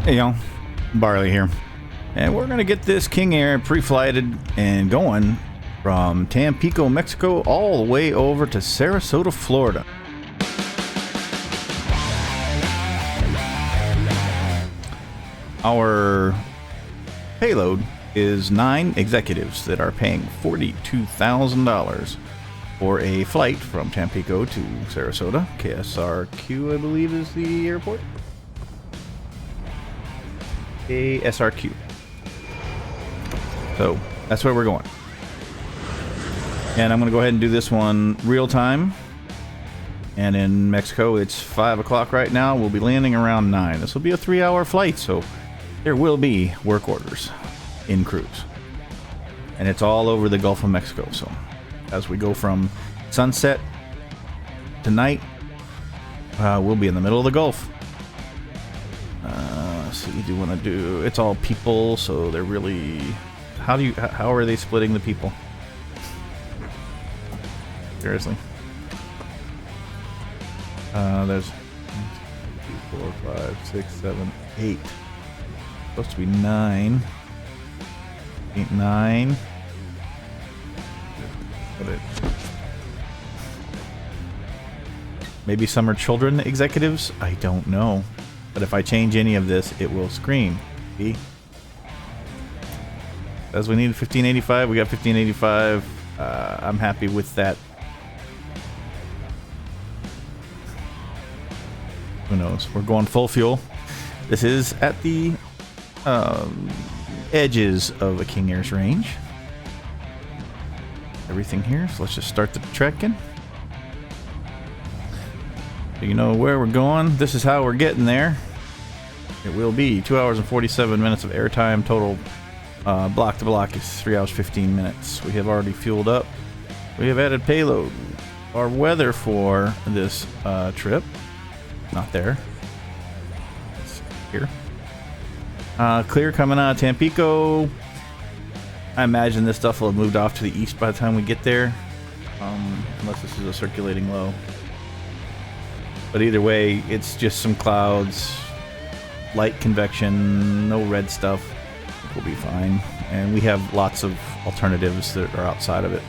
Hey y'all, Barley here, and we're gonna get this King Air pre-flighted and going from Tampico, Mexico, all the way over to Sarasota, Florida. Our payload is 9 executives that are paying $42,000 for a flight from Tampico to Sarasota. KSRQ, I believe, is the airport. KSRQ. So that's where we're going. And I'm going to go ahead and do this one real time. And in Mexico, it's 5 o'clock right now. We'll be landing around 9. This will be a 3-hour flight, so there will be work orders in cruise. And it's all over the Gulf of Mexico. So as we go from sunset to night, we'll be in the middle of the Gulf. So you do want to do, it's all people, so they're really, how are they splitting the people? Seriously. There's 1, 2, 3, 4, 5, 6, 7, 8. Supposed to be 9. 8, 9. Maybe some are children executives? I don't know. But if I change any of this, it will scream. See? As we need 1585, we got 1585. I'm happy with that. Who knows? We're going full fuel. This is at the edges of a King Air's range. Everything here, so let's just start the trekking. So you know where we're going. This is how we're getting there. It will be 2 hours and 47 minutes of airtime. Total block to block is 3 hours 15 minutes. We have already fueled up. We have added payload. Our weather for this trip, not there. It's here. Clear coming out of Tampico. I imagine this stuff will have moved off to the east by the time we get there, unless this is a circulating low. But either way, it's just some clouds, light convection, no red stuff. I think we'll be fine. And we have lots of alternatives that are outside of it.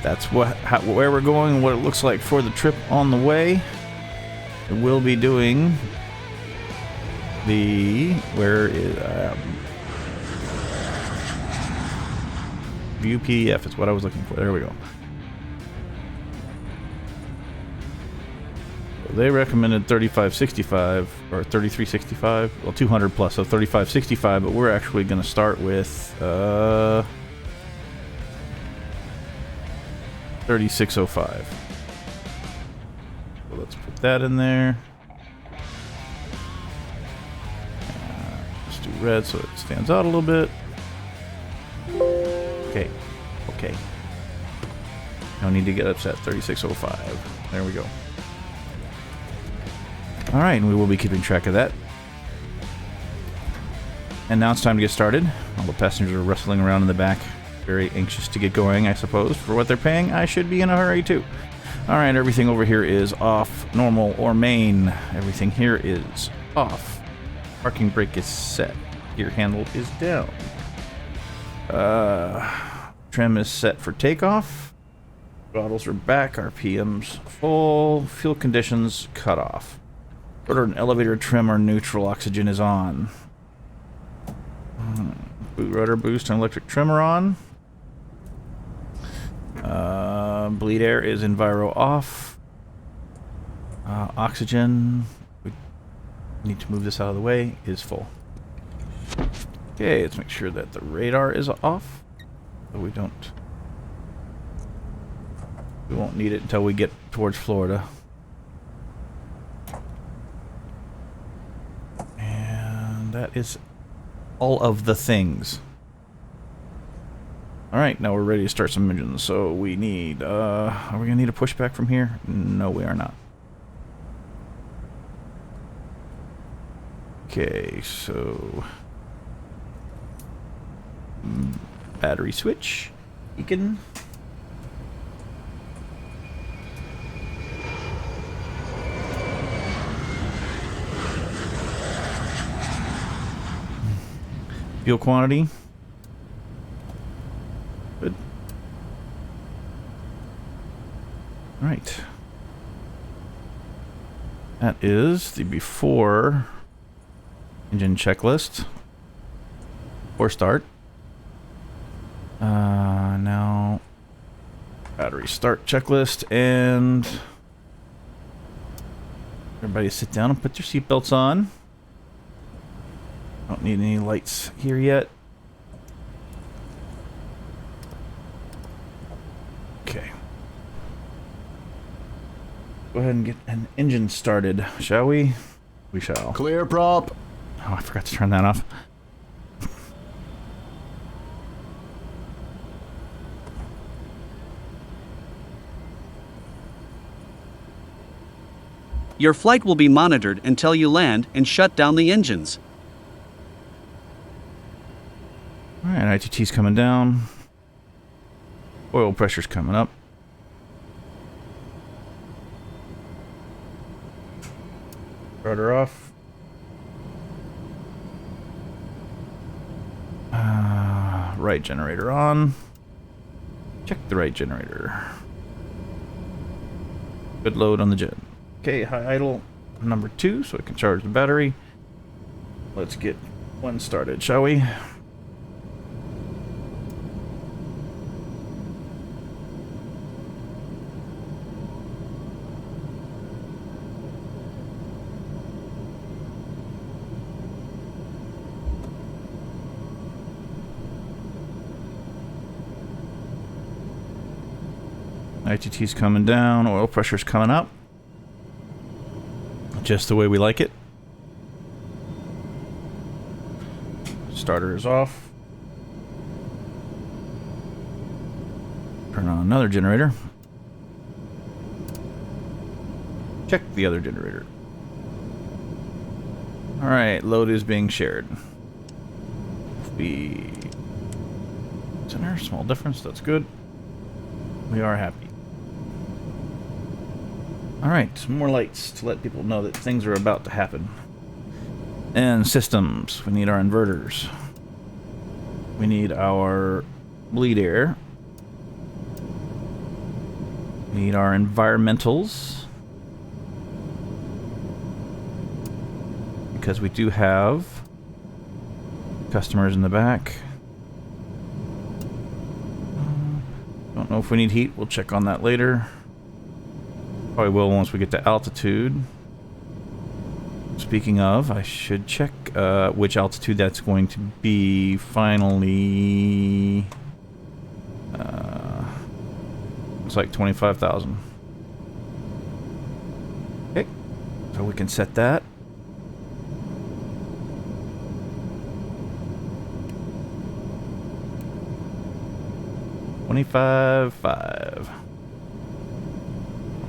That's where we're going and what it looks like for the trip on the way. We'll be doing the, where is, view PDF is what I was looking for. There we go. They recommended 3565 or 3365, well 200 plus, so 3565, but we're actually going to start with 3605. So let's put that in there. Let's do red so it stands out a little bit. Okay, okay. No need to get upset. 3605. There we go. Alright, and we will be keeping track of that. And now it's time to get started. All the passengers are rustling around in the back, very anxious to get going, I suppose. For what they're paying, I should be in a hurry too. Alright, everything over here is off, normal, or main. Everything here is off. Parking brake is set. Gear handle is down. Trim is set for takeoff. Throttles are back, RPMs full, fuel conditions cut off. Order an elevator trim or neutral, oxygen is on. Boot rudder boost and electric trimmer on. Bleed air is enviro off. Oxygen, we need to move this out of the way, is full. Okay, let's make sure that the radar is off. So we won't need it until we get towards Florida. That is all of the things. Alright, now we're ready to start some engines. So we need, are we going to need a pushback from here? No, we are not. Okay, so battery switch. Beacon. fuel quantity. Good. All right. That is the before engine checklist. Before start. Now battery start checklist, and everybody sit down and put your seatbelts on. Don't need any lights here yet. Okay. Go ahead and get an engine started, shall we? We shall. Clear prop. Oh, I forgot to turn that off. Your flight will be monitored until you land and shut down the engines. Alright, ITT's coming down. Oil pressure's coming up. Starter off. Right generator on. Check the right generator. Good load on the jet. Okay, high idle number 2, so I can charge the battery. Let's get one started, shall we? ITT's coming down, oil pressure's coming up. Just the way we like it. Starter is off. Turn on another generator. Check the other generator. Alright, load is being shared. Center, small difference, that's good. We are happy. Alright, some more lights to let people know that things are about to happen. And systems. We need our inverters. We need our bleed air. We need our environmentals. Because we do have customers in the back. Don't know if we need heat. We'll check on that later. Probably will once we get to altitude. Speaking of, I should check which altitude that's going to be finally. Looks like 25,000. Okay, so we can set that. $25,500.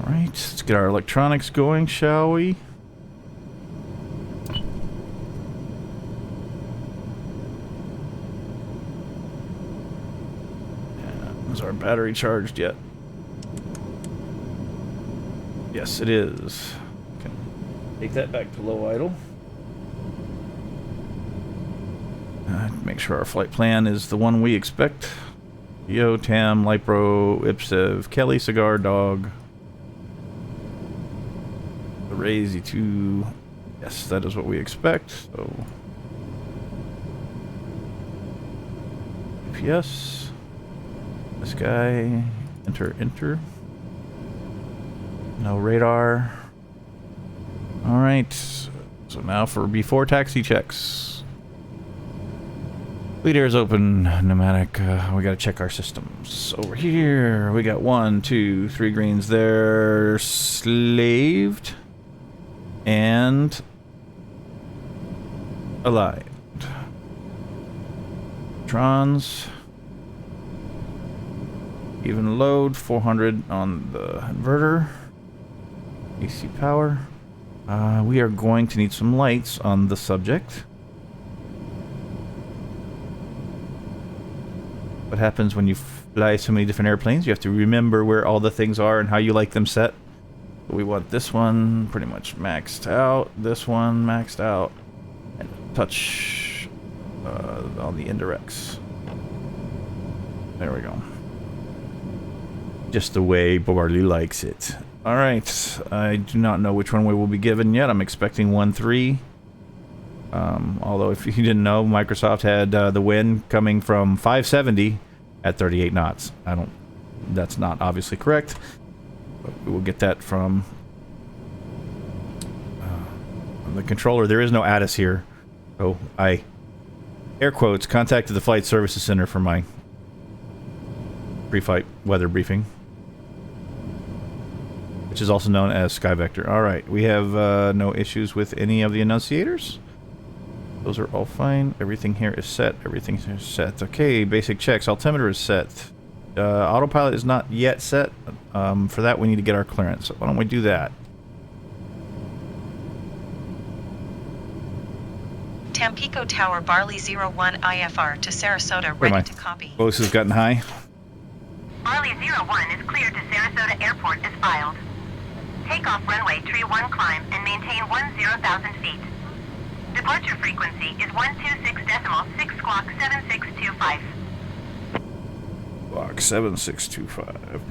Alright, let's get our electronics going, shall we? Is our battery charged yet? Yes, it is. Okay. Take that back to low idle. Make sure our flight plan is the one we expect. Yo, Tam, Lipro, Ipsev, Kelly, Cigar, Dog. Raise E2. Yes, that is what we expect. So, GPS. This guy. Enter. No radar. Alright. So now for before taxi checks. Bleed air is open. Pneumatic. We gotta check our systems. Over here, we got 1, 2, 3 greens there. Slaved. And aligned. Trons. Even load. 400 on the inverter. AC power. We are going to need some lights on the subject. What happens when you fly so many different airplanes? You have to remember where all the things are and how you like them set. We want this one pretty much maxed out. This one maxed out. And touch on the indirects. There we go. Just the way Barley likes it. Alright, I do not know which runway will be given yet. I'm expecting 13. Although if you didn't know, Microsoft had the wind coming from 570 at 38 knots. That's not obviously correct, but we will get that from the controller. There is no ATIS here, so I, air quotes, contacted the Flight Services Center for my pre-flight weather briefing, which is also known as Skyvector. Alright, we have no issues with any of the annunciators. Those are all fine. Everything here is set. Everything here is set. Okay, basic checks. Altimeter is set. Autopilot is not yet set. For that, we need to get our clearance. So why don't we do that? Tampico Tower, Barley 01 IFR to Sarasota, ready to copy. Close has gotten high. Barley 01 is cleared to Sarasota Airport as filed. Takeoff runway tree 1 climb and maintain 10,000 feet. Departure frequency is 126.6 squawk 7625. Squawk 7625.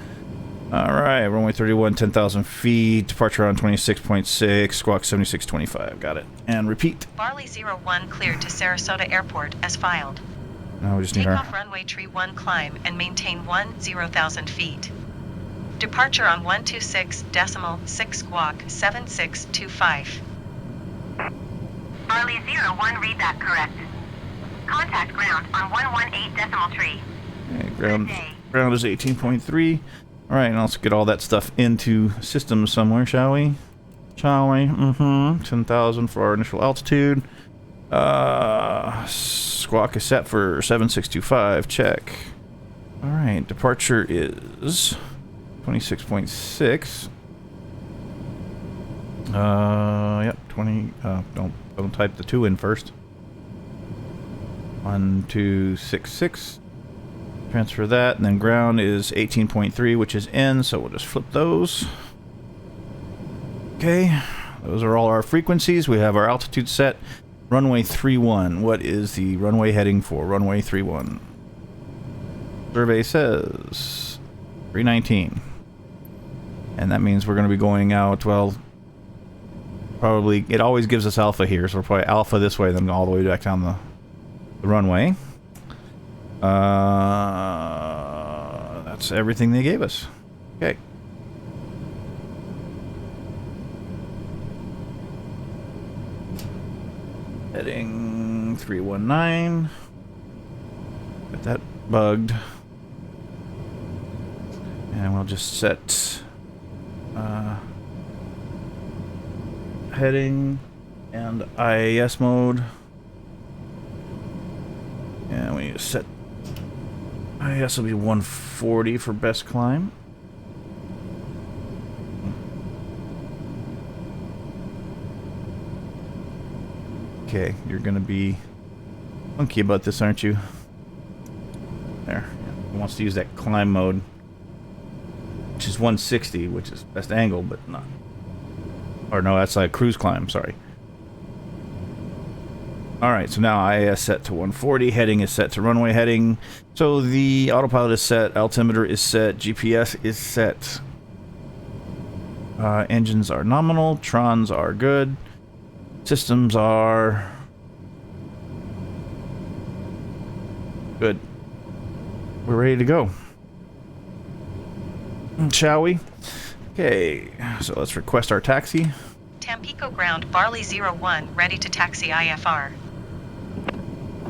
Alright, runway 31, 10,000 feet. Departure on 26.6, squawk 7625. Got it. And repeat. Barley 01 cleared to Sarasota Airport as filed. Now we just need Takeoff runway tree 1 climb and maintain 10,000 feet. Departure on 126.6 squawk 7625. Barley 01, read that correct. Contact ground on 118.3. Okay, ground is 18.3. Alright, now let's get all that stuff into systems somewhere, shall we? 10,000 for our initial altitude. Squawk is set for 7625. Check. Alright, departure is 26.6. Yep, 20. Don't type the 2 in first. 1266. Transfer that, and then ground is 18.3, which is in, so we'll just flip those. Okay, those are all our frequencies. We have our altitude set. Runway 31. What is the runway heading for? Runway 31. Survey says 319. And that means we're going to be going out, well, probably, it always gives us alpha here, so we're probably alpha this way, then all the way back down the runway. That's everything they gave us. Okay. Heading 319. Get that bugged. And we'll just set heading and IAS mode. And we need to set IAS will be 140 for best climb. Okay, you're gonna be funky about this, aren't you? There. He wants to use that climb mode, which is 160, which is best angle, but not. Or no, that's like cruise climb, sorry. Alright, so now IAS set to 140, heading is set to runway heading. So the autopilot is set, altimeter is set, GPS is set. Engines are nominal, trons are good. Systems are good. We're ready to go. Shall we? Okay, so let's request our taxi. Tampico ground, Barley 01, ready to taxi IFR.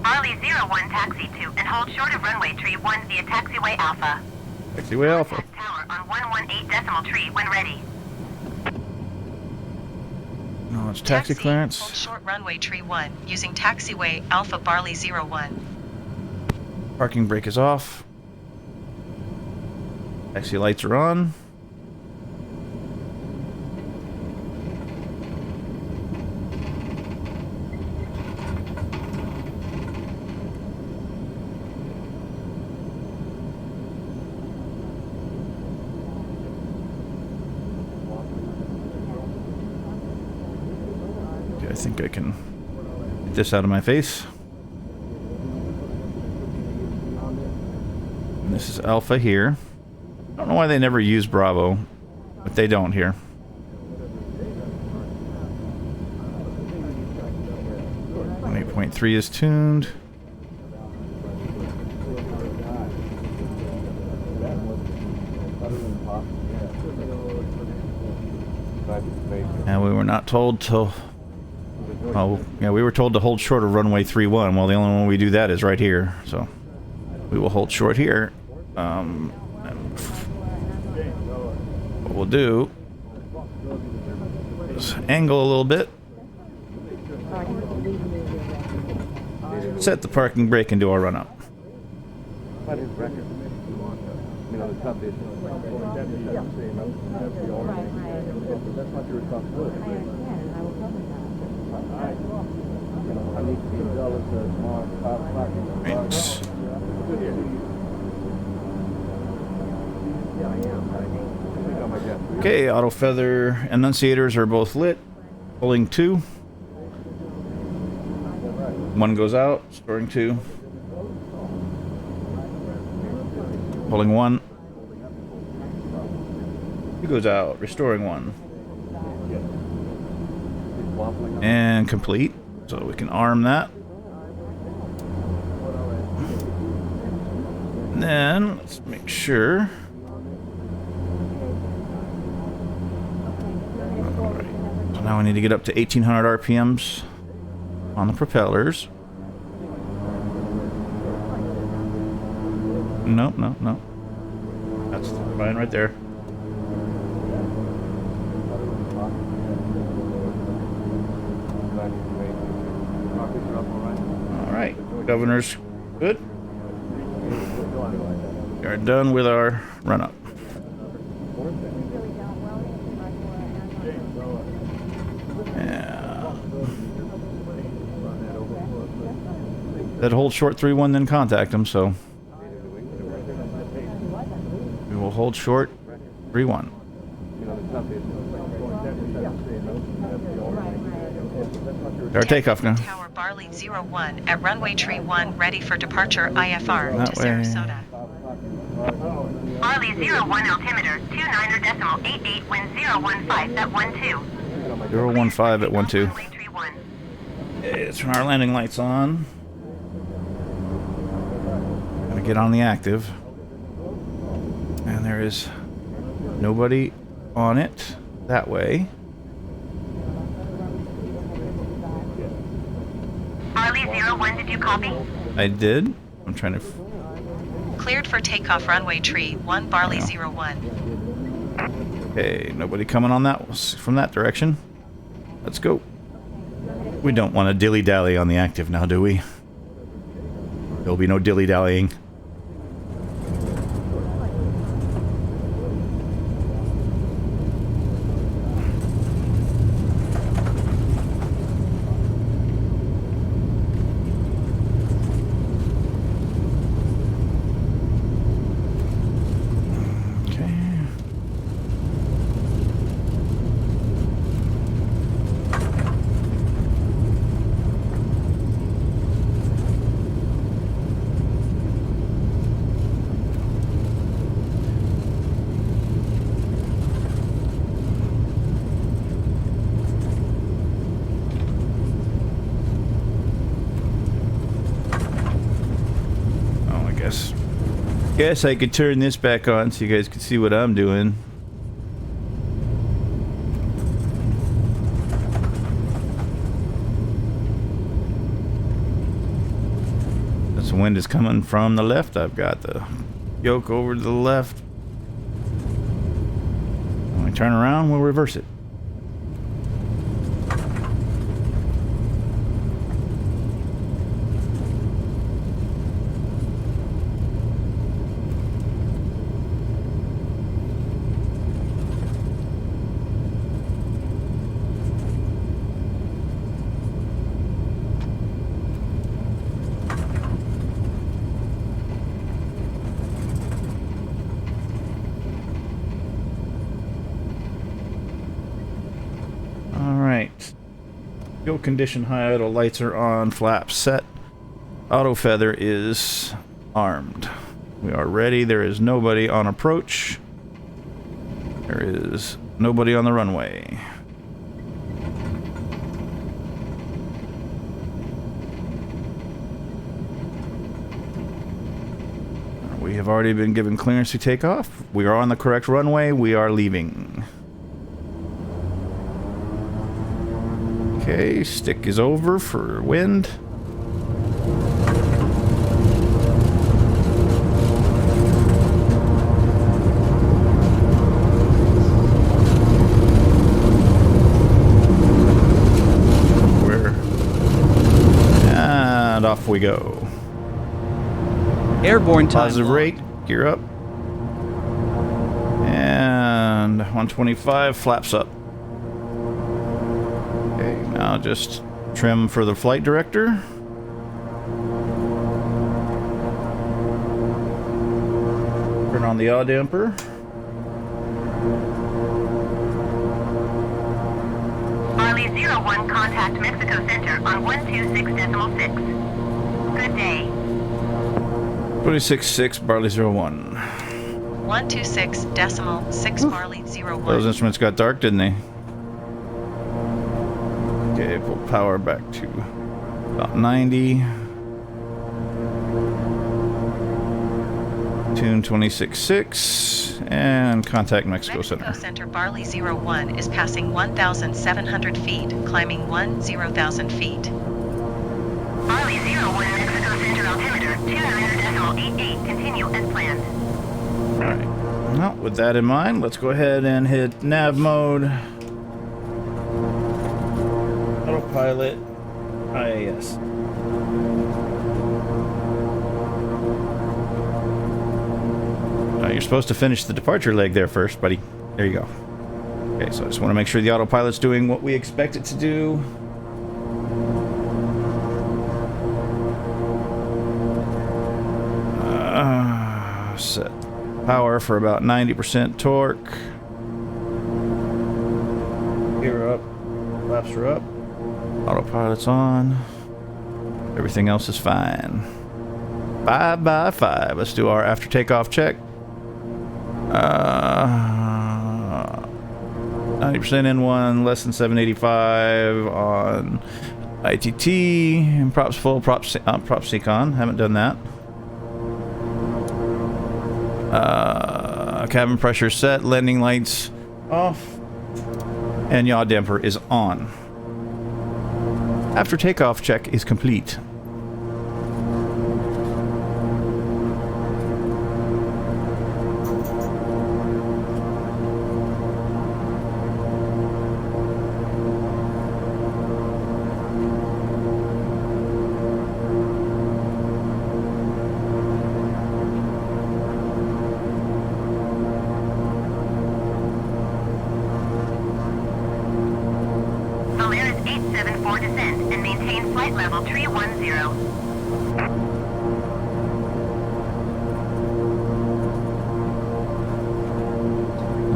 Barley 01 taxi to and hold short of runway tree 1 via taxiway alpha. Taxiway alpha. Contact tower on 118.3 when ready. No, it's taxi clearance. Hold short runway tree 1 using taxiway alpha Barley 01. Parking brake is off. Taxi lights are on. I think I can get this out of my face. And this is Alpha here. I don't know why they never use Bravo, but they don't here. .3 is tuned. And we were not told to... Oh, yeah, we were told to hold short of runway 31. Well, the only one we do that is right here. So, we will hold short here. And what we'll do is angle a little bit. Set the parking brake and do our run-up. Right. Okay, auto feather enunciators are both lit. Pulling 2. One goes out, storing 2. Pulling 1. 2 goes out, restoring 1. And complete. So we can arm that. And then let's make sure. Alright. So now we need to get up to 1800 RPMs on the propellers. No. That's fine right there. Alright, governor's good. We are done with our run-up. That hold short 3-1, then contact them, so we will hold short 3-1. Our takeoff now. Tower Barley 01 at runway tree 1 ready for departure IFR That to way. Sarasota. Barley 01 altimeter 29.88 wind 015 at 12. 015 at 12. Runway tree 1. Okay, let's turn our landing lights on. Gonna get on the active. And there is nobody on it that way. Barley 01, did you copy? I did. I'm trying to... Cleared for takeoff runway tree 1 Barley 01. Okay, nobody coming on that from that direction. Let's go. We don't want to dilly-dally on the active now, do we? There'll be no dilly-dallying. Guess I could turn this back on so you guys can see what I'm doing. This wind is coming from the left. I've got the yoke over to the left. When we turn around, we'll reverse it. Fuel condition high, auto lights are on, flaps set. Auto feather is armed. We are ready. There is nobody on approach. There is nobody on the runway. We have already been given clearance to take off. We are on the correct runway. We are leaving. Okay, stick is over for wind. And off we go. Airborne time. Positive rate, gear up. And 125, flaps up. Okay, now just trim for the flight director. Turn on the yaw damper. Barley 01, contact Mexico Center on 126.6. Good day. 26.6 Barley 01. 126.6 Barley 01. Those instruments got dark, didn't they? Okay, pull power back to about 90. Tune 26.6 and contact Mexico Center. Mexico Center Barley 01 is passing 1,700 feet, climbing 10,000 feet. Barley 01, Mexico Center altimeter 29.88. Continue as planned. Alright. Well, with that in mind, let's go ahead and hit nav mode. Autopilot. IAS. You're supposed to finish the departure leg there first, buddy. There you go. Okay, so I just want to make sure the autopilot's doing what we expect it to do. Set power for about 90% torque. Gear up. Flaps are up. Autopilot's on. Everything else is fine. 5 by 5. Let's do our after takeoff check. 90% N1, less than 785 on ITT, and props full, props Secon. Haven't done that. Cabin pressure set, landing lights off, and yaw damper is on. After takeoff check is complete. Polaris 874 descend and maintain flight level 310.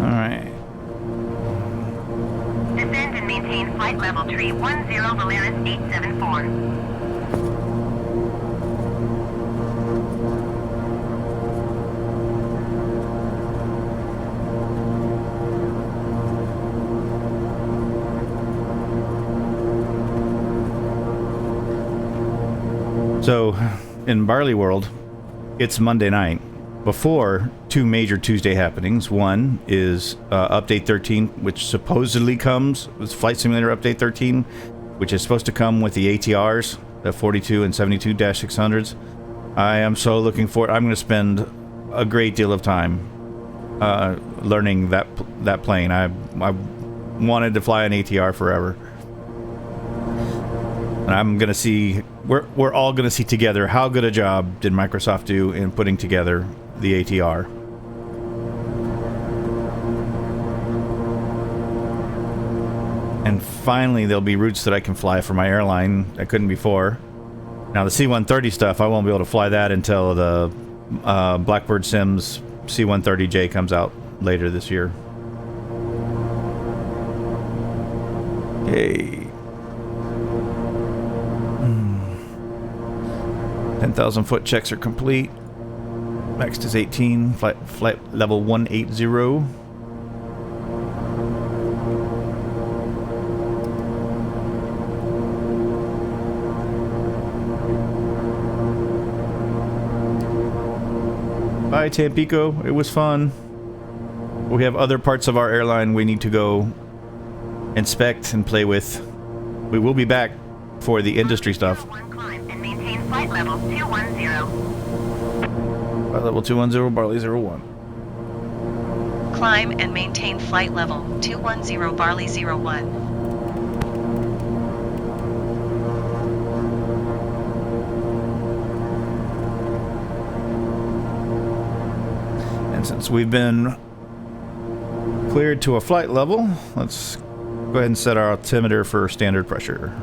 Alright. Descend and maintain flight level 310, Polaris 874. So, in Barley World, it's Monday night before two major Tuesday happenings. One is Update 13, which supposedly comes with Flight Simulator Update 13, which is supposed to come with the ATRs, the 42 and 72-600s. I am so looking forward. I'm going to spend a great deal of time learning that plane. I wanted to fly an ATR forever. And I'm going to see, we're all going to see together how good a job did Microsoft do in putting together the ATR. And finally, there'll be routes that I can fly for my airline I couldn't before. Now, the C-130 stuff, I won't be able to fly that until the Blackbird Sims C-130J comes out later this year. Okay. 10,000 foot checks are complete. Next is 18, flight level 180. Bye, Tampico. It was fun. We have other parts of our airline we need to go inspect and play with. We will be back for the industry stuff. Climb and maintain flight level 210. Flight level 210, Barley 01. Climb and maintain flight level 210 Barley 01. And since we've been cleared to a flight level, let's go ahead and set our altimeter for standard pressure.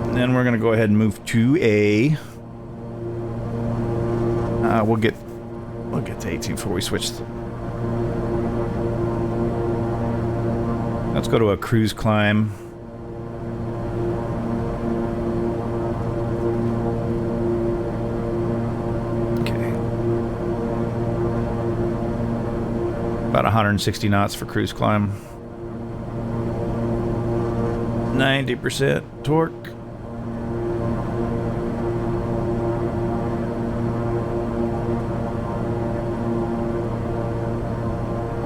And then we're going to go ahead and move to a... we'll get to 18 before we switch. Let's go to a cruise climb. About 160 knots for cruise climb. 90% torque.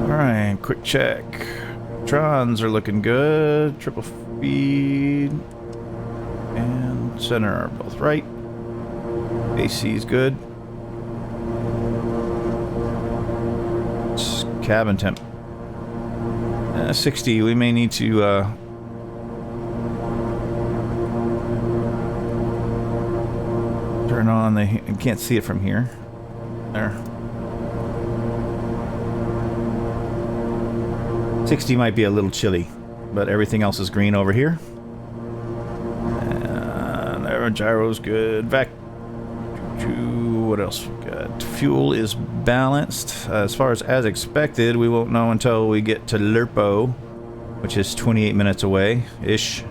Alright, quick check. Trons are looking good. Triple feed. And center are both right. AC is good. Cabin temp 60. We may need to turn on the... You can't see it from here. There. 60 might be a little chilly, but everything else is green over here. And our gyro's good. What else we got? Fuel is balanced. As far as expected, we won't know until we get to Lurpo, which is 28 minutes away-ish.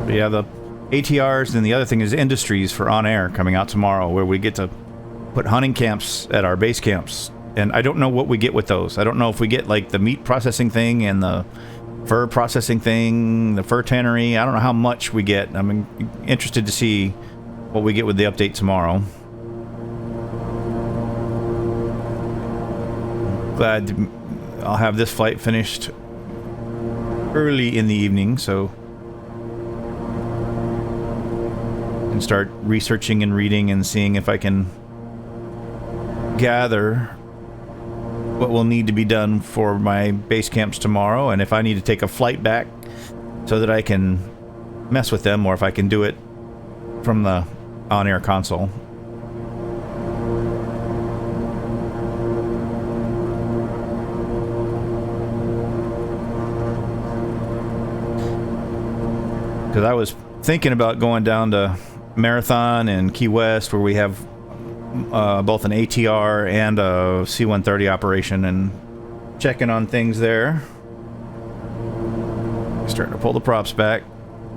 Yeah, the ATRs, and the other thing is industries for OnAir coming out tomorrow, where we get to put hunting camps at our base camps. And I don't know what we get with those. I don't know if we get like the meat processing thing and the fur processing thing, the fur tannery. I don't know how much we get. I'm interested to see what we get with the update tomorrow. Glad I'll have this flight finished early in the evening, so I can start researching and reading and seeing if I can gather what will need to be done for my base camps tomorrow, and if I need to take a flight back so that I can mess with them, or if I can do it from the OnAir console. Because I was thinking about going down to Marathon and Key West, where we have both an ATR and a C-130 operation, and checking on things there. Starting to pull the props back.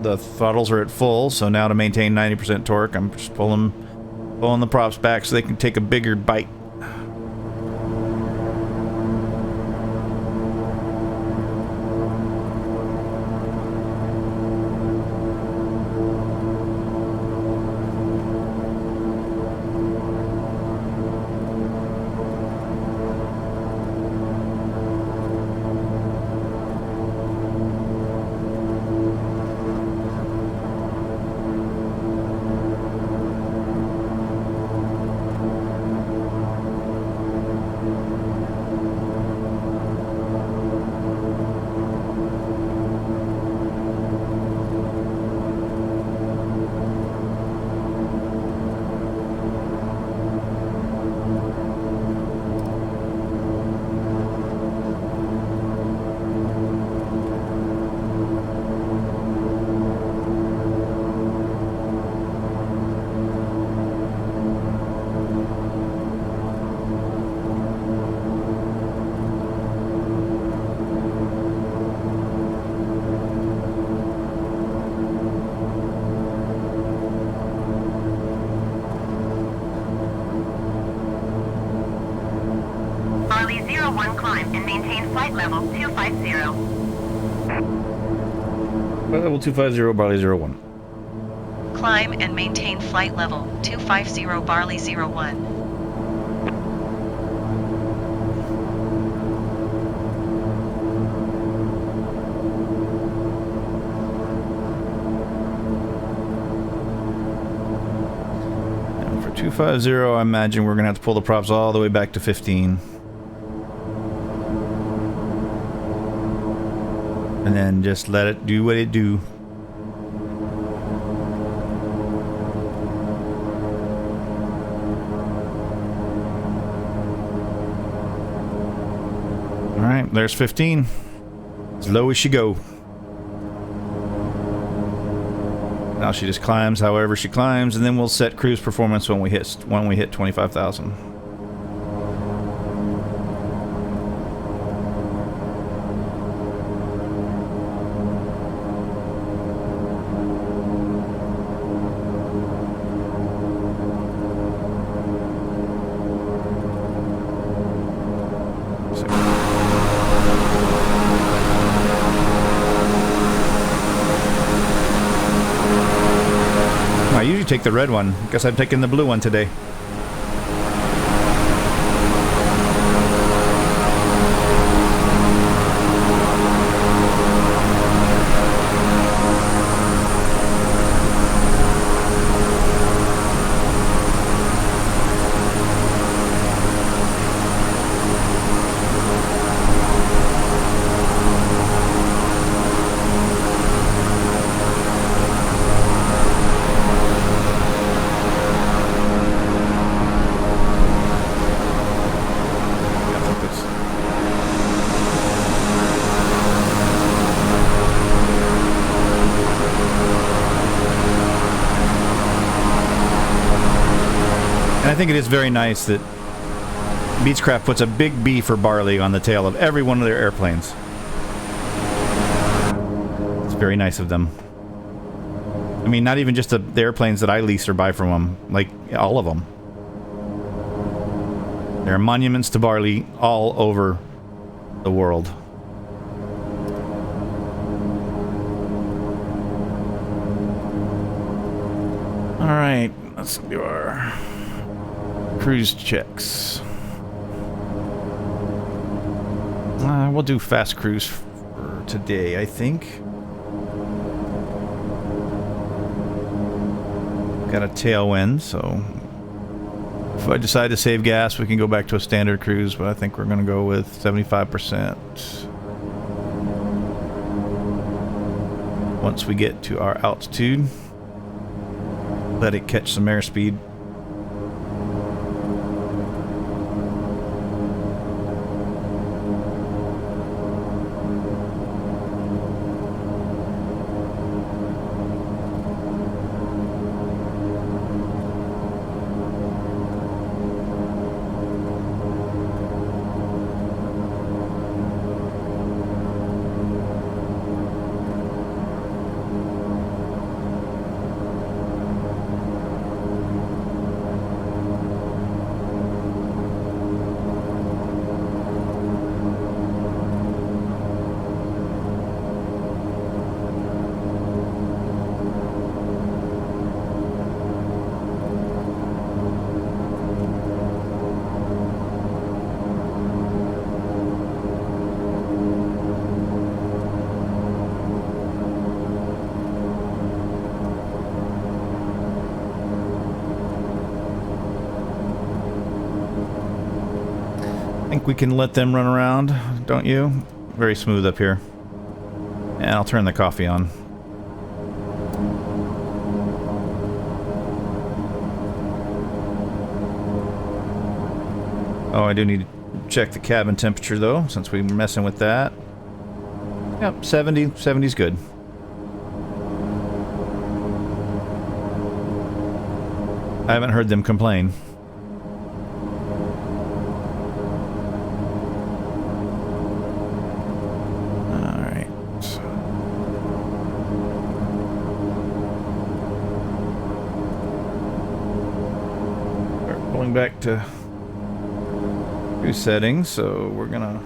The throttles are at full, so now to maintain 90% torque, I'm just pulling the props back so they can take a bigger bite. Barley 01 climb and maintain flight level 250. Level 250, Barley 01. Climb and maintain flight level 250 Barley 01. And for 250, I imagine we're going to have to pull the props all the way back to 15. And then just let it do what it do. Alright, there's 15. As low as she go. Now she just climbs however she climbs, and then we'll set cruise performance when we hit 25,000. I usually take the red one. Guess I'm taking the blue one today. I think it is very nice that Beechcraft puts a big B for Barley on the tail of every one of their airplanes. It's very nice of them. I mean, not even just the airplanes that I lease or buy from them, like all of them. There are monuments to Barley all over the world. All right, let's do our cruise checks. We'll do fast cruise for today, I think. Got a tailwind, so If I decide to save gas, we can go back to a standard cruise, but I think we're going to go with 75%. Once we get to our altitude, let it catch some airspeed. I think we can let them run around, don't you? Very smooth up here. And I'll turn the coffee on. Oh, I do need to check the cabin temperature though, since we're messing with that. Yep, 70. 70's good. I haven't heard them complain. Back to cruise settings, so we're gonna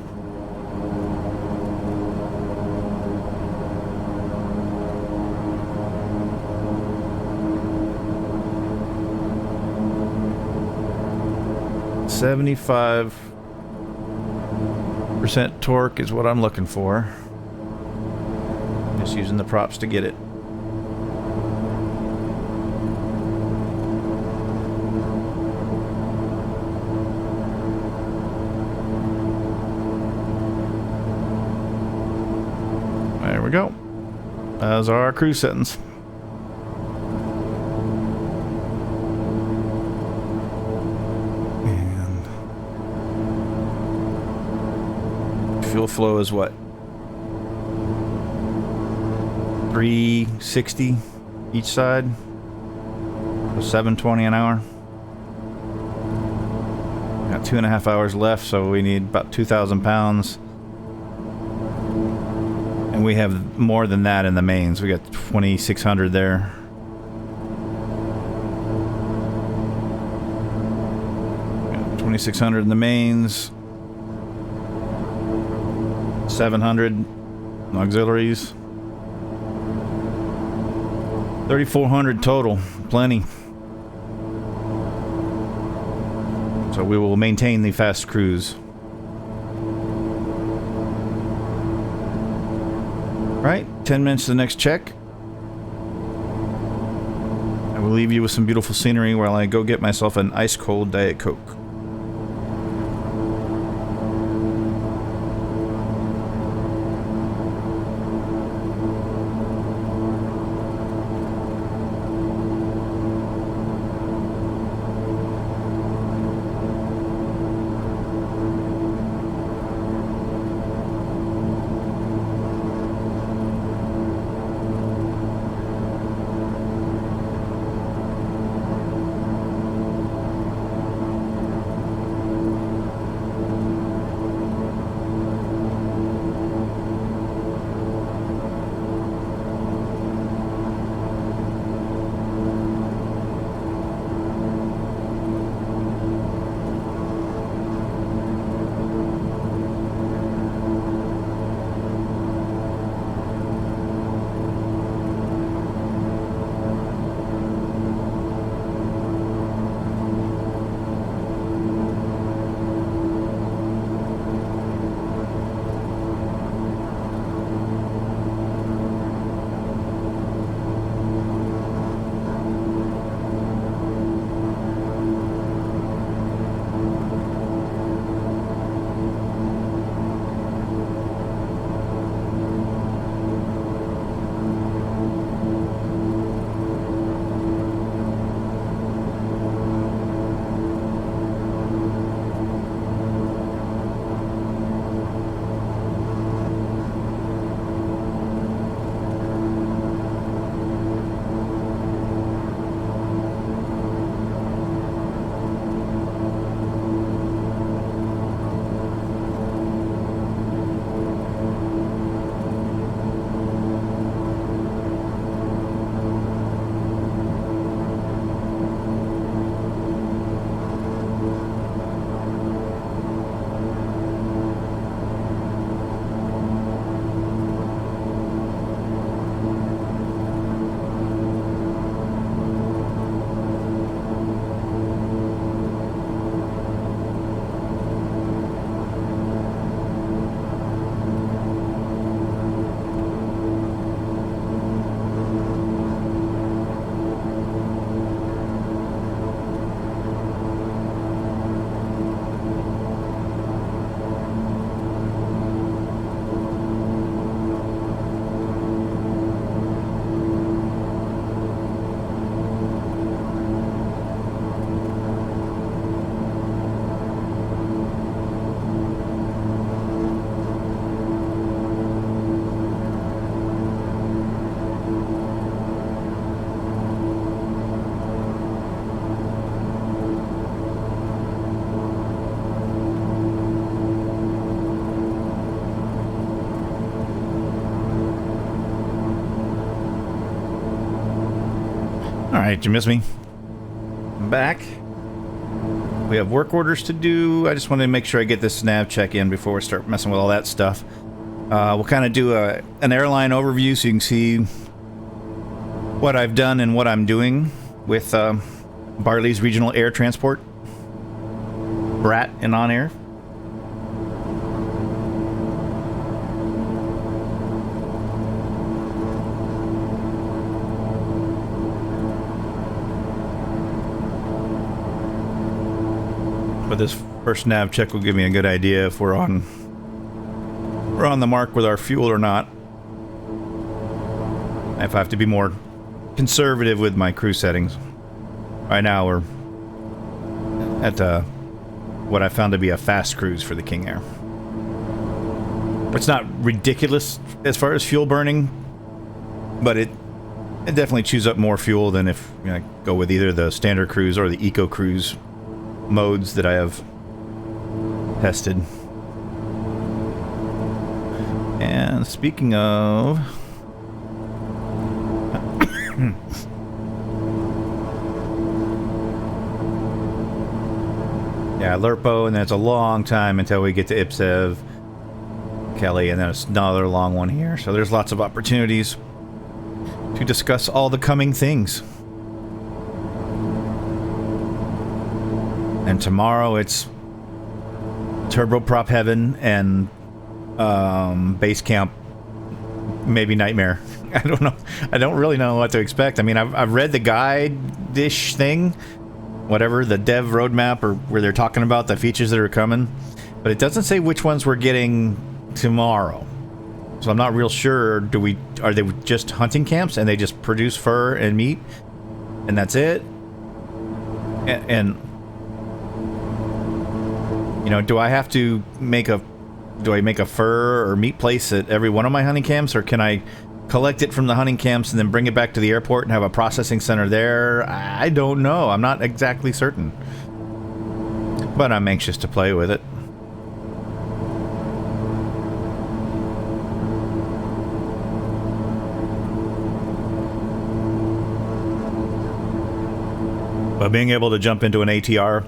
%75% torque is what I'm looking for. Just using the props to get it. There we go. Those are our cruise settings. And fuel flow is what? 360 each side. So 720 an hour. Got 2.5 hours left, so we need about 2,000 pounds. And we have more than that in the mains. We got 2,600 there. Got 2,600 in the mains. 700 in auxiliaries. 3,400 total. Plenty. So we will maintain the fast cruise. Right, 10 minutes to the next check. I will leave you with some beautiful scenery while I go get myself an ice cold Diet Coke. Alright, did you miss me? I'm back. We have work orders to do. I just wanted to make sure I get this nav check in before we start messing with all that stuff. We'll kind of do an airline overview so you can see what I've done and what I'm doing with Barley's Regional Air Transport, BRAT and OnAir. But this first nav check will give me a good idea if we're on the mark with our fuel or not. If I have to be more conservative with my cruise settings. Right now we're at what I found to be a fast cruise for the King Air. It's not ridiculous as far as fuel burning, but it definitely chews up more fuel than if I go with either the standard cruise or the eco cruise modes that I have tested. And speaking of yeah, Lurpo, and then it's a long time until we get to Ipsev, Kelly, and then it's another long one here. So there's lots of opportunities to discuss all the coming things. And tomorrow it's turboprop heaven and base camp, maybe nightmare. I don't know. I don't really know what to expect. I mean, I've read the guide-ish thing, whatever, the dev roadmap, or where they're talking about the features that are coming, but it doesn't say which ones we're getting tomorrow. So I'm not real sure. Are they just hunting camps and they just produce fur and meat and that's it? And you know, do I have to make a fur or meat place at every one of my hunting camps, or can I collect it from the hunting camps and then bring it back to the airport and have a processing center there? I don't know. I'm not exactly certain. But I'm anxious to play with it. But being able to jump into an ATR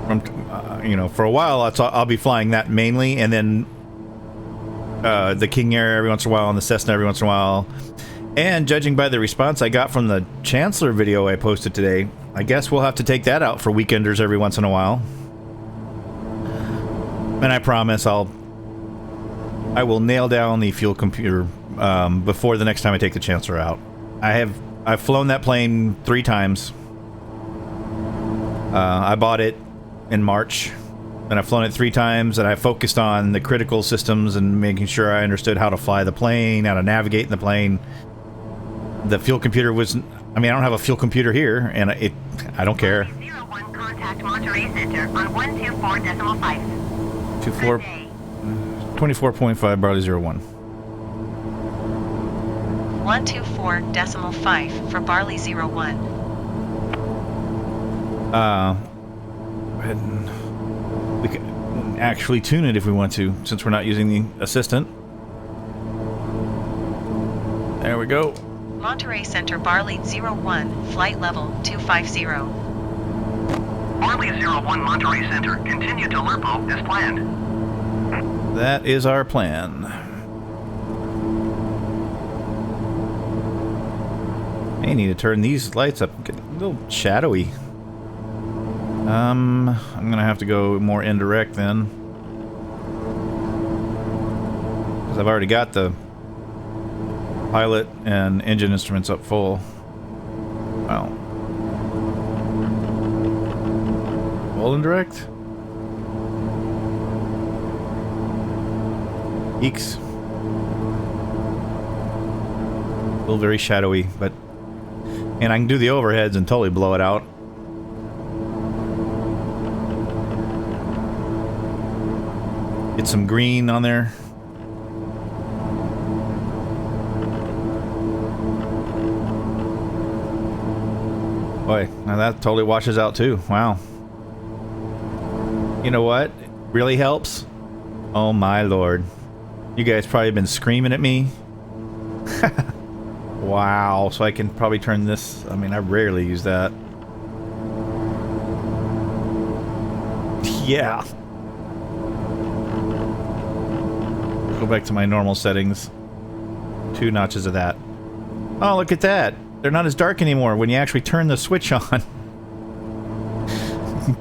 from, you know, for a while, I'll be flying that mainly, and then the King Air every once in a while, and the Cessna every once in a while. And judging by the response I got from the Chancellor video I posted today, I guess we'll have to take that out for weekenders every once in a while. And I promise I will nail down the fuel computer before the next time I take the Chancellor out. I've flown that plane 3 times. I bought it in March, and I've flown it 3 times, and I focused on the critical systems and making sure I understood how to fly the plane, how to navigate in the plane. The fuel computer was, I mean, I don't have a fuel computer here, and I don't care. 01 contact Monterey Center on 124.5. 24.5 Barley 01. 124.5 for Barley 01. Go ahead and we can actually tune it if we want to, since we're not using the assistant. There we go. Monterey Center Barley 01, flight level 250. Barley 01 Monterey Center, continue to Lurpo as planned. That is our plan. I need to turn these lights up, get a little shadowy. I'm gonna have to go more indirect then, because I've already got the pilot and engine instruments up full. Wow. Full indirect? Eeks. Still very shadowy, but... And I can do the overheads and totally blow it out. Get some green on there. Boy, now that totally washes out too. Wow. You know what really helps? Oh my lord. You guys probably been screaming at me. Wow, so I can probably turn this... I mean, I rarely use that. Yeah. Go back to my normal settings. 2 notches of that. Oh, look at that. They're not as dark anymore when you actually turn the switch on.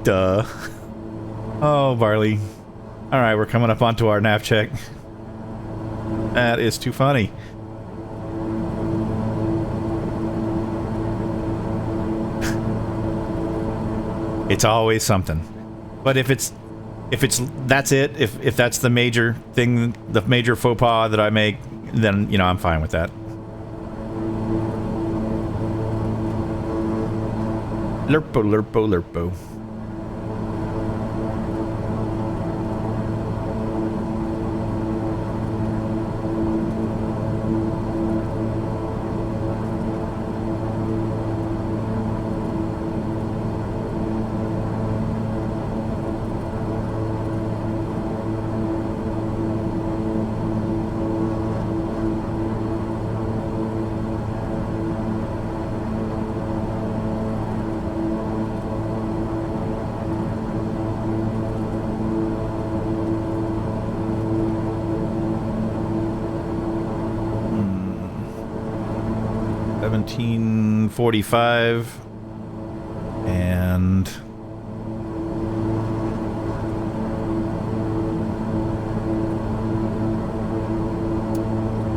Duh. Oh, Barley. Alright, we're coming up onto our nav check. That is too funny. It's always something. But if that's it, if that's the major thing, the major faux pas that I make, then, you know, I'm fine with that. Lerpo, lerpo, lerpo. $17.45 and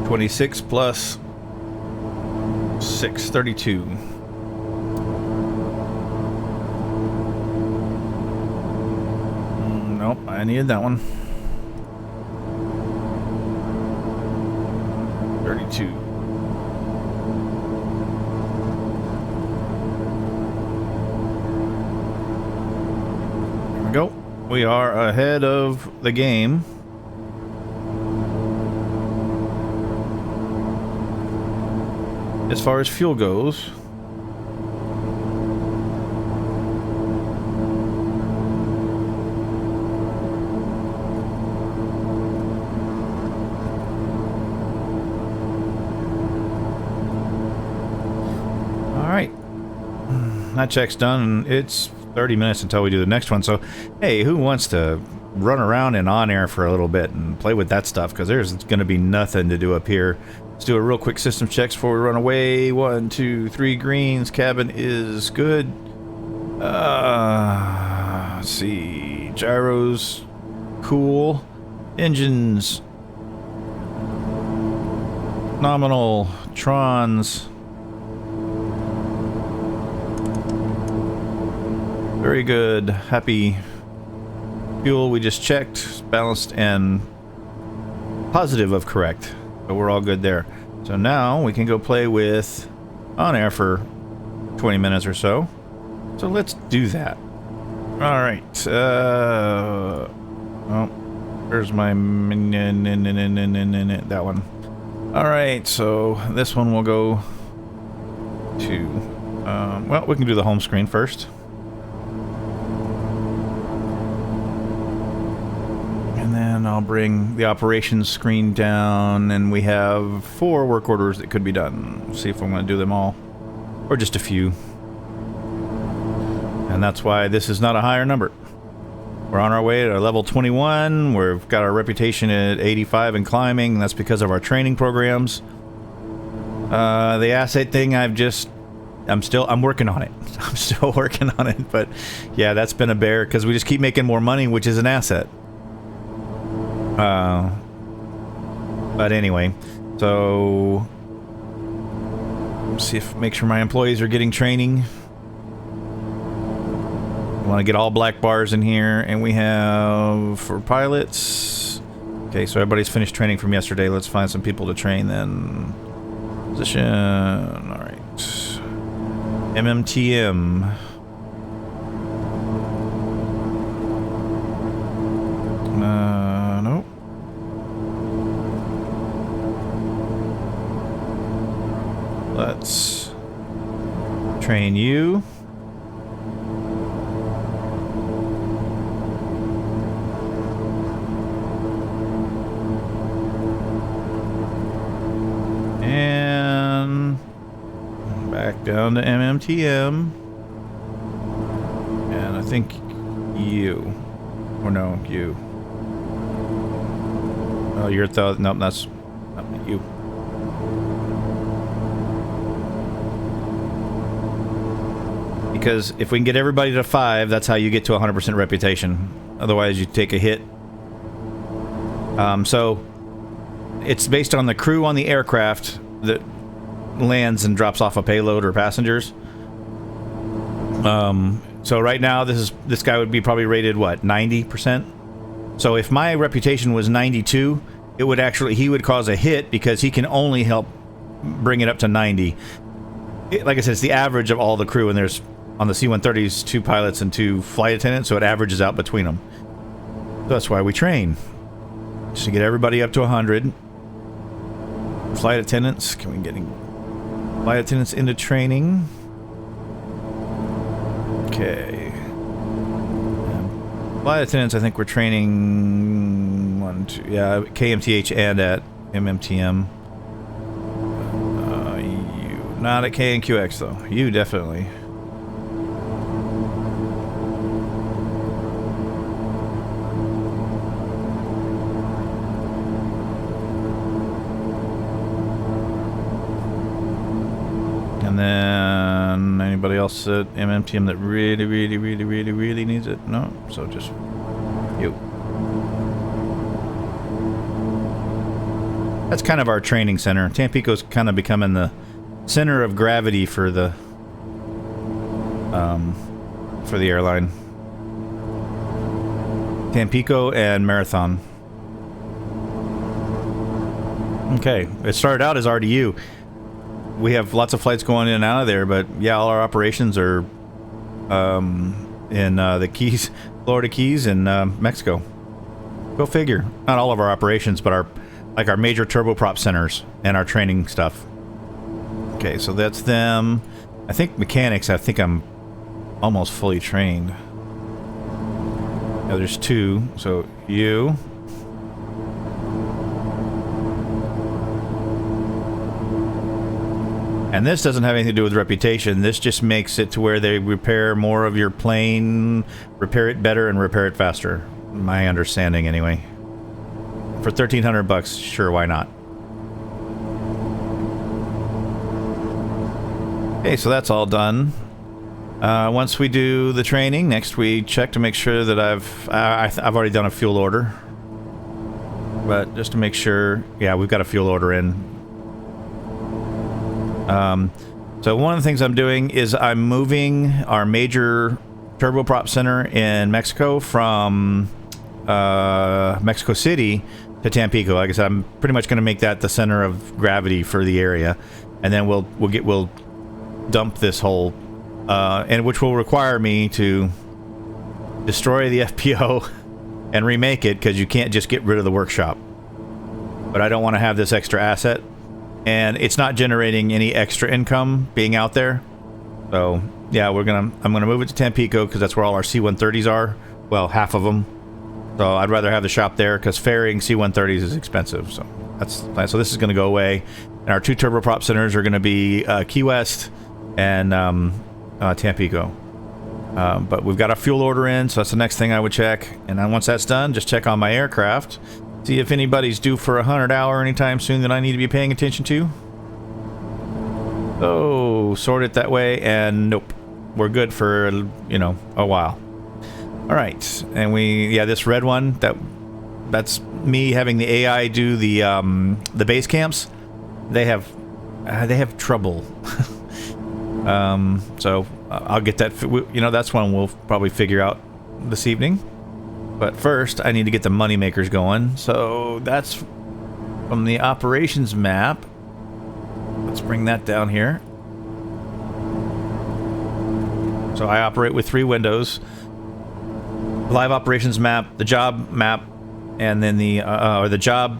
$26 plus $6.32. Nope, I needed that one. 32. Go. We are ahead of the game. As far as fuel goes. All right. That check's done, and it's 30 minutes until we do the next one. So, hey, who wants to run around in OnAir for a little bit and play with that stuff? Because there's going to be nothing to do up here. Let's do a real quick system checks before we run away. 1, 2, 3 greens. Cabin is good. Let's see. Gyros, cool. Engines, nominal. Trons, very good. Happy. Fuel we just checked, balanced and positive of correct. So we're all good there. So now we can go play with OnAir for 20 minutes or so. So let's do that. All right. Oh, there's my that one. All right. So this one will go to. Well, we can do the home screen first. And then I'll bring the operations screen down, and we have 4 work orders that could be done. We'll see if I'm going to do them all, or just a few. And that's why this is not a higher number. We're on our way to level 21. We've got our reputation at 85 and climbing. That's because of our training programs. The asset thing, I'm working on it. I'm still working on it, but yeah, that's been a bear because we just keep making more money, which is an asset. But anyway, so see if make sure my employees are getting training. We want to get all black bars in here, and we have for pilots. Okay, so everybody's finished training from yesterday. Let's find some people to train then. Position. All right. MMTM. Nope. Let's train you. And down to MMTM. And I think you. Or no, you. Oh, you're 1,000. Nope, that's not you. Because if we can get everybody to 5, that's how you get to 100% reputation. Otherwise, you take a hit. So it's based on the crew on the aircraft that lands and drops off a payload or passengers. So right now, this guy would be probably rated what, 90%? So if my reputation was 92, it would actually he would cause a hit because he can only help bring it up to 90. Like I said, it's the average of all the crew, and there's on the C-130s 2 pilots and 2 flight attendants, so it averages out between them. So that's why we train, just to get everybody up to 100. Flight attendants, can we get flight attendants into training? Okay. Flight attendants, I think we're training 1, 2, yeah, KMTH and at MMTM. You not at K and QX though. You definitely. And then anybody else at MMTM that really needs it? No? So just you. That's kind of our training center. Tampico's kind of becoming the center of gravity for the airline. Tampico and Marathon. Okay, it started out as RDU. We have lots of flights going in and out of there, but yeah, all our operations are in the Keys, Florida Keys, and Mexico. Go figure. Not all of our operations, but our major turboprop centers and our training stuff. Okay, so that's them. I think mechanics, I think I'm almost fully trained. Yeah, there's 2, so you. And this doesn't have anything to do with reputation. This just makes it to where they repair more of your plane, repair it better, and repair it faster. My understanding, anyway. For $1,300, sure, why not? Okay, so that's all done. Once we do the training, next we check to make sure that I've already done a fuel order. But just to make sure, yeah, we've got a fuel order in. So one of the things I'm doing is I'm moving our major turboprop center in Mexico from Mexico City to Tampico. Like I said, I'm pretty much going to make that the center of gravity for the area, and then we'll dump this whole, and which will require me to destroy the FPO and remake it, because you can't just get rid of the workshop. But I don't want to have this extra asset. And it's not generating any extra income being out there. So, yeah, I'm gonna move it to Tampico because that's where all our C-130s are. Well, half of them. So I'd rather have the shop there because ferrying C-130s is expensive. So so this is gonna go away. And our 2 turboprop centers are gonna be Key West and Tampico. But we've got a fuel order in, so that's the next thing I would check. And then once that's done, just check on my aircraft. See if anybody's due for 100 hour anytime soon that I need to be paying attention to. Oh, sort it that way, and nope. We're good for, a while. Alright, and this red one, that's me having the AI do the base camps. They have trouble. So I'll get that, that's one we'll probably figure out this evening. But first, I need to get the money makers going. So that's from the operations map. Let's bring that down here. So I operate with 3 windows. Live operations map, the job map, and then the job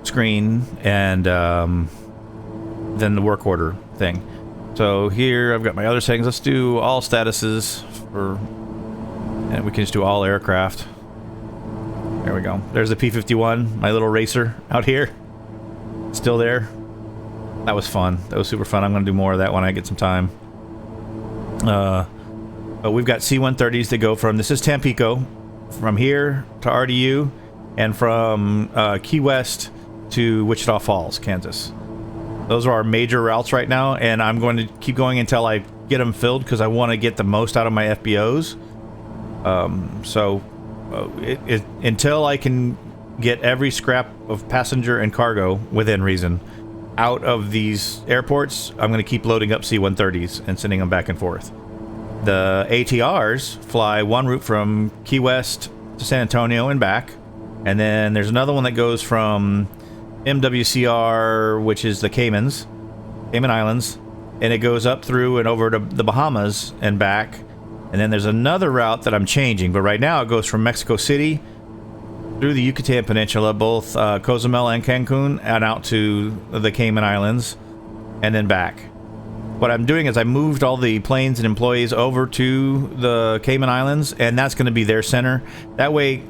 screen, and then the work order thing. So here I've got my other settings. Let's do all statuses and we can just do all aircraft. There we go. There's the P-51, my little racer out here. Still there. That was fun. That was super fun. I'm going to do more of that when I get some time. But we've got C-130s that go from, this is Tampico, from here to RDU, and from Key West to Wichita Falls, Kansas. Those are our major routes right now, and I'm going to keep going until I get them filled because I want to get the most out of my FBOs. Until I can get every scrap of passenger and cargo within reason out of these airports, I'm going to keep loading up C-130s and sending them back and forth. The ATRs fly one route from Key West to San Antonio and back, and then there's another one that goes from MWCR, which is the Cayman Islands, and it goes up through and over to the Bahamas and back. And then there's another route that I'm changing, but right now it goes from Mexico City through the Yucatan Peninsula, both Cozumel and Cancun, and out to the Cayman Islands, and then back. What I'm doing is I moved all the planes and employees over to the Cayman Islands, and that's going to be their center. That way,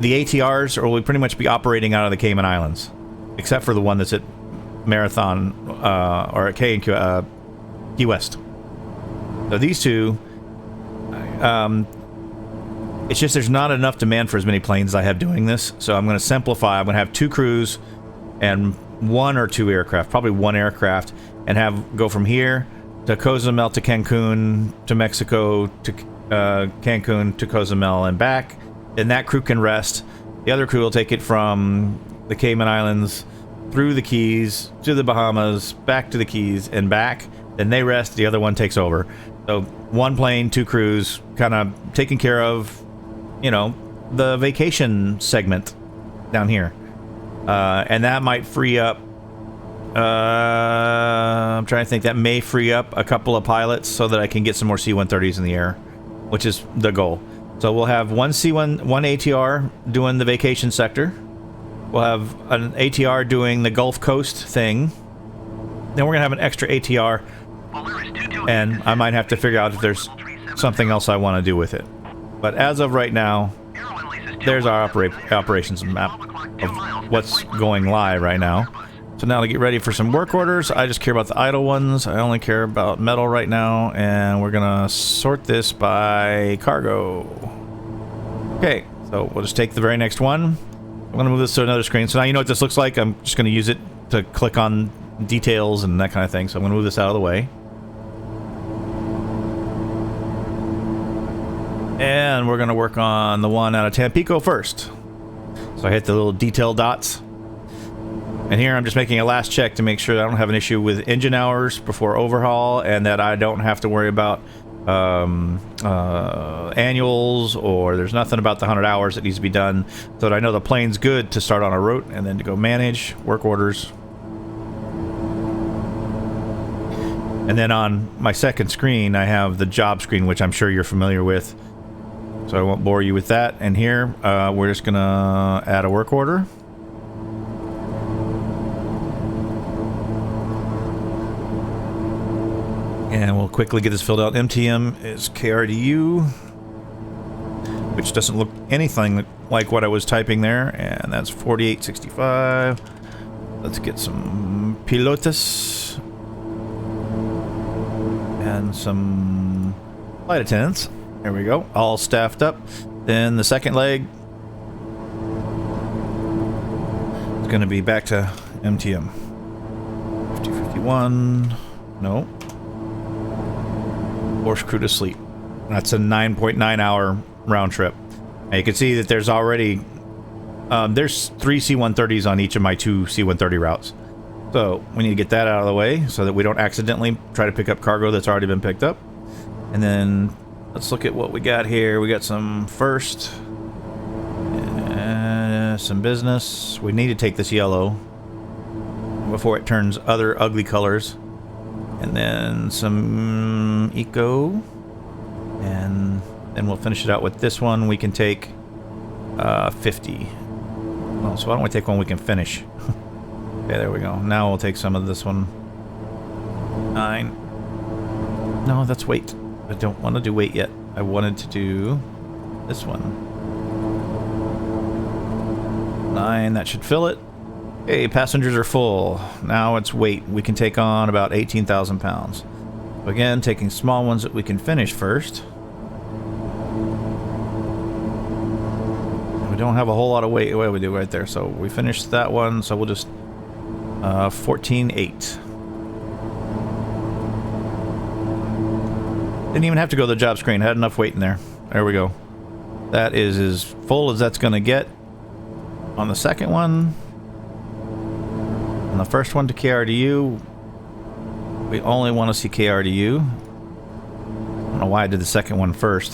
the ATRs will pretty much be operating out of the Cayman Islands, except for the one that's at Marathon or at Key West. So these two, it's just there's not enough demand for as many planes as I have doing this, so I'm going to simplify. I'm going to have 2 crews and 1 or 2 aircraft, probably 1 aircraft, and go from here to Cozumel to Cancun to Mexico to Cancun to Cozumel and back. And that crew can rest. The other crew will take it from the Cayman Islands through the Keys to the Bahamas, back to the Keys and back. Then they rest. The other one takes over. So 1 plane, 2 crews, kind of taking care of, you know, the vacation segment down here. And that might free up, I'm trying to think, that may free up a couple of pilots so that I can get some more C-130s in the air, which is the goal. So we'll have one ATR doing the vacation sector. We'll have an ATR doing the Gulf Coast thing. Then we're going to have an extra ATR, and I might have to figure out if there's something else I want to do with it. But as of right now, there's our operations map of what's going live right now. So now to get ready for some work orders, I just care about the idle ones. I only care about metal right now, and we're gonna sort this by cargo. Okay, so we'll just take the very next one. I'm gonna move this to another screen. So now you know what this looks like. I'm just gonna use it to click on details and that kind of thing. So I'm gonna move this out of the way. And we're gonna work on the one out of Tampico first. So I hit the little detail dots. And here I'm just making a last check to make sure that I don't have an issue with engine hours before overhaul, and that I don't have to worry about annuals, or there's nothing about the 100 hours that needs to be done, so that I know the plane's good to start on a route and then to go manage work orders. And then on my second screen I have the job screen, which I'm sure you're familiar with, so I won't bore you with that. And here we're just gonna add a work order. And we'll quickly get this filled out. MTM is KRDU, which doesn't look anything like what I was typing there, and that's 4865. Let's get some pilotes and some flight attendants. There we go, all staffed up. Then the second leg is going to be back to MTM. 5051. No. Force crew to sleep. That's a 9.9 hour round trip. And you can see that there's already there's 3 C-130s on each of my 2 C-130 routes. So we need to get that out of the way so that we don't accidentally try to pick up cargo that's already been picked up. And then let's look at what we got here. We got some first, some business. We need to take this yellow before it turns other ugly colors. And then some eco, and then we'll finish it out with this one. We can take 50. Oh, so why don't we take one we can finish? Okay, there we go. Now we'll take some of this one. 9. No, that's weight. I don't want to do weight yet. I wanted to do this one. 9, that should fill it. Okay, passengers are full. Now it's weight. We can take on about 18,000 pounds. Again, taking small ones that we can finish first. We don't have a whole lot of weight. What we do right there. So we finished that one. So we'll just 14.8. Didn't even have to go to the job screen. Had enough weight in there. There we go. That is as full as that's going to get on the second one. On the first one to KRDU, we only want to see KRDU. I don't know why I did the second one first.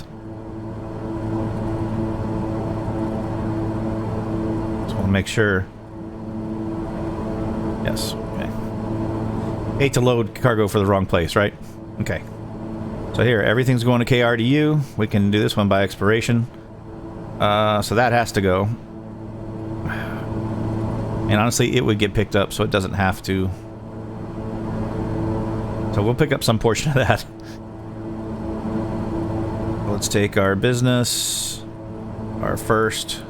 Just want to make sure. Yes. Okay. Hate to load cargo for the wrong place, right? Okay. So here, everything's going to KRDU. We can do this one by expiration. So that has to go. And honestly, it would get picked up, so it doesn't have to. So we'll pick up some portion of that. Let's take our business, our first,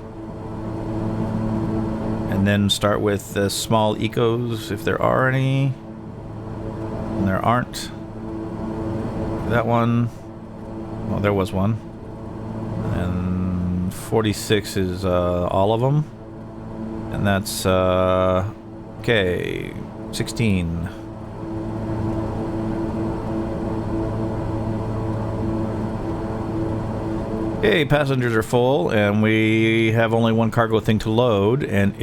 and then start with the small ecos, if there are any. And there aren't. That one. Well, there was one. And 46 is all of them. And that's, okay, 16. Okay, passengers are full, and we have only one cargo thing to load, and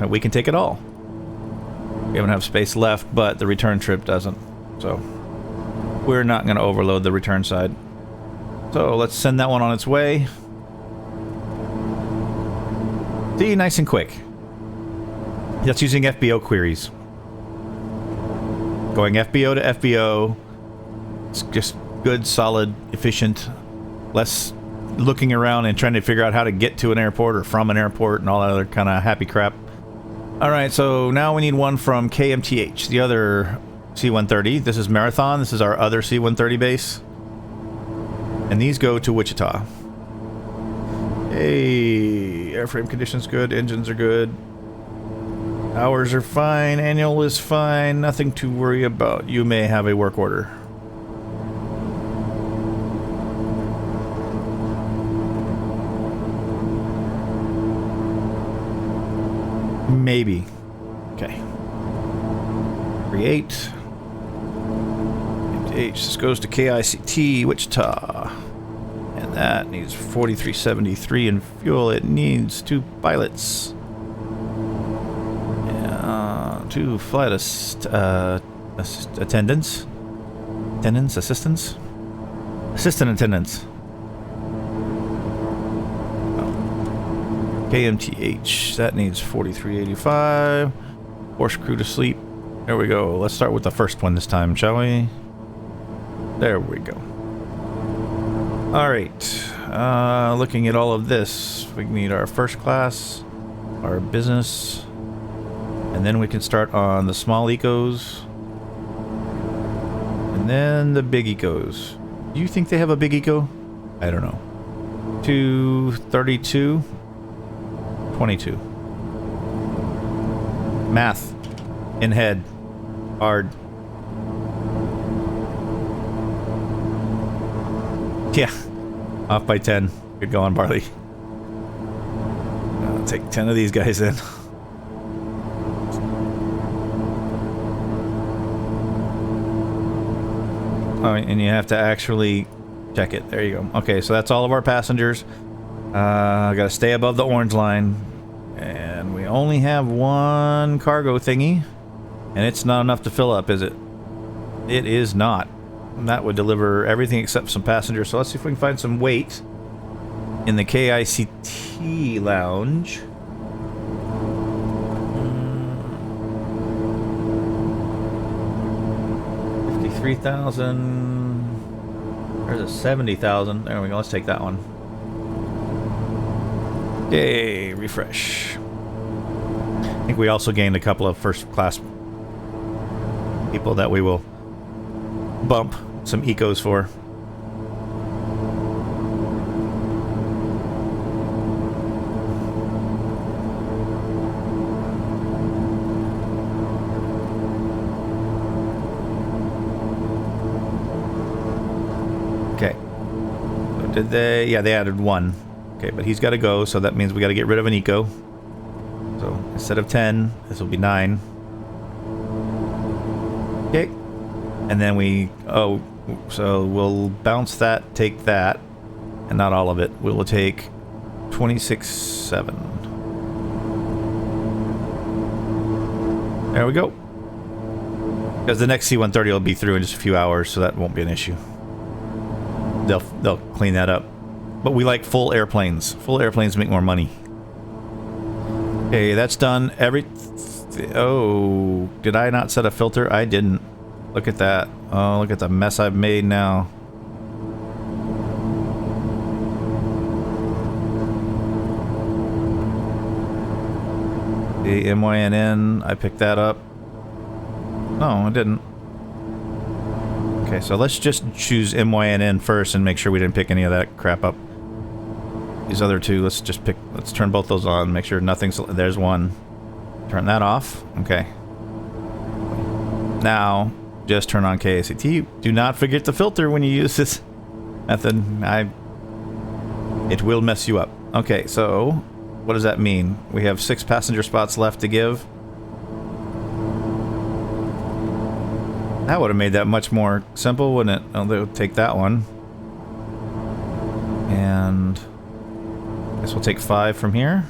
we can take it all. We haven't have space left, but the return trip doesn't. So we're not going to overload the return side. So let's send that one on its way. See, nice and quick. That's using FBO queries. Going FBO to FBO. It's just good, solid, efficient. Less looking around and trying to figure out how to get to an airport or from an airport and all that other kind of happy crap. Alright, so now we need one from KMTH, the other C-130. This is Marathon. This is our other C-130 base. And these go to Wichita. Hey, airframe conditions good, engines are good. Hours are fine, annual is fine, nothing to worry about. You may have a work order. Maybe. Okay. Create. This goes to KICT, Wichita. And that needs 4373 in fuel. It needs 2 pilots. 2 flight assistants. Assistant attendants. KMTH, that needs 4385. Force crew to sleep. There we go. Let's start with the first one this time, shall we? There we go. Alright. Looking at all of this, we need our first class, our business, and then we can start on the small ecos, and then the big ecos. Do you think they have a big eco? I don't know. 232. 22. Math. In head. Hard. Yeah. Off by 10. Good going, Barley. I'll take 10 of these guys in. Oh, and you have to actually check it. There you go. Okay, so that's all of our passengers. Gotta stay above the orange line. And we only have one cargo thingy. And it's not enough to fill up, is it? It is not. And that would deliver everything except some passengers. So let's see if we can find some weight in the KICT lounge. 53,000. There's a 70,000. There we go. Let's take that one. Yay, refresh. I think we also gained a couple of first class people that we will bump some ecos for. did they? Yeah, they added 1. Okay, but he's got to go, so that means we got to get rid of an eco. So instead of 10, this will be 9. Okay. And then we... Oh, so we'll bounce that, take that, and not all of it. We will take 26.7. There we go. Because the next C-130 will be through in just a few hours, so that won't be an issue. They'll clean that up. But we like full airplanes. Full airplanes make more money. Okay, that's done. Oh, did I not set a filter? I didn't. Look at that. Oh, look at the mess I've made now. The MYNN, I picked that up. No, I didn't. Okay, so let's just choose MYNN first and make sure we didn't pick any of that crap up. These other two, let's turn both those on, make sure nothing's... There's one. Turn that off. Okay. Now, just turn on KACT. Do not forget the filter when you use this method. It will mess you up. Okay, so what does that mean? We have 6 passenger spots left to give. That would have made that much more simple, wouldn't it? Oh, they'll take that one. And I guess we'll take 5 from here.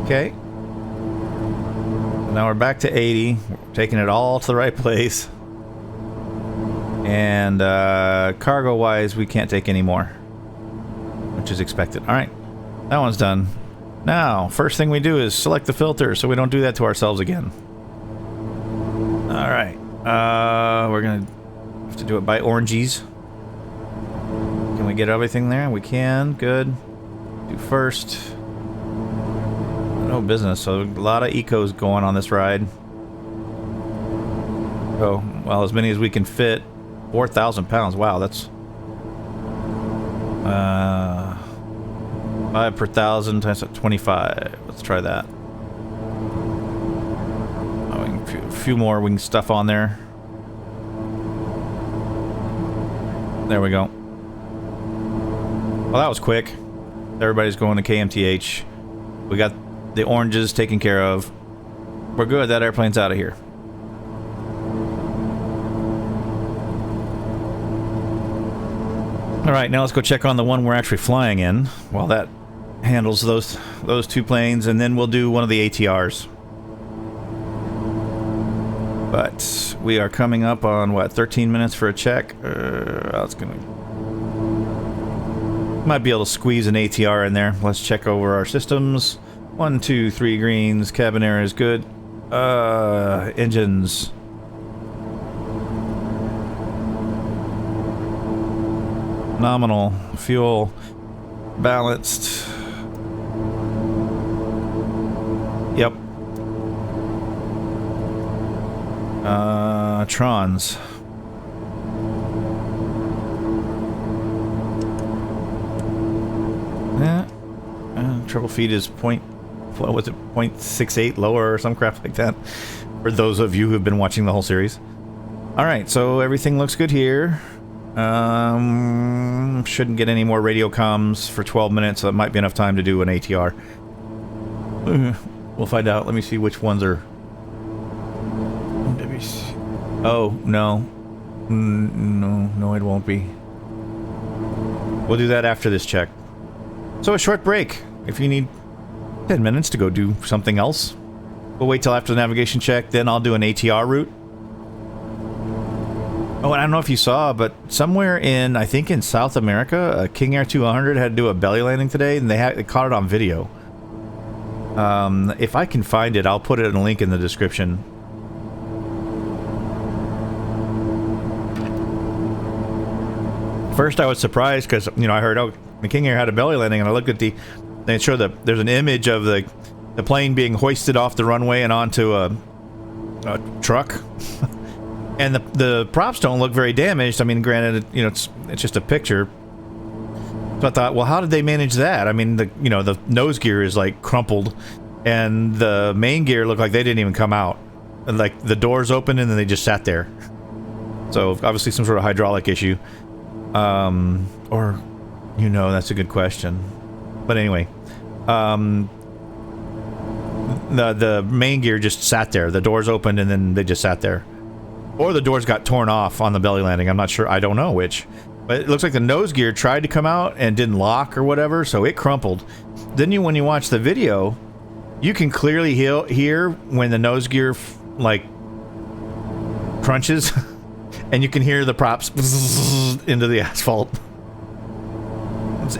Okay. Now we're back to 80. We're taking it all to the right place. And cargo-wise, we can't take any more, which is expected. All right, that one's done. Now, first thing we do is select the filter so we don't do that to ourselves again. All right, we're gonna have to do it by oranges. Can we get everything there? We can. Good. Do first. No business. So a lot of ecos going on this ride. Oh, well, as many as we can fit. 4,000 pounds. Wow, that's 5 per thousand times 25. Let's try that. Oh, a few more we can stuff on there. There we go. Well, that was quick. Everybody's going to KMTH. We got the oranges taken care of. We're good. That airplane's out of here. Alright, now let's go check on the one we're actually flying in. While that handles those 2 planes, and then we'll do one of the ATRs. But we are coming up on, what, 13 minutes for a check? That's gonna... Might be able to squeeze an ATR in there. Let's check over our systems. 1, 2, 3 greens. Cabin air is good. Engines. Nominal. Fuel. Balanced. Yep. Trons. Yeah. Triple feed is what was it, 0.68 lower or some crap like that, for those of you who have been watching the whole series. Alright, so everything looks good here. Shouldn't get any more radio comms for 12 minutes, so that might be enough time to do an ATR. We'll find out. Let me see which ones are... Oh, no. No, it won't be. We'll do that after this check. So a short break. If you need 10 minutes to go do something else, we'll wait till after the navigation check, then I'll do an ATR route. Oh, and I don't know if you saw, but somewhere in, I think in South America, a King Air 200 had to do a belly landing today, and they caught it on video. If I can find it, I'll put it in a link in the description. First, I was surprised because, you know, I heard, oh, the King Air had a belly landing, and I looked at they showed there's an image of the plane being hoisted off the runway and onto a truck. And the props don't look very damaged. I mean, granted, you know, it's just a picture. So I thought, well, how did they manage that? I mean, the nose gear is like crumpled, and the main gear looked like they didn't even come out. and like the doors opened and then they just sat there. So obviously some sort of hydraulic issue. Or, you know, that's a good question. But anyway, the main gear just sat there. The doors opened and then they just sat there. Or the doors got torn off on the belly landing. I'm not sure. I don't know which. But it looks like the nose gear tried to come out and didn't lock or whatever, so it crumpled. Then when you watch the video, you can clearly hear when the nose gear like crunches, and you can hear the props into the asphalt.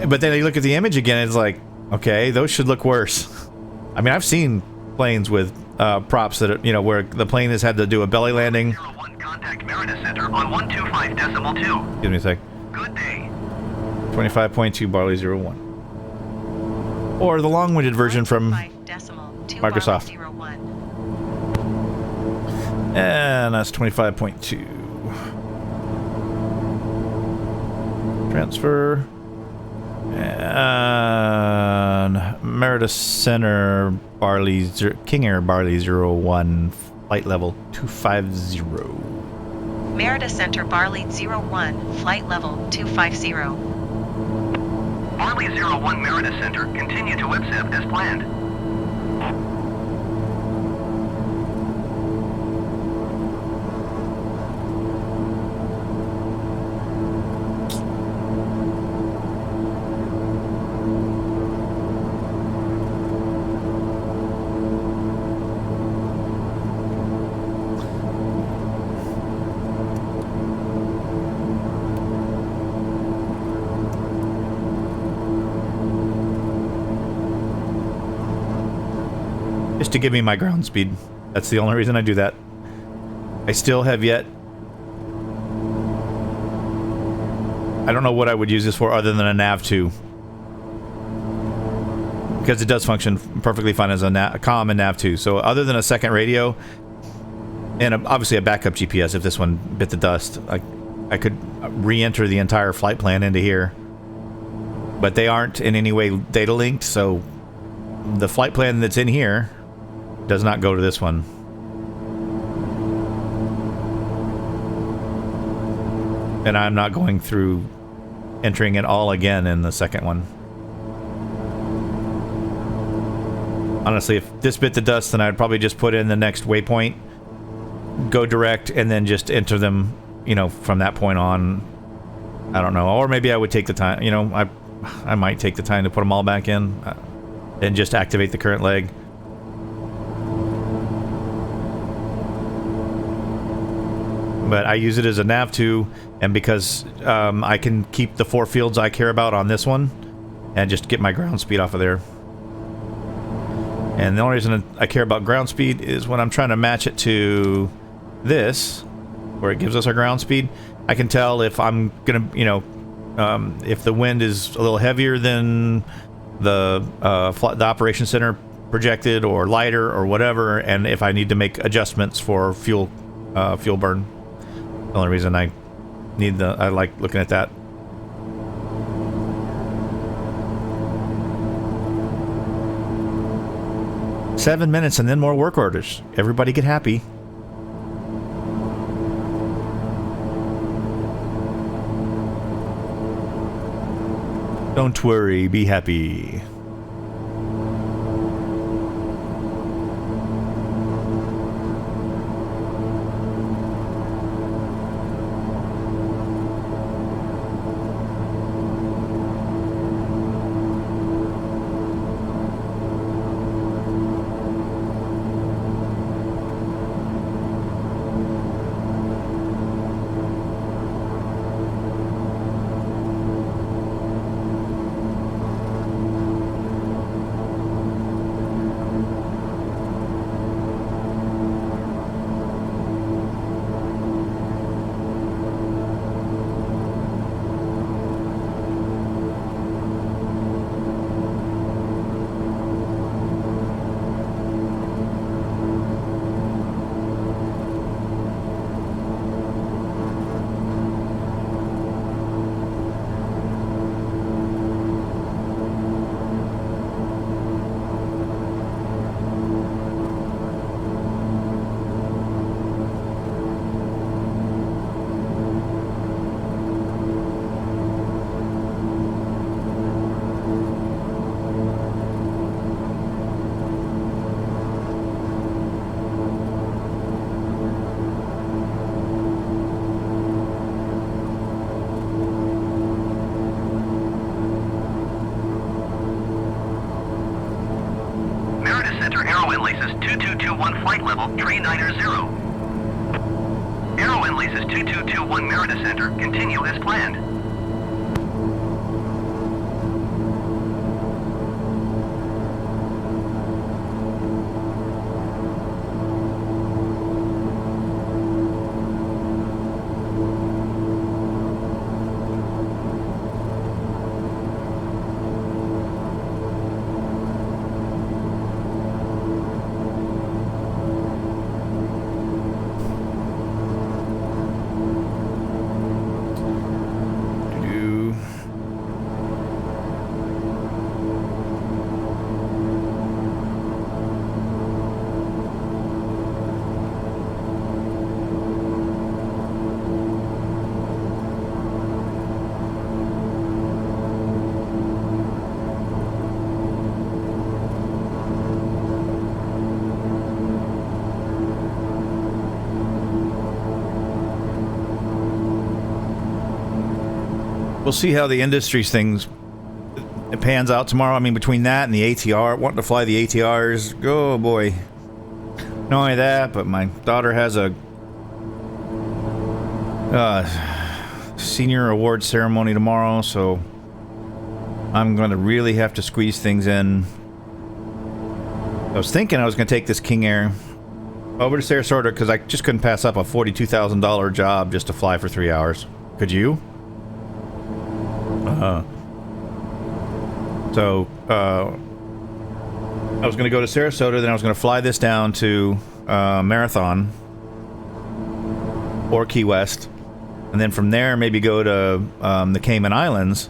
But then you look at the image again, it's like, okay, those should look worse. I mean, I've seen planes with props that are, you know, where the plane has had to do a belly landing. 01 contact Marinus Center on 125.2. Give me a sec. Good day. 25.2 Barley 01. Or the long-winded version from Microsoft. And that's 25.2. Transfer. And Merida Center Barley King Air Barley 01 flight level 250. Merida Center Barley 01 flight level 250. Barley 01 Merida Center, continue to WIPSEP as planned. Just to give me my ground speed. That's the only reason I do that. I still have yet... I don't know what I would use this for other than a nav2. Because it does function perfectly fine as a comm and nav2. So other than a second radio, and obviously a backup GPS if this one bit the dust, I could re-enter the entire flight plan into here. But they aren't in any way data linked, so the flight plan that's in here does not go to this one. And I'm not going through entering it all again in the second one. Honestly, if this bit the dust, then I'd probably just put in the next waypoint, go direct, and then just enter them, you know, from that point on. I don't know. Or maybe I would take the time, you know, I might take the time to put them all back in and just activate the current leg. But I use it as a nav2, and because I can keep the 4 fields I care about on this one, and just get my ground speed off of there. And the only reason I care about ground speed is when I'm trying to match it to this, where it gives us our ground speed. I can tell if I'm gonna, you know, if the wind is a little heavier than the operation center projected, or lighter, or whatever, and if I need to make adjustments for fuel burn. The only reason I like looking at that. "7 minutes and then more work orders. Everybody get happy." Don't worry, be happy. Maintain 1 flight level, tree 90. Aero Inlays is 2221 Merida Center. Continue as planned. We'll see how the industry's things it pans out tomorrow. I mean, between that and the ATR, wanting to fly the ATRs, oh boy. Not only that, but my daughter has a senior award ceremony tomorrow, so I'm going to really have to squeeze things in. I was thinking I was going to take this King Air over to Sarasota because I just couldn't pass up a $42,000 job just to fly for 3 hours. Could you? I was going to go to Sarasota, then I was going to fly this down to Marathon or Key West, and then from there maybe go to the Cayman Islands,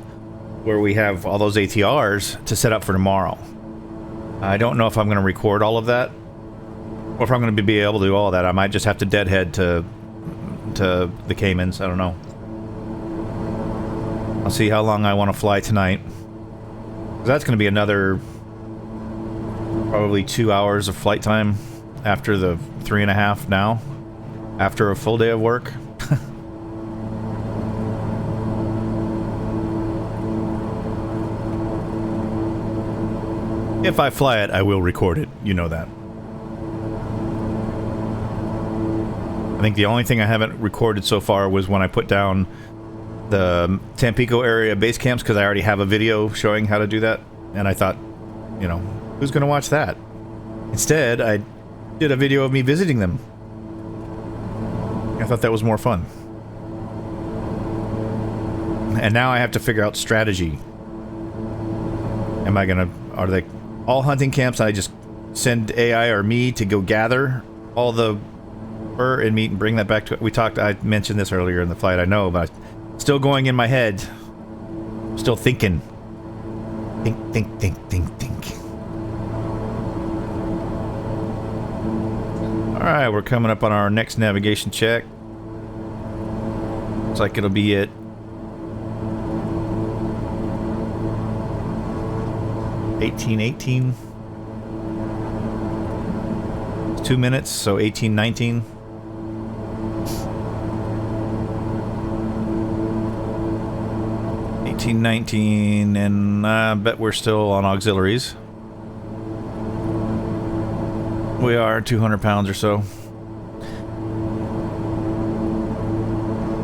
where we have all those ATRs to set up for tomorrow. I don't know if I'm going to record all of that, or if I'm going to be able to do all of that. I might just have to deadhead to the Caymans. I don't know. I'll see how long I want to fly tonight. That's going to be another probably 2 hours of flight time after the 3.5 now, after a full day of work. If I fly it, I will record it. You know that. I think the only thing I haven't recorded so far was when I put down the Tampico area base camps, because I already have a video showing how to do that, and I thought, you know, who's going to watch that? Instead, I did a video of me visiting them. I thought that was more fun. And now I have to figure out strategy. Are they all hunting camps? I just send AI or me to go gather all the fur and meat and bring that back to... I mentioned this earlier in the flight, I know, but still going in my head. Still thinking. Think. Alright, we're coming up on our next navigation check. Looks like it'll be at 1818. It's 2 minutes, so 1819. And I bet we're still on auxiliaries. We are 200 pounds or so.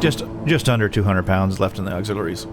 Just under 200 pounds left in the auxiliaries.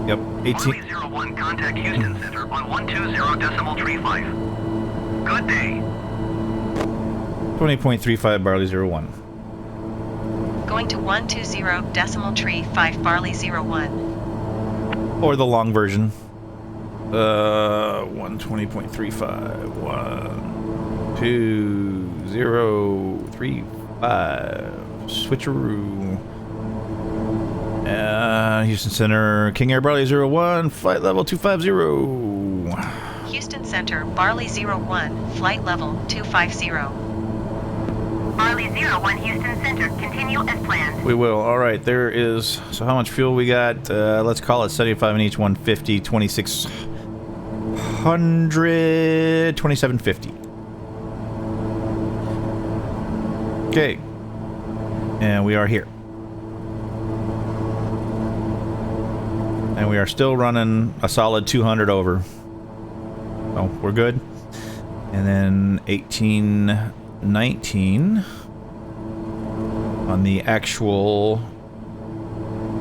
Yep, 18. Harley 01, contact Houston Center on 120.35. Good day. 20.35 barley 01. Going to 120.5 barley 01. Or the long version. 120.35. 12035. Switcheroo. Houston Center, King Air Barley 01, flight level 250. Houston Center, Barley 01, flight level 250. Barley 01 Houston Center, continue as planned. We will. All right, there is. So how much fuel we got? Let's call it 75 in each, 150, 2600, 2750. Okay. And we are here. And we are still running a solid 200 over. So we're good. And then 1819 on the actual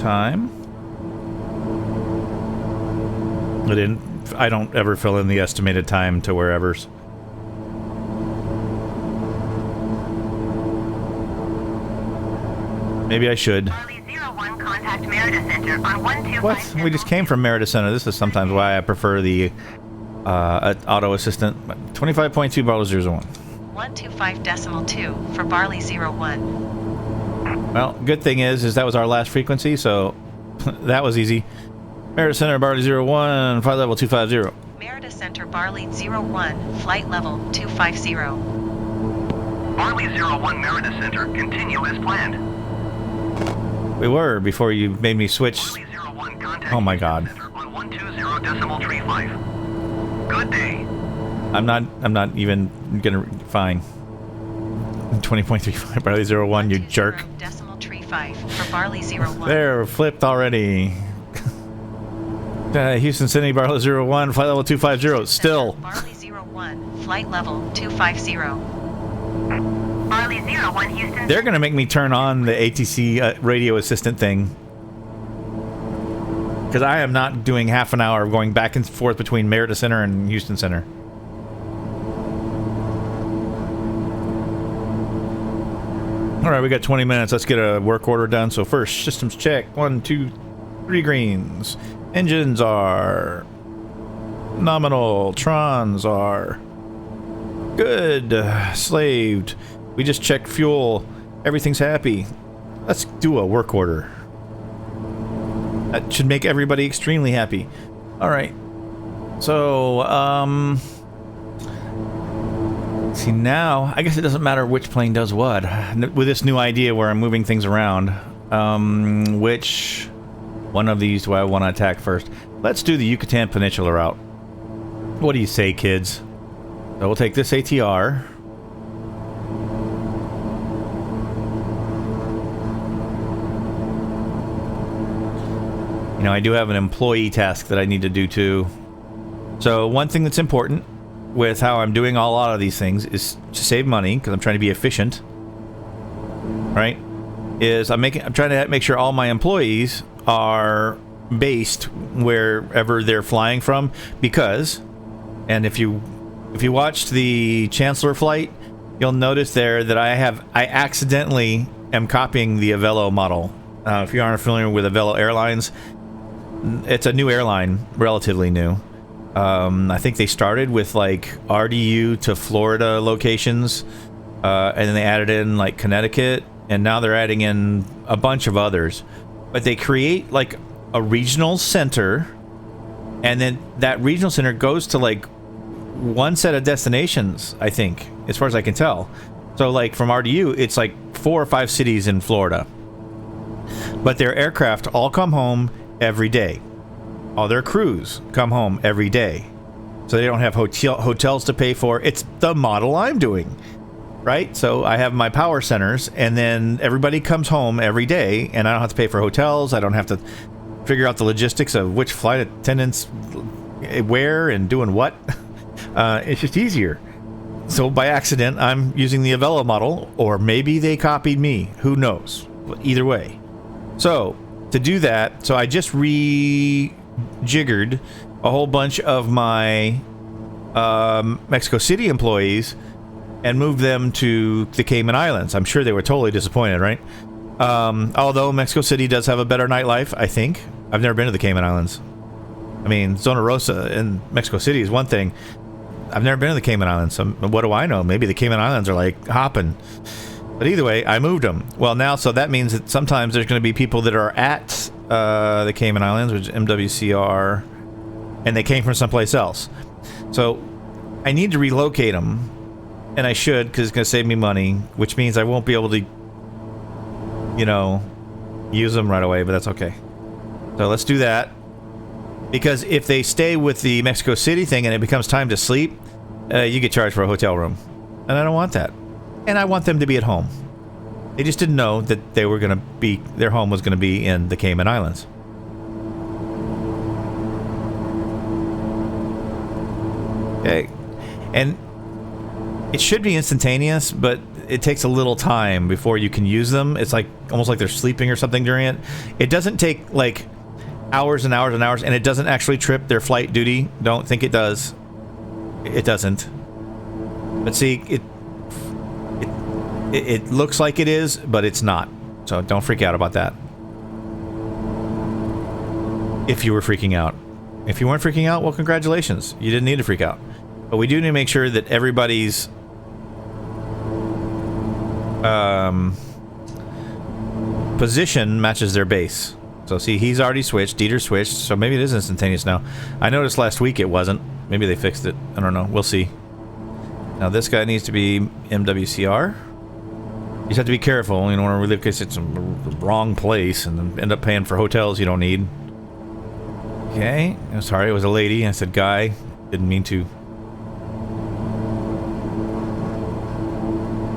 time. I don't ever fill in the estimated time to wherever's. Maybe I should. Barley 01 contact Merida Center on 125. What? We just came from Merida Center. This is sometimes why I prefer the auto assistant. 25.2 barley 01. 125.2 for Barley 01. Well, good thing is that was our last frequency, so that was easy. Merida Center, Barley 01, flight level 250. Merida Center, Barley 01, flight level 250. Barley 01 Merida Center, continue as planned. We were before you made me switch. Barley 01 contact Oh my God. Center on 120.35. Good day. I'm not even gonna. Fine. 20.35 Barley 01, you jerk. 120.35 for Barley 01. There, flipped already. Houston City, Barley 01, flight level 250. Still. Barley 01, flight level 250. Barley 01 Houston. They're gonna make me turn on the ATC radio assistant thing. Because I am not doing half an hour of going back and forth between Merida Center and Houston Center. Alright, we got 20 minutes. Let's get a work order done. So first, systems check. 1, 2, 3 greens. Engines are nominal. Trons are good. Slaved. We just checked fuel. Everything's happy. Let's do a work order. That should make everybody extremely happy. Alright. So, see, now, I guess it doesn't matter which plane does what. With this new idea where I'm moving things around, which one of these do I want to attack first? Let's do the Yucatan Peninsula route. What do you say, kids? So we'll take this ATR. You know, I do have an employee task that I need to do too. So one thing that's important with how I'm doing a lot of these things is to save money, because I'm trying to be efficient, right? Is I'm trying to make sure all my employees are based wherever they're flying from, because, and if you watched the Chancellor flight, you'll notice there that I accidentally am copying the Avelo model. If you aren't familiar with Avelo Airlines, it's a new airline, relatively new. I think they started with like RDU to Florida locations, and then they added in like Connecticut, and now they're adding in a bunch of others. But they create like a regional center, and then that regional center goes to like one set of destinations, I think, as far as I can tell. So like from RDU, it's like 4 or 5 cities in Florida. But their aircraft all come home every day. All their crews come home every day. So they don't have hotels to pay for. It's the model I'm doing, right? So I have my power centers, and then everybody comes home every day, and I don't have to pay for hotels. I don't have to figure out the logistics of which flight attendants where and doing what. It's just easier. So by accident, I'm using the Avelo model, or maybe they copied me. Who knows? Either way. So to do that, so I just rejiggered a whole bunch of my Mexico City employees and moved them to the Cayman Islands. I'm sure they were totally disappointed, right? Although Mexico City does have a better nightlife, I think. I've never been to the Cayman Islands. I mean, Zona Rosa in Mexico City is one thing. I've never been to the Cayman Islands, so what do I know? Maybe the Cayman Islands are like hopping. But either way, I moved them. Well, now, so that means that sometimes there's going to be people that are at the Cayman Islands, which is MWCR, and they came from someplace else. So I need to relocate them, and I should, because it's going to save me money, which means I won't be able to, you know, use them right away, but that's okay. So let's do that. Because if they stay with the Mexico City thing and it becomes time to sleep, you get charged for a hotel room. And I don't want that. And I want them to be at home. They just didn't know that they were going to be, their home was going to be in the Cayman Islands. Okay. And it should be instantaneous, but it takes a little time before you can use them. It's like almost like they're sleeping or something during it. It doesn't take like hours and hours and hours, and it doesn't actually trip their flight duty. Don't think it does. It doesn't. But see, it looks like it is, but it's not. So don't freak out about that. If you were freaking out. If you weren't freaking out, well, congratulations. You didn't need to freak out. But we do need to make sure that everybody's position matches their base. So see, he's already switched. Dieter switched. So maybe it is instantaneous now. I noticed last week it wasn't. Maybe they fixed it. I don't know. We'll see. Now this guy needs to be MWCR. You just have to be careful. You don't want to really because it's the wrong place and then end up paying for hotels you don't need. Okay. I'm sorry, it was a lady. I said guy. Didn't mean to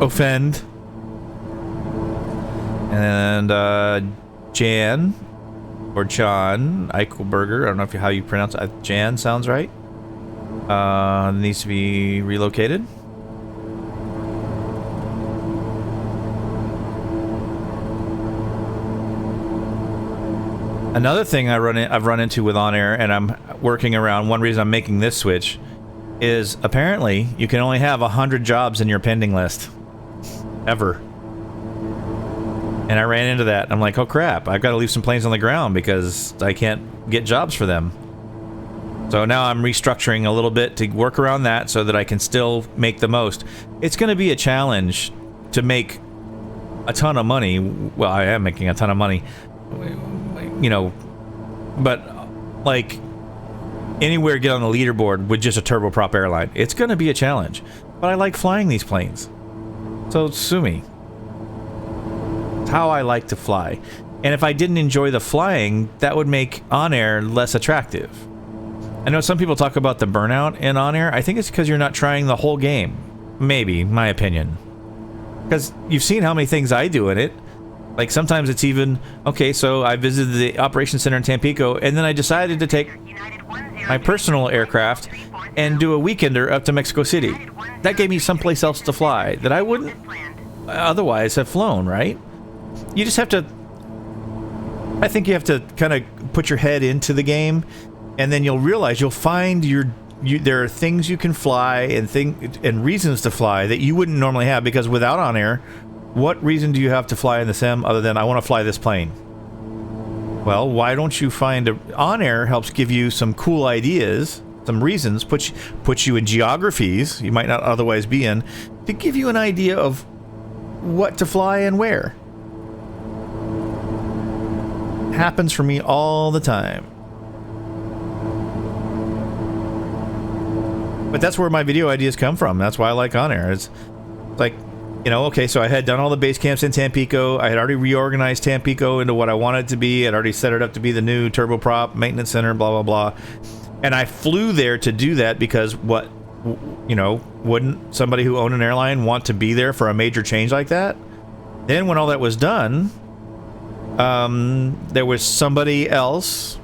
offend. And Jan or John Eichelberger, I don't know if how you pronounce it. Jan sounds right. Needs to be relocated. Another thing I've run into with OnAir, and I'm working around. One reason I'm making this switch is apparently you can only have 100 jobs in your pending list ever. And I ran into that. I'm like, oh crap! I've got to leave some planes on the ground because I can't get jobs for them. So now I'm restructuring a little bit to work around that so that I can still make the most. It's going to be a challenge to make a ton of money. Well, I am making a ton of money. You know, but like anywhere get on the leaderboard with just a turboprop airline, it's going to be a challenge. But I like flying these planes, so sue me. It's how I like to fly. And if I didn't enjoy the flying, that would make OnAir less attractive. I know some people talk about the burnout in OnAir. I think it's because you're not trying the whole game. Maybe, my opinion. Because you've seen how many things I do in it. Like sometimes it's even, okay, so I visited the operations center in Tampico, and then I decided to take my personal aircraft and do a weekender up to Mexico City. That gave me someplace else to fly that I wouldn't otherwise have flown, right? You just have to, I think you have to kind of put your head into the game, and then you'll realize you'll find there are things you can fly and reasons to fly that you wouldn't normally have, because without OnAir, what reason do you have to fly in the sim other than I want to fly this plane? Well, why don't you find OnAir helps give you some cool ideas, some reasons, put you in geographies you might not otherwise be in, to give you an idea of what to fly and where. Happens for me all the time. But that's where my video ideas come from. That's why I like OnAir. It's like, you know, okay, so I had done all the base camps in Tampico. I had already reorganized Tampico into what I wanted it to be. I'd already set it up to be the new turboprop maintenance center, blah, blah, blah. And I flew there to do that because wouldn't somebody who owned an airline want to be there for a major change like that? Then when all that was done, there was somebody else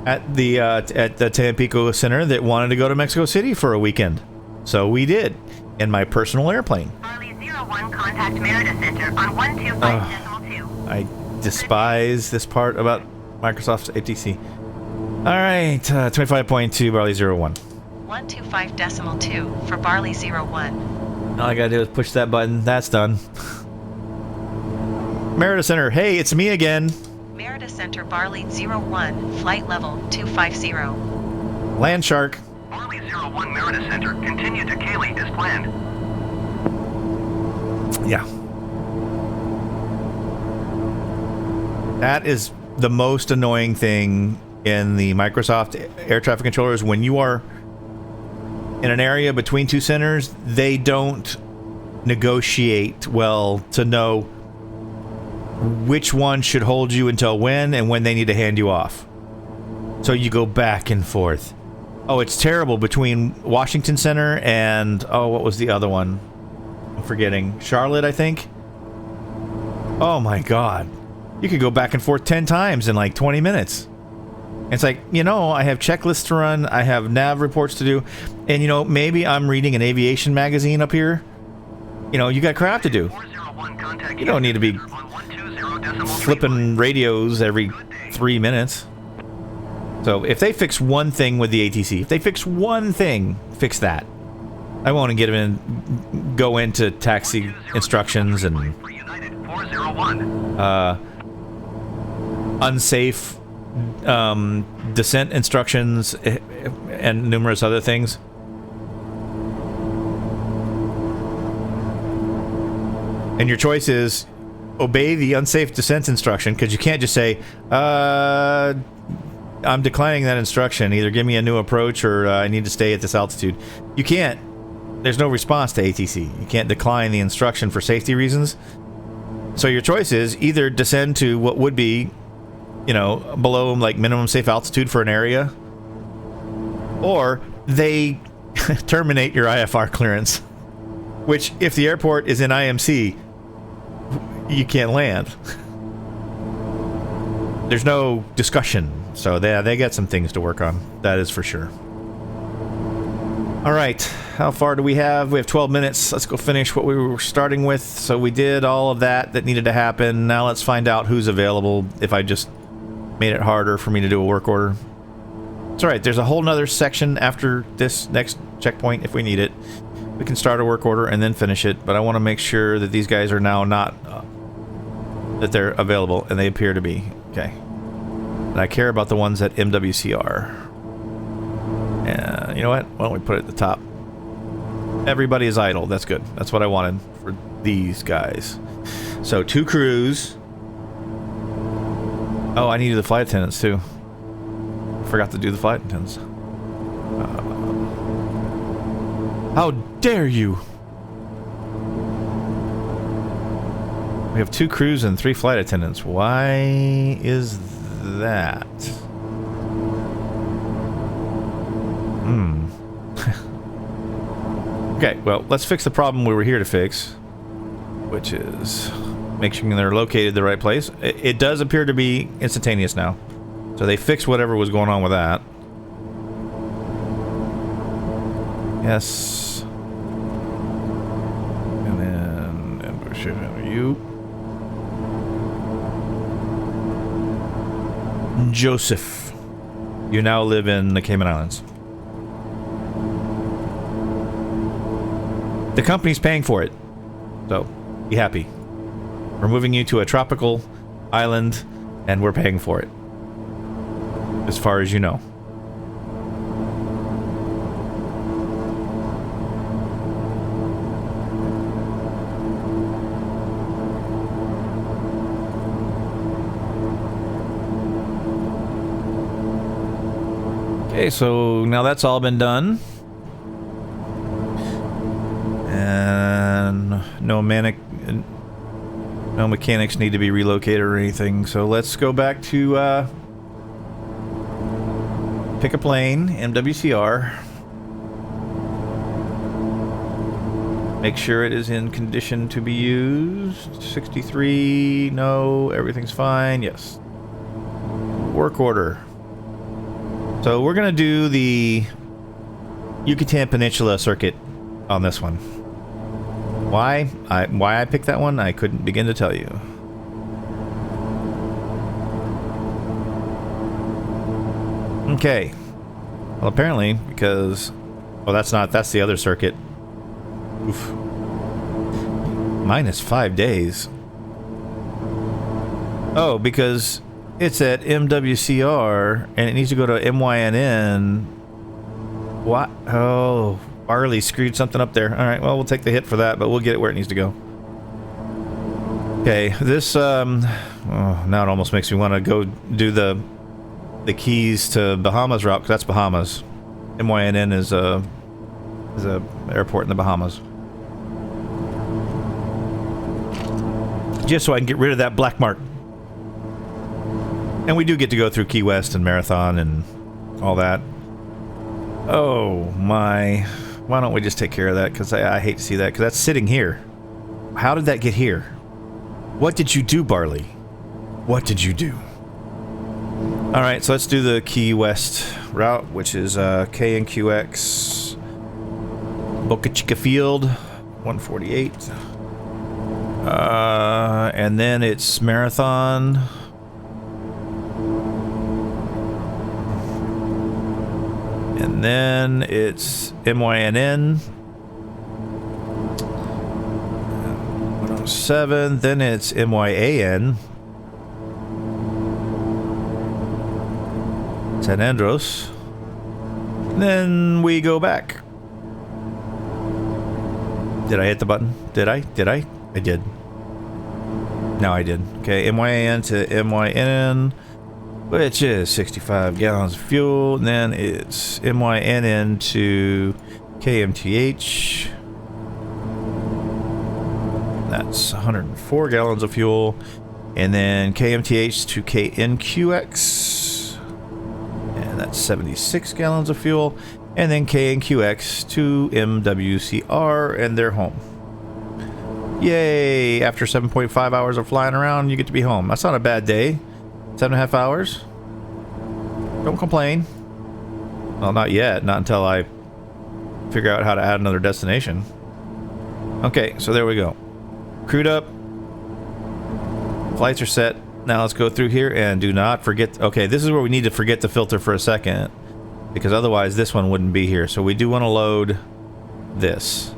at the Tampico Center that wanted to go to Mexico City for a weekend. So we did, in my personal airplane. Charlie 01, contact Merida Center on 125.2. I despise this part about Microsoft's ATC. All right, 25.2, Barley 01. 125.2 for Barley 01. All I gotta do is push that button. That's done. Merida Center, hey, it's me again. Merida Center Barley 01, flight level 250. Land Shark. Barley 01 Merida Center, continue to Cayley as planned. Yeah. That is the most annoying thing in the Microsoft air traffic controllers. When you are in an area between two centers, they don't negotiate well to know which one should hold you until when and when they need to hand you off. So you go back and forth. Oh, it's terrible between Washington Center and, oh, what was the other one? I'm forgetting. Charlotte, I think? Oh my god. You could go back and forth 10 times in like 20 minutes. It's like, you know, I have checklists to run, I have nav reports to do, and you know, maybe I'm reading an aviation magazine up here. You know, you got crap to do. You don't need to be flipping radios every 3 minutes. So if they fix one thing with the ATC, if they fix one thing, fix that. I won't get them in, go into taxi instructions and unsafe descent instructions and numerous other things. And your choice is obey the unsafe descent instruction, because you can't just say, I'm declining that instruction. Either give me a new approach or I need to stay at this altitude. You can't. There's no response to ATC. You can't decline the instruction for safety reasons. So your choice is either descend to what would be, you know, below like minimum safe altitude for an area, or they terminate your IFR clearance, which if the airport is in IMC, you can't land. There's no discussion. So they got some things to work on. That is for sure. All right. How far do we have? We have 12 minutes. Let's go finish what we were starting with. So we did all of that needed to happen. Now let's find out who's available if I just made it harder for me to do a work order. It's all right. There's a whole nother section after this next checkpoint if we need it. We can start a work order and then finish it, but I want to make sure that these guys are now not... that they're available, and they appear to be. Okay. And I care about the ones at MWCR. And you know what? Why don't we put it at the top? Everybody is idle. That's good. That's what I wanted for these guys. So 2 crews. Oh, I needed the flight attendants too. Forgot to do the flight attendants. How dare you! We have 2 crews and 3 flight attendants. Why is that? Okay, well, let's fix the problem we were here to fix, which is make sure they're located the right place. It does appear to be instantaneous now. So they fixed whatever was going on with that. Yes. And then ambush you. Joseph. You now live in the Cayman Islands. The company's paying for it. So, be happy. We're moving you to a tropical island, and we're paying for it. As far as you know. Okay, so now that's all been done. And no mechanics need to be relocated or anything. So let's go back to pick a plane, MWCR. Make sure it is in condition to be used. 63, no, everything's fine, yes. Work order. So we're gonna do the Yucatan Peninsula circuit on this one. Why I picked that one, I couldn't begin to tell you. Okay. Well, apparently, because Oh, that's the other circuit. Oof. Minus 5 days. Oh, because it's at MWCR and it needs to go to MYNN. What? Oh, Barley screwed something up there. All right, well, we'll take the hit for that, but we'll get it where it needs to go. Okay, this, oh, now it almost makes me want to go do the Keys to Bahamas route, because that's Bahamas. MYNN is a airport in the Bahamas. Just so I can get rid of that black mark. And we do get to go through Key West and Marathon and all that. Oh my. Why don't we just take care of that? Because I hate to see that, because that's sitting here. How did that get here? What did you do, Barley? What did you do? Alright, so let's do the Key West route, which is KNQX Boca Chica Field 148. And then it's Marathon. And then it's MYNN 107. Then it's MYAN San Andros. And then we go back. Did I hit the button? Did I? I did. No, I did. Okay, MYAN to MYNN, which is 65 gallons of fuel. And then it's MYNN to KMTH. That's 104 gallons of fuel. And then KMTH to KNQX. And that's 76 gallons of fuel. And then KNQX to MWCR, and they're home. Yay! After 7.5 hours of flying around, you get to be home. That's not a bad day. 7.5 hours. Don't complain. Well, not yet. Not until I figure out how to add another destination. Okay, so there we go. Crewed up. Flights are set. Now let's go through here and do not forget. Okay, this is where we need to forget the filter for a second, because otherwise this one wouldn't be here. So we do want to load this.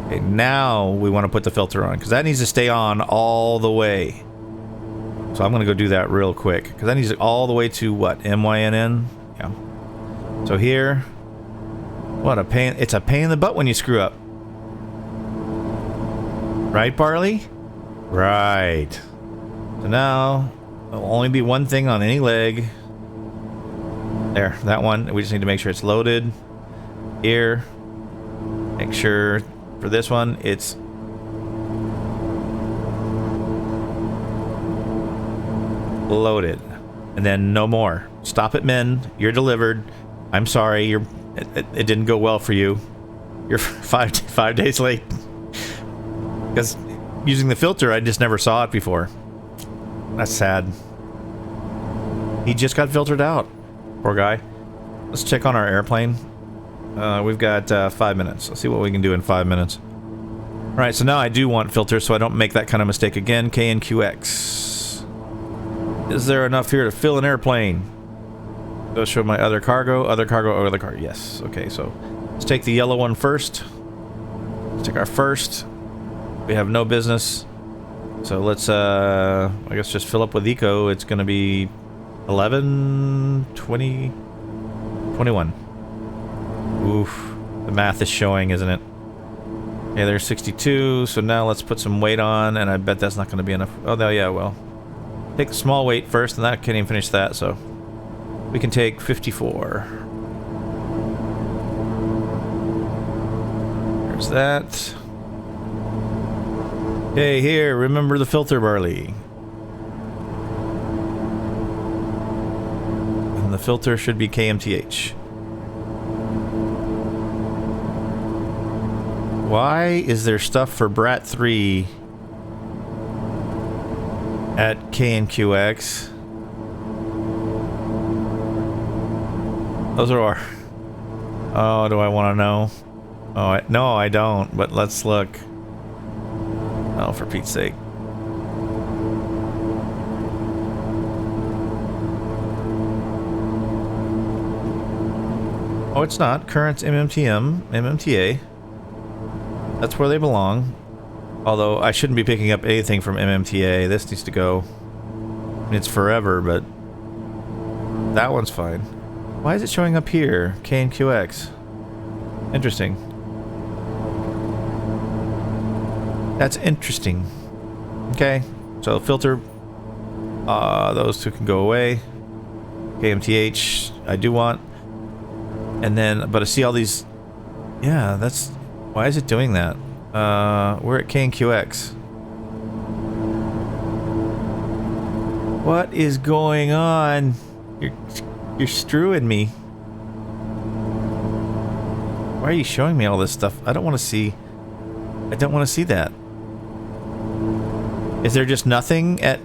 Okay, now we want to put the filter on, because that needs to stay on all the way. So I'm going to go do that real quick, because that needs to all the way to what? MYNN? Yeah. So here, what a pain. It's a pain in the butt when you screw up. Right, Barley? Right. So now, there'll only be one thing on any leg. There, that one. We just need to make sure it's loaded. Here. Make sure for this one, it's loaded. And then no more. Stop it, men. You're delivered. I'm sorry. It didn't go well for you. You're five days late. Because using the filter, I just never saw it before. That's sad. He just got filtered out. Poor guy. Let's check on our airplane. We've got 5 minutes. Let's see what we can do in 5 minutes. Alright, so now I do want filters so I don't make that kind of mistake again. KNQX. Is there enough here to fill an airplane? Go show my other cargo. Other cargo, other cargo. Yes. Okay, so let's take the yellow one first. Let's take our first. We have no business. So let's, I guess just fill up with eco. It's going to be 11, 20, 21. Oof. The math is showing, isn't it? Okay, there's 62. So now let's put some weight on, and I bet that's not going to be enough. Oh, no, yeah, well. Take the small weight first, and that can't even finish that, so. We can take 54. There's that. Okay, here, remember the filter, Barley. And the filter should be KMTH. Why is there stuff for Brat 3 at KNQX? Those are our... Oh, do I want to know? Oh, no, I don't, but let's look. Oh, for Pete's sake. Oh, it's not. Currents MMTM, MMTA. That's where they belong. Although I shouldn't be picking up anything from MMTA. This needs to go. It's forever, but that one's fine. Why is it showing up here? K and QX. Interesting. That's interesting. Okay, so filter. Those two can go away. KMTH, I do want. And then, but I see all these. Yeah, that's. Why is it doing that? We're at K and QX. What is going on? You're strewing me. Why are you showing me all this stuff? I don't want to see. I don't want to see that. Is there just nothing at...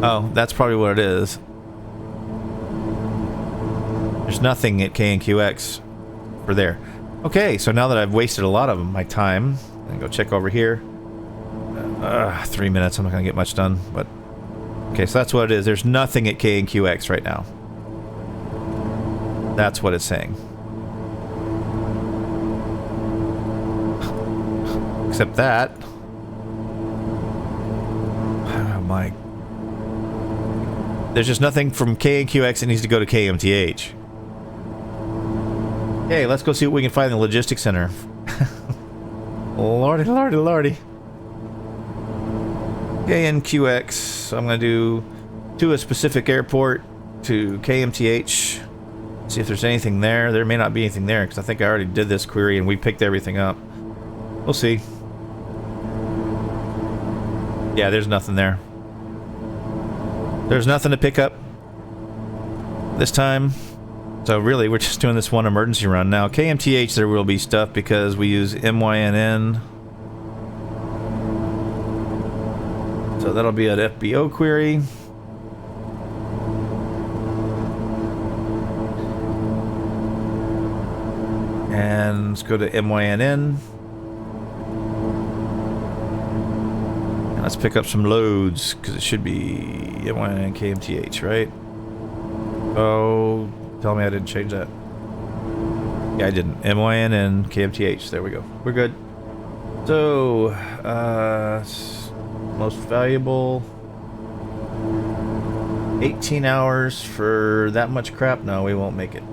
Oh, that's probably what it is. There's nothing at K and QX for there. Okay, so now that I've wasted a lot of my time, I'm gonna go check over here. 3 minutes, I'm not gonna get much done, but... Okay, so that's what it is. There's nothing at K and QX right now. That's what it's saying. Except that... Oh my... There's just nothing from K and QX that needs to go to KMTH. Okay, let's go see what we can find in the logistics center. Lordy, lordy, lordy. KNQX, so I'm going to do to a specific airport to KMTH. See if there's anything there. There may not be anything there because I think I already did this query and we picked everything up. We'll see. Yeah, there's nothing there. There's nothing to pick up this time. So really, we're just doing this one emergency run. Now, KMTH, there will be stuff because we use MYNN. So that'll be an FBO query. And let's go to MYNN. And let's pick up some loads, because it should be MYNN KMTH, right? Oh, tell me I didn't change that. Yeah, I didn't. MYNN KMTH. There we go. We're good. So, most valuable. 18 hours for that much crap? No, we won't make it.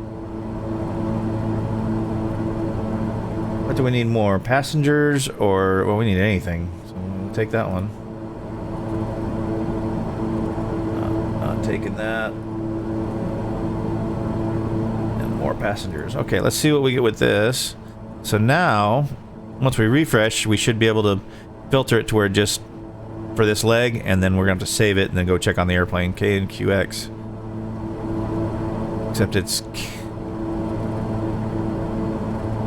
What do we need more? Passengers or... Well, we need anything. So we'll take that one. Not taking that. And more passengers. Okay, let's see what we get with this. So now, once we refresh, we should be able to filter it to where just... for this leg, and then we're going to have to save it and then go check on the airplane. K and QX. Except it's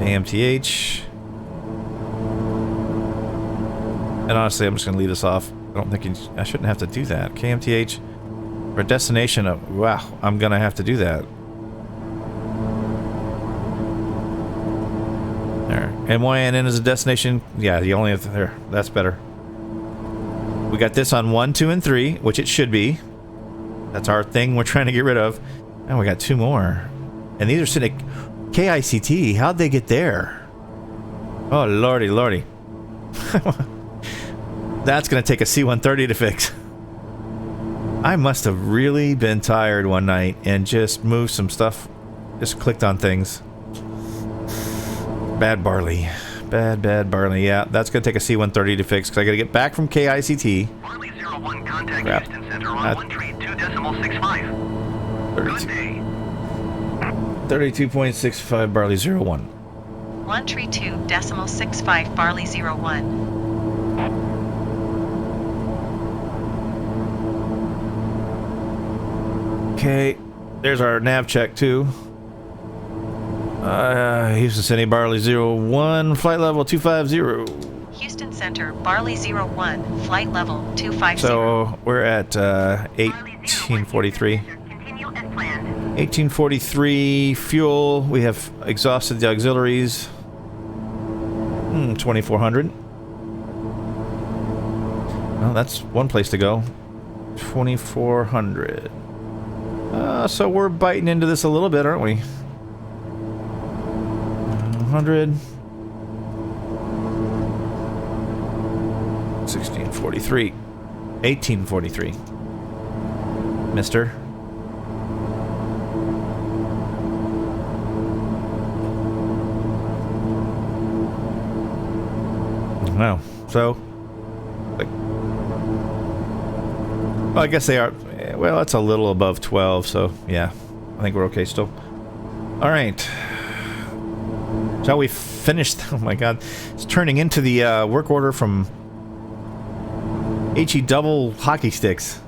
AMTH. And honestly, I'm just going to leave this off. I don't think I shouldn't have to do that. KMTH for a destination of... Wow, I'm going to have to do that. There. MYNN is a destination. Yeah, you only have to... There. That's better. We got this on 1, 2, and 3, which it should be. That's our thing we're trying to get rid of. And we got 2 more. And these are sitting at KICT. How'd they get there? Oh, lordy, lordy. That's going to take a C-130 to fix. I must have really been tired one night and just moved some stuff. Just clicked on things. Bad barley. Bad barley. Yeah, that's going to take a C-130 to fix because I got to get back from KICT. Barley 01, contact Crap. Houston Center on 132.65. Good day. 32.65 barley 01. 132.65 barley 01. Okay, there's our nav check too. Houston City Barley 01, flight level 250. Houston Center, Barley 01, flight level 250. So we're at 1843. Continue as planned. 1843 fuel. We have exhausted the auxiliaries. 2400. Well, that's one place to go. 2400. So we're biting into this a little bit, aren't we? 100. 1643. 1843. Mister. Wow. So, like, well, I guess they are. Well, it's a little above 12, so yeah, I think we're okay still. All right. Shall we finish? Oh my God, it's turning into the work order from HE double hockey sticks.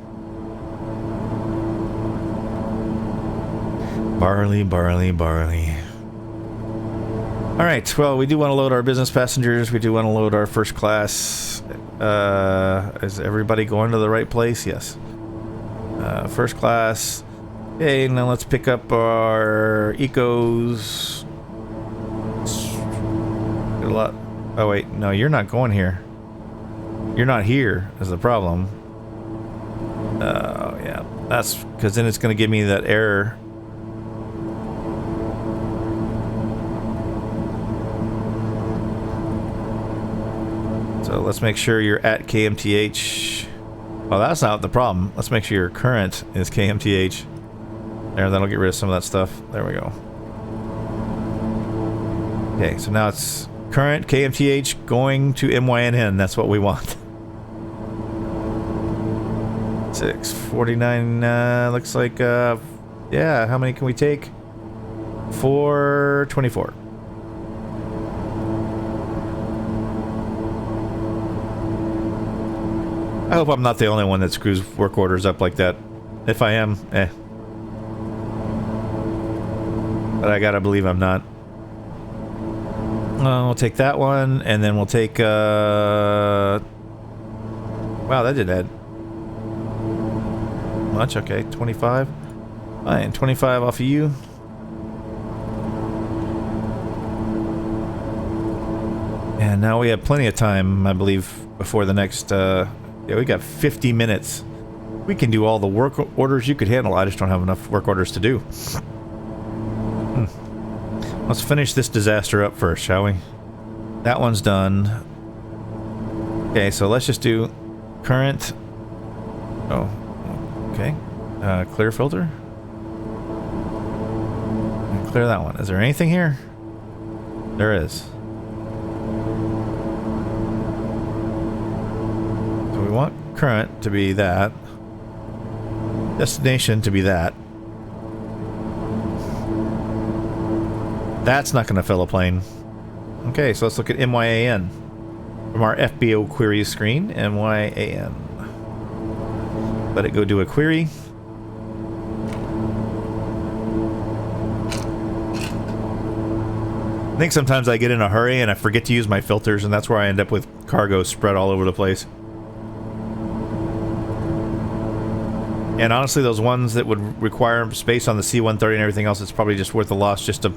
Barley, barley, barley. All right, well, we do want to load our business passengers. We do want to load our first class. Is everybody going to the right place? Yes. First class. Okay, now let's pick up our ecos. A lot. Oh, wait, no, you're not going here. You're not here is the problem. Yeah, that's because then it's going to give me that error. So let's make sure you're at KMTH. Well, that's not the problem. Let's make sure your current is KMTH. There, that'll get rid of some of that stuff. There we go. Okay, so now it's current KMTH going to MYNN. That's what we want. 649, looks like, yeah, how many can we take? 424. I hope I'm not the only one that screws work orders up like that. If I am, eh. But I gotta believe I'm not. We'll take that one, and then we'll take, wow, that did add much. Okay, 25. Fine, 25 off of you. And now we have plenty of time, I believe, before the next, yeah, we got 50 minutes. We can do all the work orders you could handle. I just don't have enough work orders to do. Let's finish this disaster up first, shall we? That one's done. Okay, so let's just do current. Oh, okay. Clear filter. And clear that one. Is there anything here? There is. So we want current to be that. Destination to be that. That's not going to fill a plane. Okay, so let's look at MYAN. From our FBO queries screen, MYAN. Let it go do a query. I think sometimes I get in a hurry and I forget to use my filters, and that's where I end up with cargo spread all over the place. And honestly, those ones that would require space on the C-130 and everything else, it's probably just worth the loss just to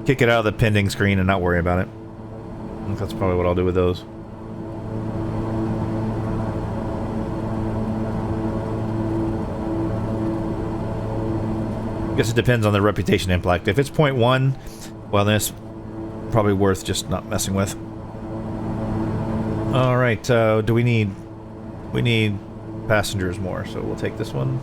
kick it out of the pending screen and not worry about it. I think that's probably what I'll do with those. I guess it depends on the reputation impact. If it's 0.1, well, then it's probably worth just not messing with. Alright, do we need... We need passengers more, so we'll take this one.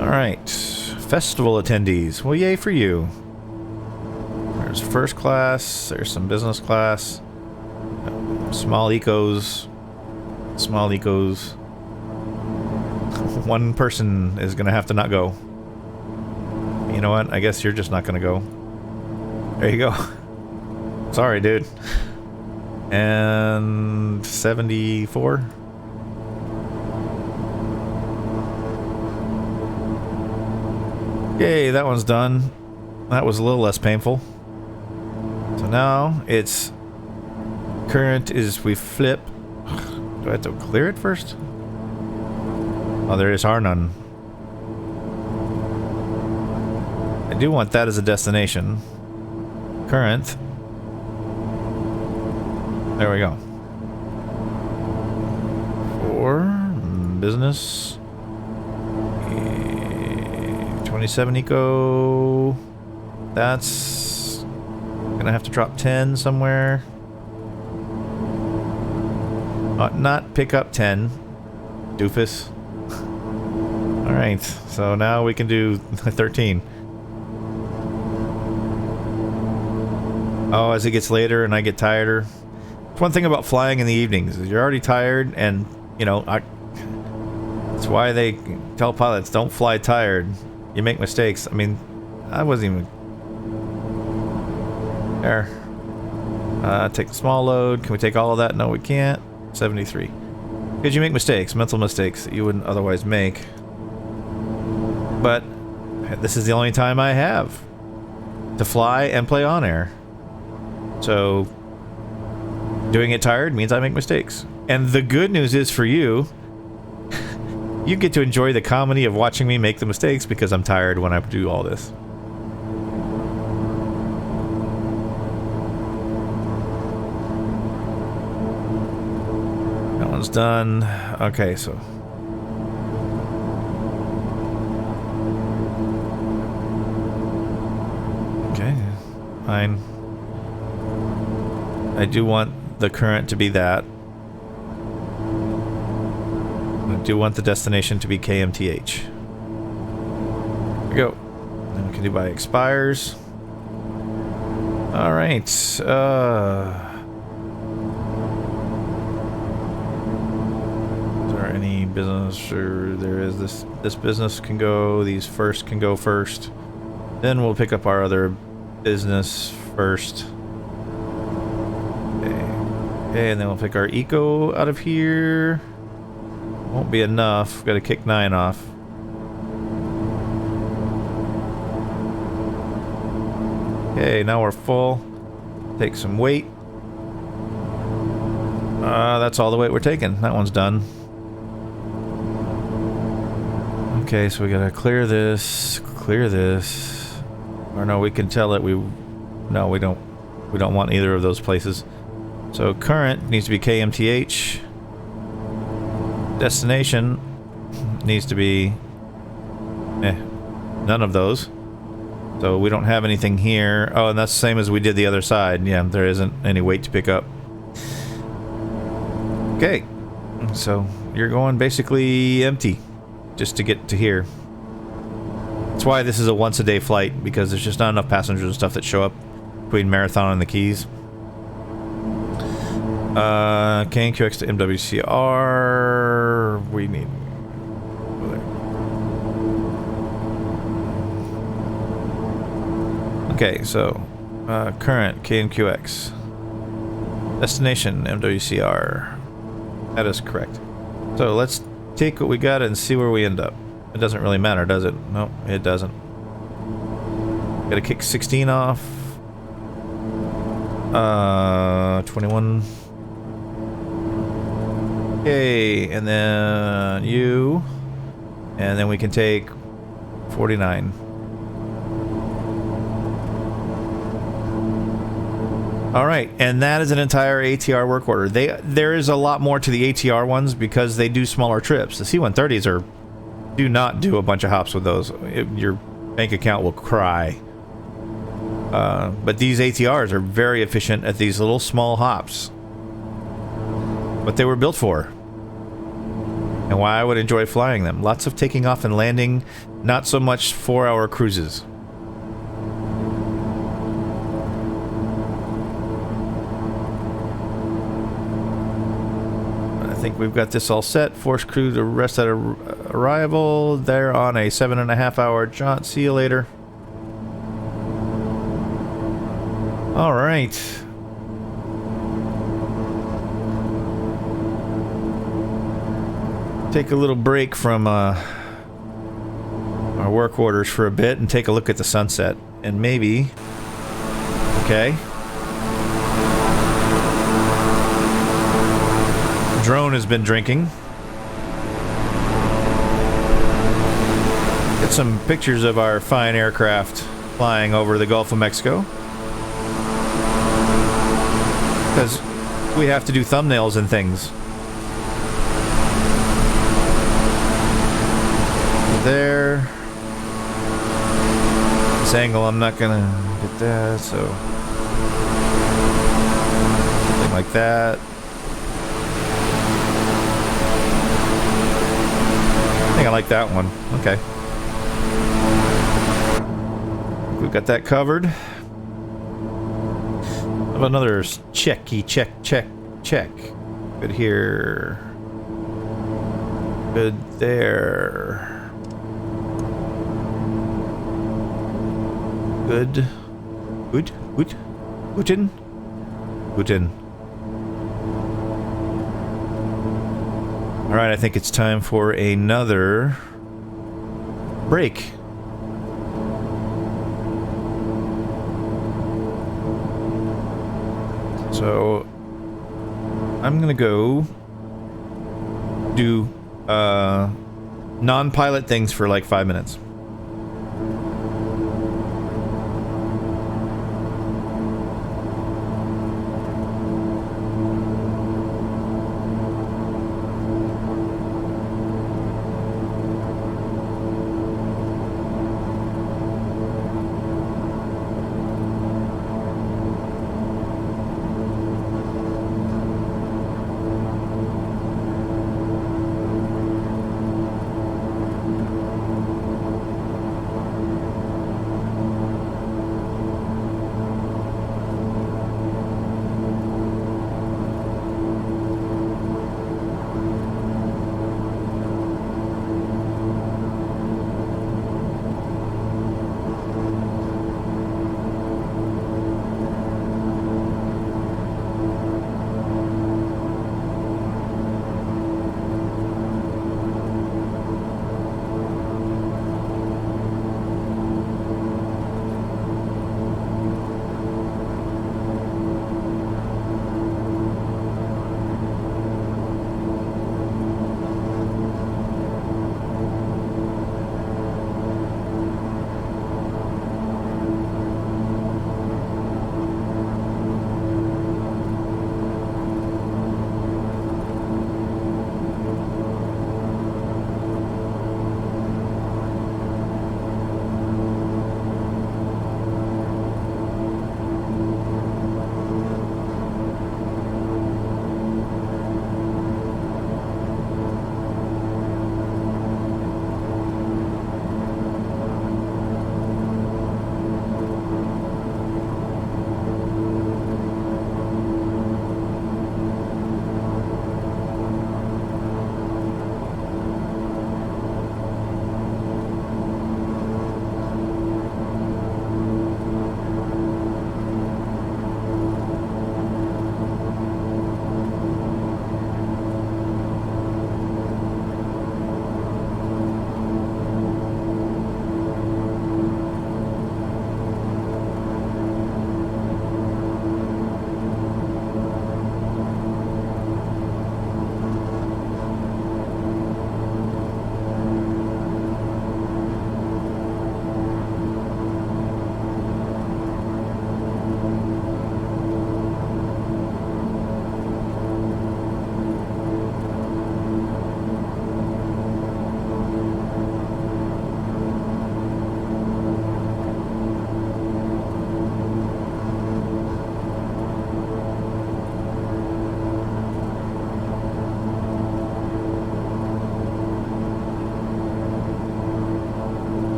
Alright, festival attendees. Well, yay for you. There's first class, there's some business class, small ecos, small ecos. One person is gonna have to not go. You know what? I guess you're just not gonna go. There you go. Sorry, dude. And 74. Yay, that one's done. That was a little less painful. So now it's current is we flip. Do I have to clear it first? Oh, there are none. I do want that as a destination. Current. There we go. for business. 27 eco. That's gonna have to drop 10 somewhere. Not pick up 10. Doofus. Alright, so now we can do 13. Oh, as it gets later and I get tireder. One thing about flying in the evenings is you're already tired, and you know, that's why they tell pilots don't fly tired. You make mistakes. I mean, I wasn't even there. Take the small load. Can we take all of that? No, we can't. 73. Because you make mistakes, mental mistakes that you wouldn't otherwise make. But this is the only time I have to fly and play OnAir. So doing it tired means I make mistakes. And the good news is for you, you get to enjoy the comedy of watching me make the mistakes because I'm tired when I do all this. That one's done. Okay, so okay, fine. I do want the current to be that. I do want the destination to be KMTH. Here we go. Then we can do by expires. Alright. Is there any business? Or there is this business can go, these first can go first. Then we'll pick up our other business first. Okay, and then we'll pick our eco out of here. Won't be enough. Got to kick 9 off. Okay, now we're full. Take some weight. That's all the weight we're taking. That one's done. Okay, so we gotta clear this. Clear this. Or no, we can tell it. No, we don't. We don't want either of those places. So current needs to be KMTH. Destination needs to be none of those. So we don't have anything here. Oh, and that's the same as we did the other side. Yeah, there isn't any weight to pick up. Okay, so you're going basically empty just to get to here. That's why this is a once-a-day flight, because there's just not enough passengers and stuff that show up between Marathon and the Keys. KQX to MWCR. We need. Okay, so current KQX. Destination MWCR. That is correct. So let's take what we got and see where we end up. It doesn't really matter, does it? No, it doesn't. Gotta kick 16 off. 21. Okay, and then you. And then we can take 49. Alright, and that is an entire ATR work order. There is a lot more to the ATR ones because they do smaller trips. The C-130s do not do a bunch of hops with those. Your bank account will cry. But these ATRs are very efficient at these little small hops. What they were built for. And why I would enjoy flying them. Lots of taking off and landing, not so much 4-hour cruises. I think we've got this all set. Force crew to rest at arrival. They're on a 7.5-hour jaunt. See you later. All right. Take a little break from our work orders for a bit and take a look at the sunset. And maybe... Okay. Drone has been drinking. Get some pictures of our fine aircraft flying over the Gulf of Mexico. Because we have to do thumbnails and things. there. This angle, I'm not gonna get that, so something like that. I think I like that one. Okay. We've got that covered. How about another checky check. Good here. Good there. Good. Guten. Alright, I think it's time for another break. So I'm gonna go do non-pilot things for like 5 minutes.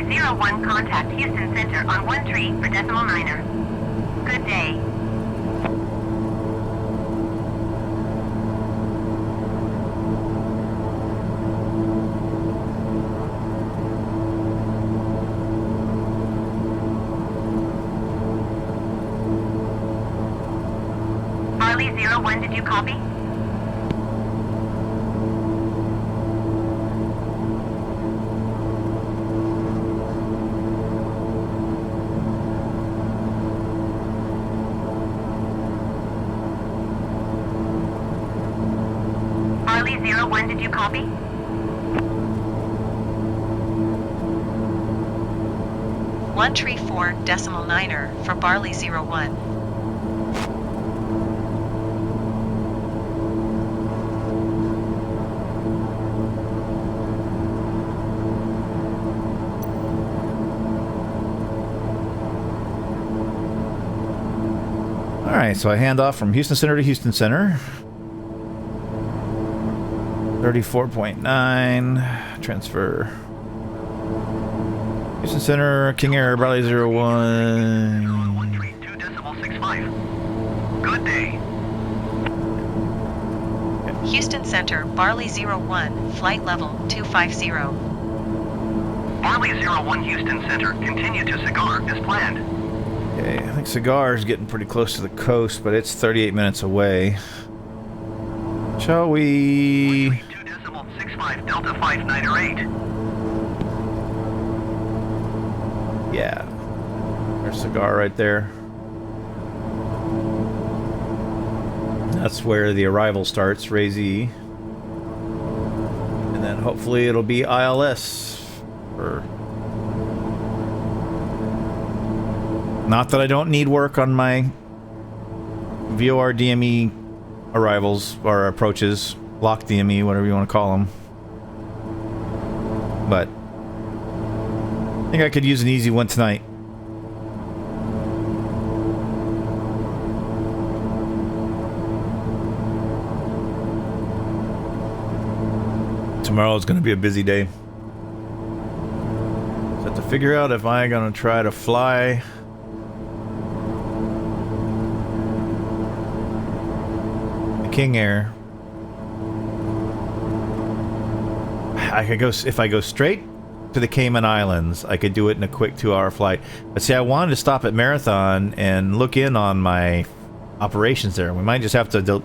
Barley 01, contact Houston Center on 13 for decimal niner. Good day. Barley 01, did you copy? Barley 01, did you copy? One tree 4 decimal niner for Barley 01. Alright, so I hand off from Houston Center to Houston Center. 34.9. Transfer. Houston Center, King Air, Barley 01. 132.65. Good day. Houston Center, Barley 01, flight level 250. Barley 01 Houston Center, continue to Cigar as planned. Okay, I think Cigar is getting pretty close to the coast, but it's 38 minutes away. Shall we... 132.65 Delta 598. Yeah. There's Cigar right there. That's where the arrival starts, Razy. And then hopefully it'll be ILS. Or... Not that I don't need work on my VOR DME arrivals or approaches, block DME, whatever you want to call them. But I think I could use an easy one tonight. Tomorrow is going to be a busy day. So I have to figure out if I'm going to try to fly King Air. I could go, if I go straight to the Cayman Islands, I could do it in a quick 2-hour flight. But see, I wanted to stop at Marathon and look in on my operations there. We might just have to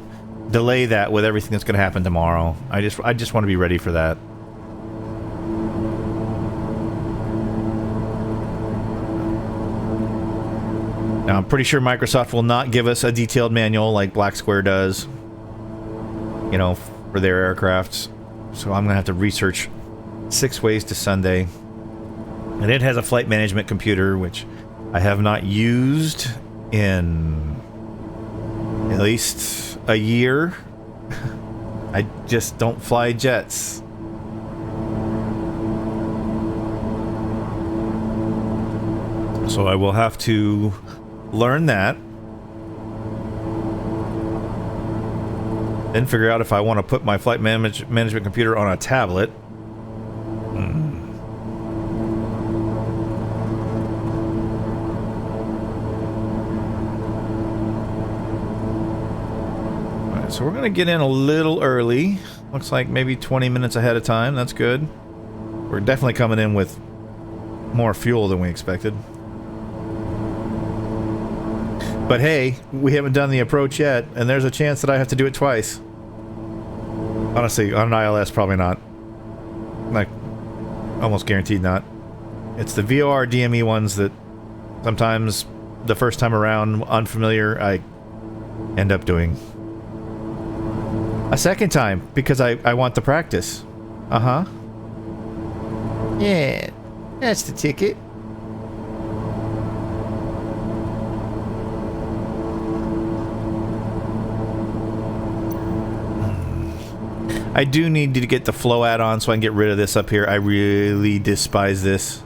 delay that with everything that's going to happen tomorrow. I just want to be ready for that. Now, I'm pretty sure Microsoft will not give us a detailed manual like Black Square does, you know, for their aircrafts. So I'm going to have to research 6 ways to Sunday. And it has a flight management computer, which I have not used in at least a year. I just don't fly jets. So I will have to learn that. Then figure out if I want to put my flight management computer on a tablet. Alright, so we're going to get in a little early. Looks like maybe 20 minutes ahead of time. That's good. We're definitely coming in with more fuel than we expected. But hey, we haven't done the approach yet, and there's a chance that I have to do it twice. Honestly, on an ILS, probably not. Like, almost guaranteed not. It's the VOR DME ones that sometimes the first time around, unfamiliar, I end up doing a second time because I want the practice. Uh-huh. Yeah, that's the ticket. I do need to get the flow add-on so I can get rid of this up here. I really despise this.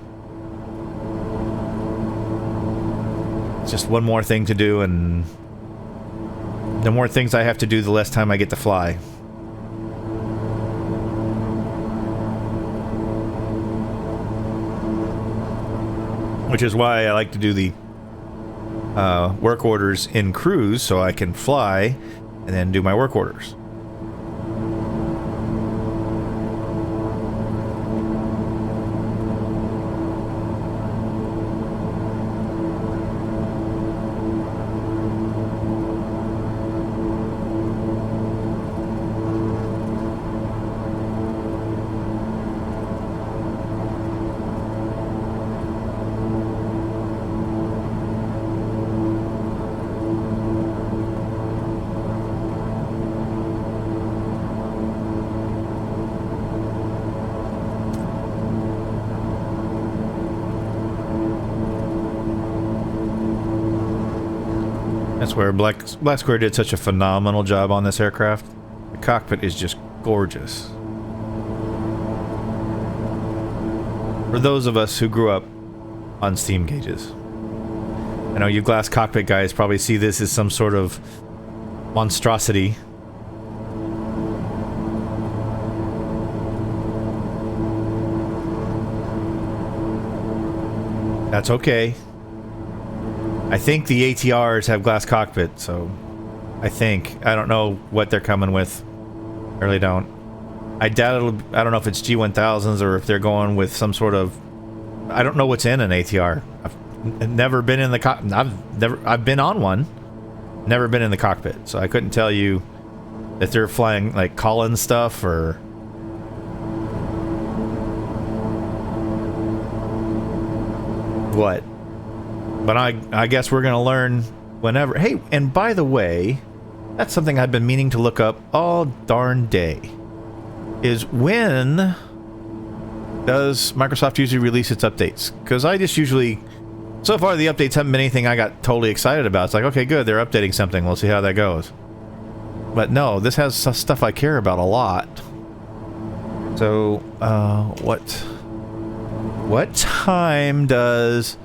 It's just one more thing to do, and the more things I have to do, the less time I get to fly. which is why I like to do the work orders in cruise, so I can fly and then do my work orders. That's where Black Square did such a phenomenal job on this aircraft. The cockpit is just gorgeous. For those of us who grew up on steam gauges, I know you glass cockpit guys probably see this as some sort of monstrosity. That's okay. I think the ATRs have glass cockpit, so I don't know what they're coming with. I really don't. I doubt I don't know if it's G1000s or if they're going with some sort of, I don't know what's in an ATR. I've never been in the I've been on one, never been in the cockpit, so I couldn't tell you if they're flying like Collins stuff or what. But I guess we're gonna learn whenever. Hey, and by the way, that's something I've been meaning to look up all darn day. Is when does Microsoft usually release its updates? Because I just usually, so far the updates haven't been anything I got totally excited about. It's like, okay, good, they're updating something. We'll see how that goes. But no, this has stuff I care about a lot. So, what time does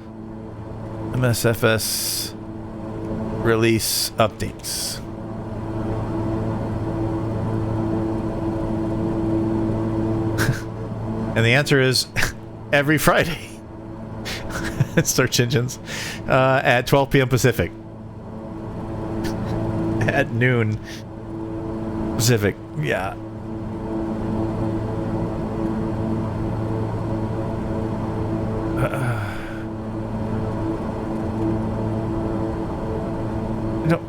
MSFS release updates? And the answer is every Friday. Search engines at 12 p.m. Pacific. At noon Pacific. Yeah. No.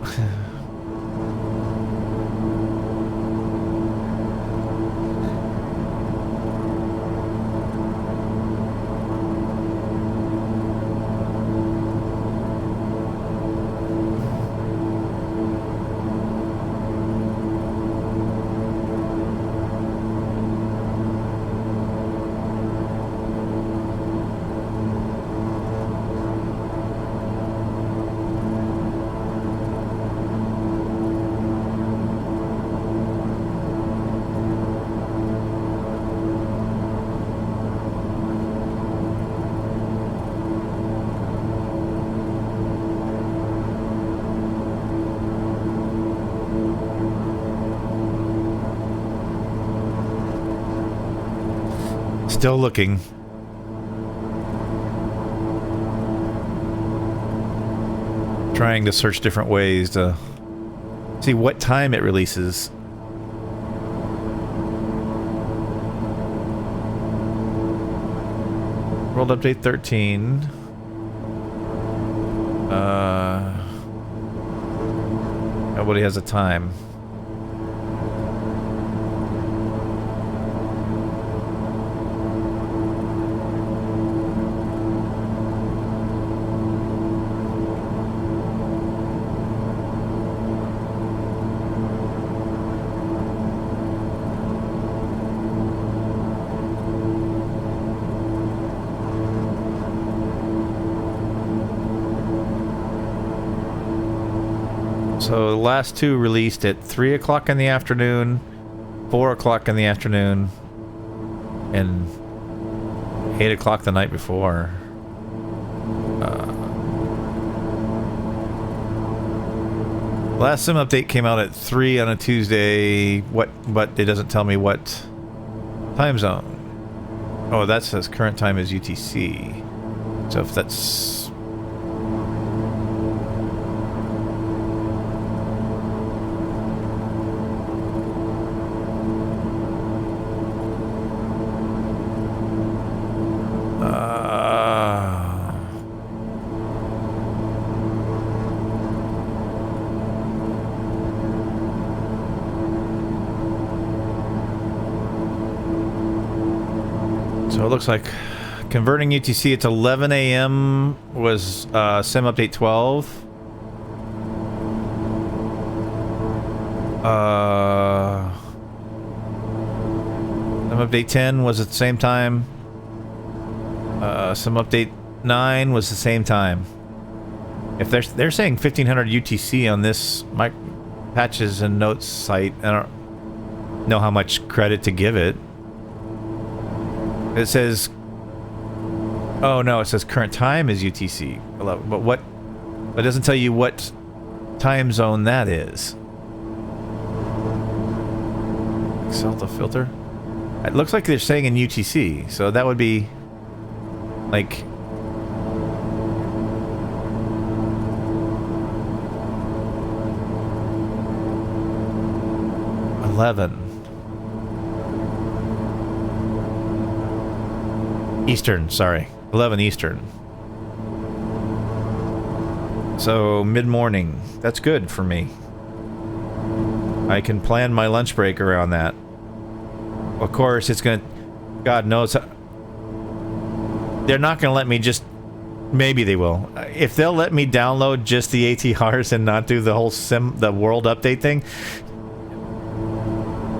Still looking. Trying to search different ways to see what time it releases. World Update 13. Nobody has a time. So the last two released at 3 o'clock in the afternoon, 4 o'clock in the afternoon, and 8 o'clock the night before. Last sim update came out at 3 on a Tuesday. But it doesn't tell me what time zone. Oh, that says current time is UTC. So if that's... So it looks like converting UTC, it's 11 a.m. was sim update 12. Sim update 10 was at the same time. Sim update 9 was the same time. If they're saying 1500 UTC on this patches and notes site, I don't know how much credit to give it. It says, oh no, it says current time is UTC 11, but what? It doesn't tell you what time zone that is. Delta filter. It looks like they're saying in UTC, so that would be like Eastern, sorry. 11 Eastern. So, mid-morning. That's good for me. I can plan my lunch break around that. Of course, it's gonna... God knows... They're not gonna let me just... Maybe they will. If they'll let me download just the ATRs and not do the whole the world update thing...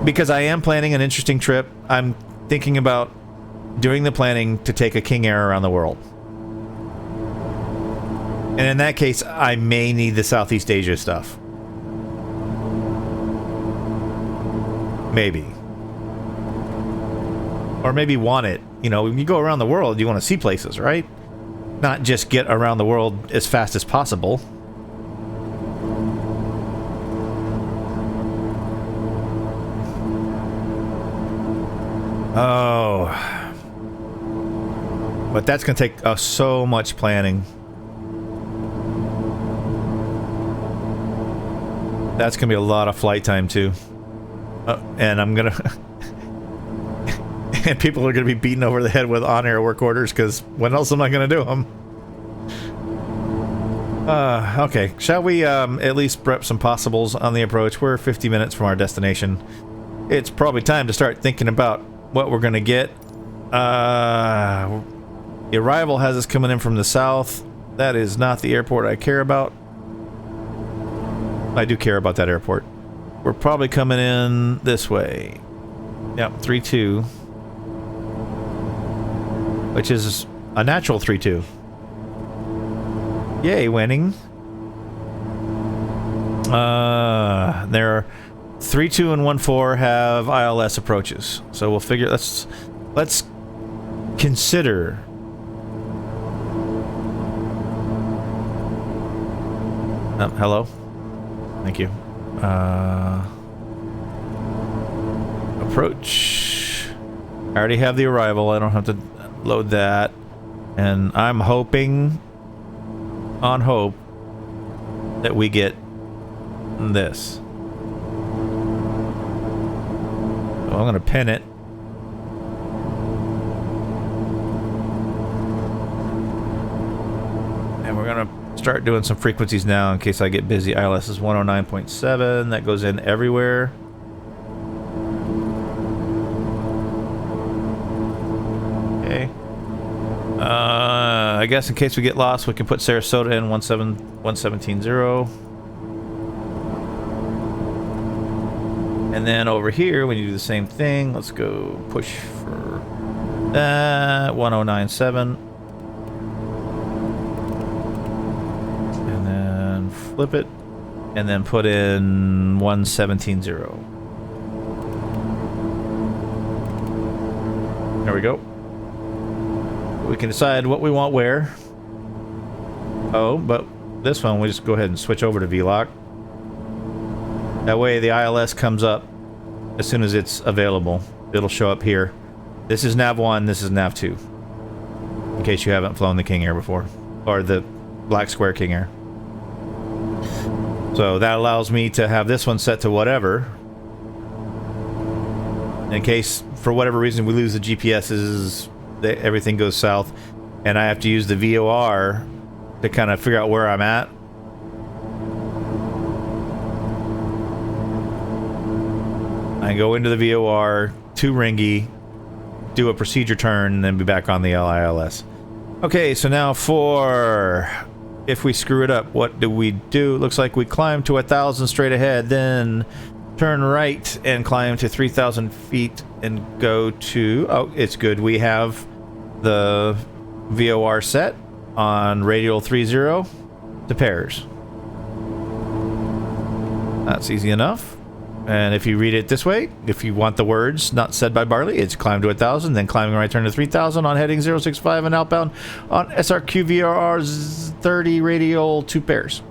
Because I am planning an interesting trip. I'm thinking about doing the planning to take a King Air around the world. And in that case, I may need the Southeast Asia stuff. Maybe. Or maybe want it. You know, when you go around the world, you want to see places, right? Not just get around the world as fast as possible. Oh... But that's going to take so much planning. That's going to be a lot of flight time, too. And I'm going to... and people are going to be beaten over the head with on-air work orders, because when else am I going to do them? Okay. Shall we at least prep some possibles on the approach? We're 50 minutes from our destination. It's probably time to start thinking about what we're going to get. The arrival has us coming in from the south. That is not the airport I care about. I do care about that airport. We're probably coming in this way. Yep, 3-2. Which is a natural 3-2. Yay, winning. There are 3-2 and 1-4 have ILS approaches. So we'll figure... Let's consider... hello? Thank you. Approach. I already have the arrival. I don't have to load that. And I'm hoping, on hope, that we get this. So I'm going to pin it. And we're going to start doing some frequencies now in case I get busy. ILS is 109.7. That goes in everywhere. Okay. I guess in case we get lost, we can put Sarasota in 117.0. And then over here, when you do the same thing, let's go push for that 109.7. Flip it, and then put in 117.0. There we go. We can decide what we want where. Oh, but this one, we just go ahead and switch over to VLOC. That way the ILS comes up as soon as it's available. It'll show up here. This is Nav 1, this is Nav 2. case you haven't flown the King Air before, or the Black Square King Air. So that allows me to have this one set to whatever, in case for whatever reason we lose the GPSs, everything goes south, and I have to use the VOR to kind of figure out where I'm at. I go into the VOR to Ringy, do a procedure turn, and then be back on the LILS. Okay, so now for if we screw it up, what do we do? Looks like we climb to 1,000 straight ahead, then turn right and climb to 3,000 feet and go to... Oh, it's good. We have the VOR set on radial 30 to pairs. That's easy enough. And if you read it this way, if you want the words not said by Barley, it's climb to 1,000, then climbing right turn to 3,000 on heading 065 and outbound on SRQ VRR 30 radial 2 pairs.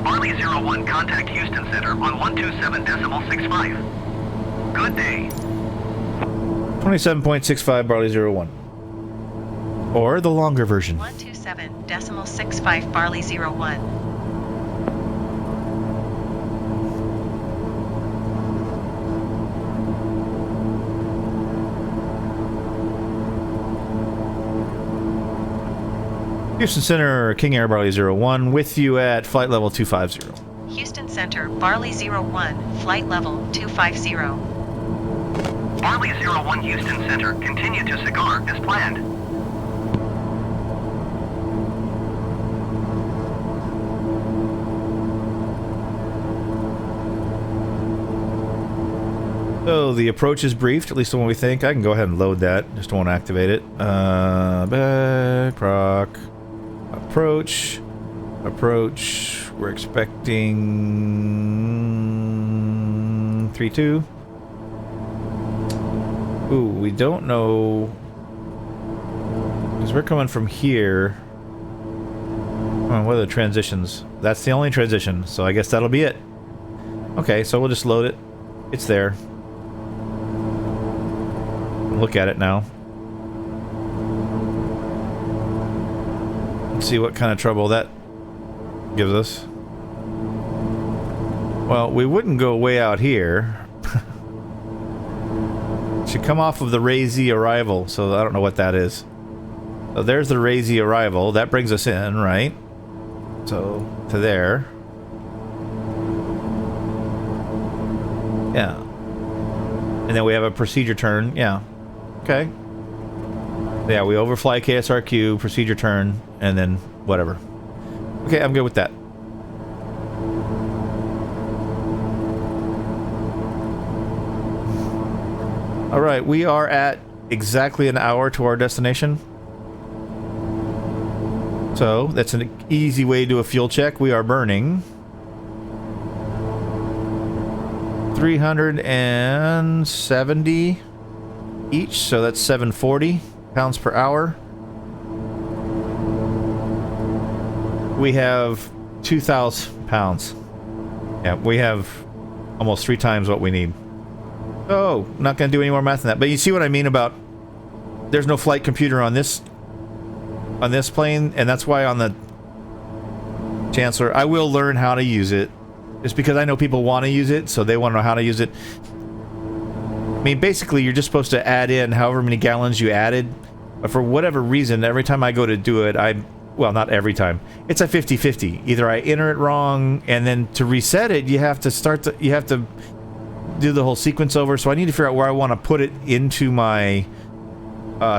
Barley 01, contact Houston Center on 127.65. Good day. 27.65 Barley 01. Or the longer version. 127.65 Barley 01. Houston Center, King Air Barley 01, with you at flight level 250. Houston Center, Barley 01, flight level 250. Barley 01 Houston Center, continue to Cigar as planned. So the approach is briefed, at least the one we think. I can go ahead and load that, just won't activate it. Back, proc, approach, we're expecting 3-2. Ooh, we don't know, because we're coming from here. What are the transitions? That's the only transition, so I guess that'll be it. Okay, so we'll just load it. It's there. Look at it now. Let's see what kind of trouble that gives us. Well, we wouldn't go way out here. Should come off of the Ray Z arrival, so I don't know what that is. So there's the Ray Z arrival. That brings us in, right? So, to there. Yeah. And then we have a procedure turn. Yeah. Okay. Yeah, we overfly KSRQ, procedure turn, and then whatever. Okay, I'm good with that. Alright, we are at exactly an hour to our destination. So, that's an easy way to do a fuel check. We are burning 370 each, so that's 740 pounds per hour. We have 2,000 pounds. Yeah, we have almost 3 times what we need. Oh, not going to do any more math than that. But you see what I mean about there's no flight computer on this plane, and that's why on the Chancellor, I will learn how to use it. Just because I know people want to use it, so they want to know how to use it. I mean, basically, you're just supposed to add in however many gallons you added. But for whatever reason, every time I go to do it, well, not every time. It's a 50-50. Either I enter it wrong, and then to reset it, you have to do the whole sequence over. So I need to figure out where I want to put it into my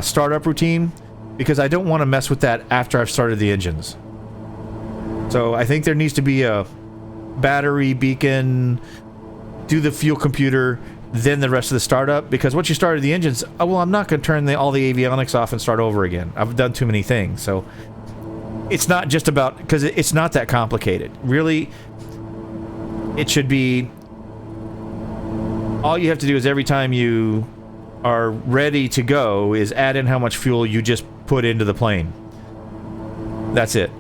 startup routine, because I don't want to mess with that after I've started the engines. So I think there needs to be a battery, beacon, do the fuel computer, then the rest of the startup, because once you started the engines, well, I'm not going to turn all the avionics off and start over again. I've done too many things. So it's not just about, because it's not that complicated. Really, it should be, all you have to do is every time you are ready to go is add in how much fuel you just put into the plane. That's it.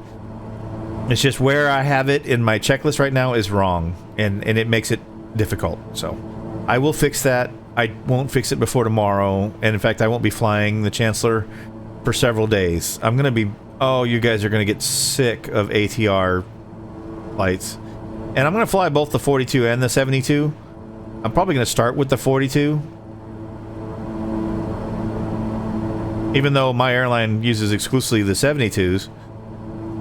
It's just where I have it in my checklist right now is wrong, and it makes it difficult. So I will fix that I won't fix it before tomorrow, and in fact, I won't be flying the Chancellor for several days. I'm gonna be... Oh, you guys are gonna get sick of ATR flights. And I'm gonna fly both the 42 and the 72. I'm probably gonna start with the 42. Even though my airline uses exclusively the 72s,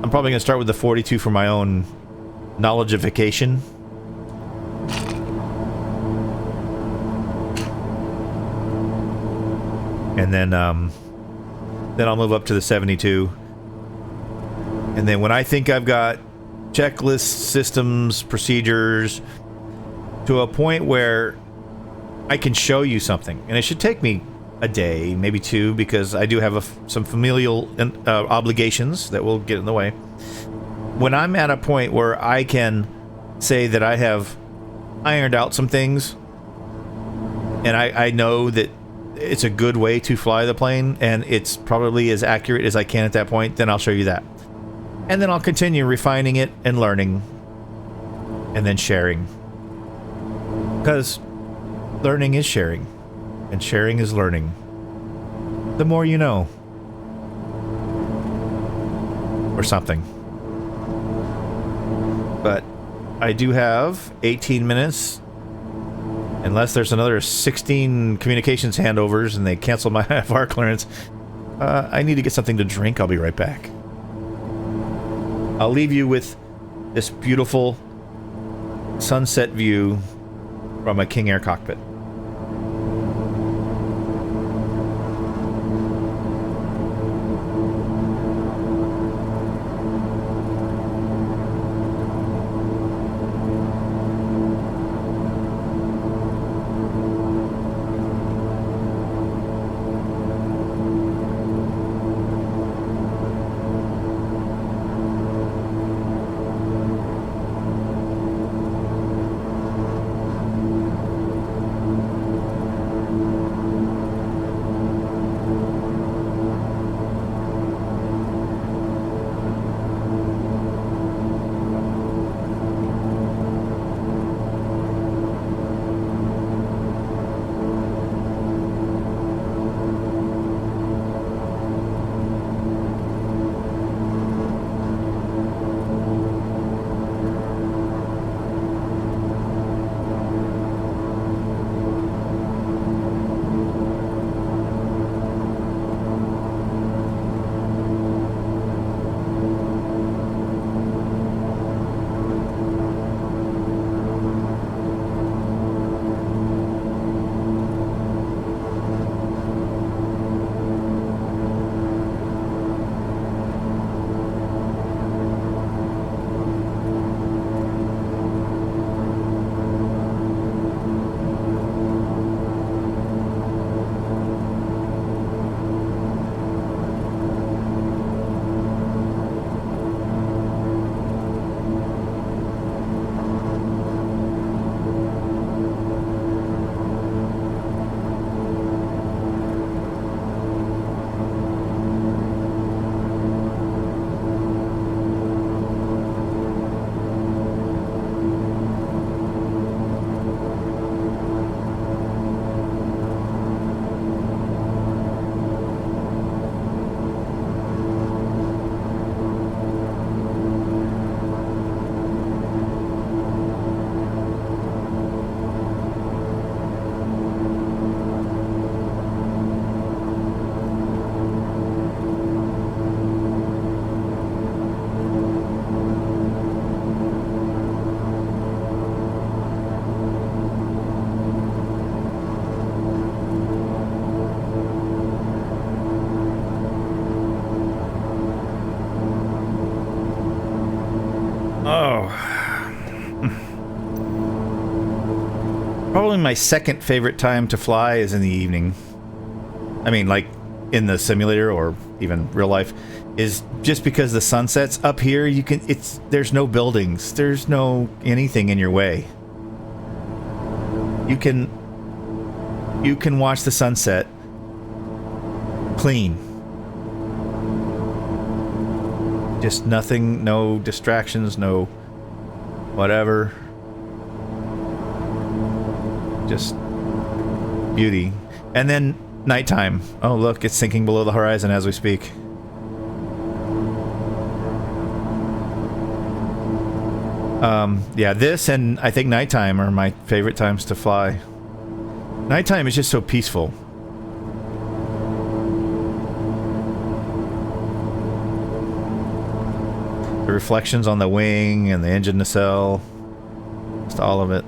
I'm probably gonna start with the 42 for my own knowledgeification. And then I'll move up to the 72. And then when I think I've got checklists, systems, procedures to a point where I can show you something, and it should take me a day, maybe two, because I do have some familial obligations that will get in the way. When I'm at a point where I can say that I have ironed out some things, and I know that it's a good way to fly the plane, and it's probably as accurate as I can at that point, then I'll show you that. And then I'll continue refining it and learning, and then sharing. Because learning is sharing, and sharing is learning. The more you know. Or something. But I do have 18 minutes. Unless there's another 16 communications handovers and they cancel my IFR clearance. I need to get something to drink. I'll be right back. I'll leave you with this beautiful sunset view from a King Air cockpit. Probably my second favorite time to fly is in the evening. I mean, like in the simulator or even real life, is just because the sunsets up here, you can, there's no buildings, there's no anything in your way. You can watch the sunset clean. Just nothing, no distractions, no whatever. Just beauty. And then nighttime. Oh, look, it's sinking below the horizon as we speak. Yeah, this and I think nighttime are my favorite times to fly. Nighttime is just so peaceful. The reflections on the wing and the engine nacelle. Just all of it.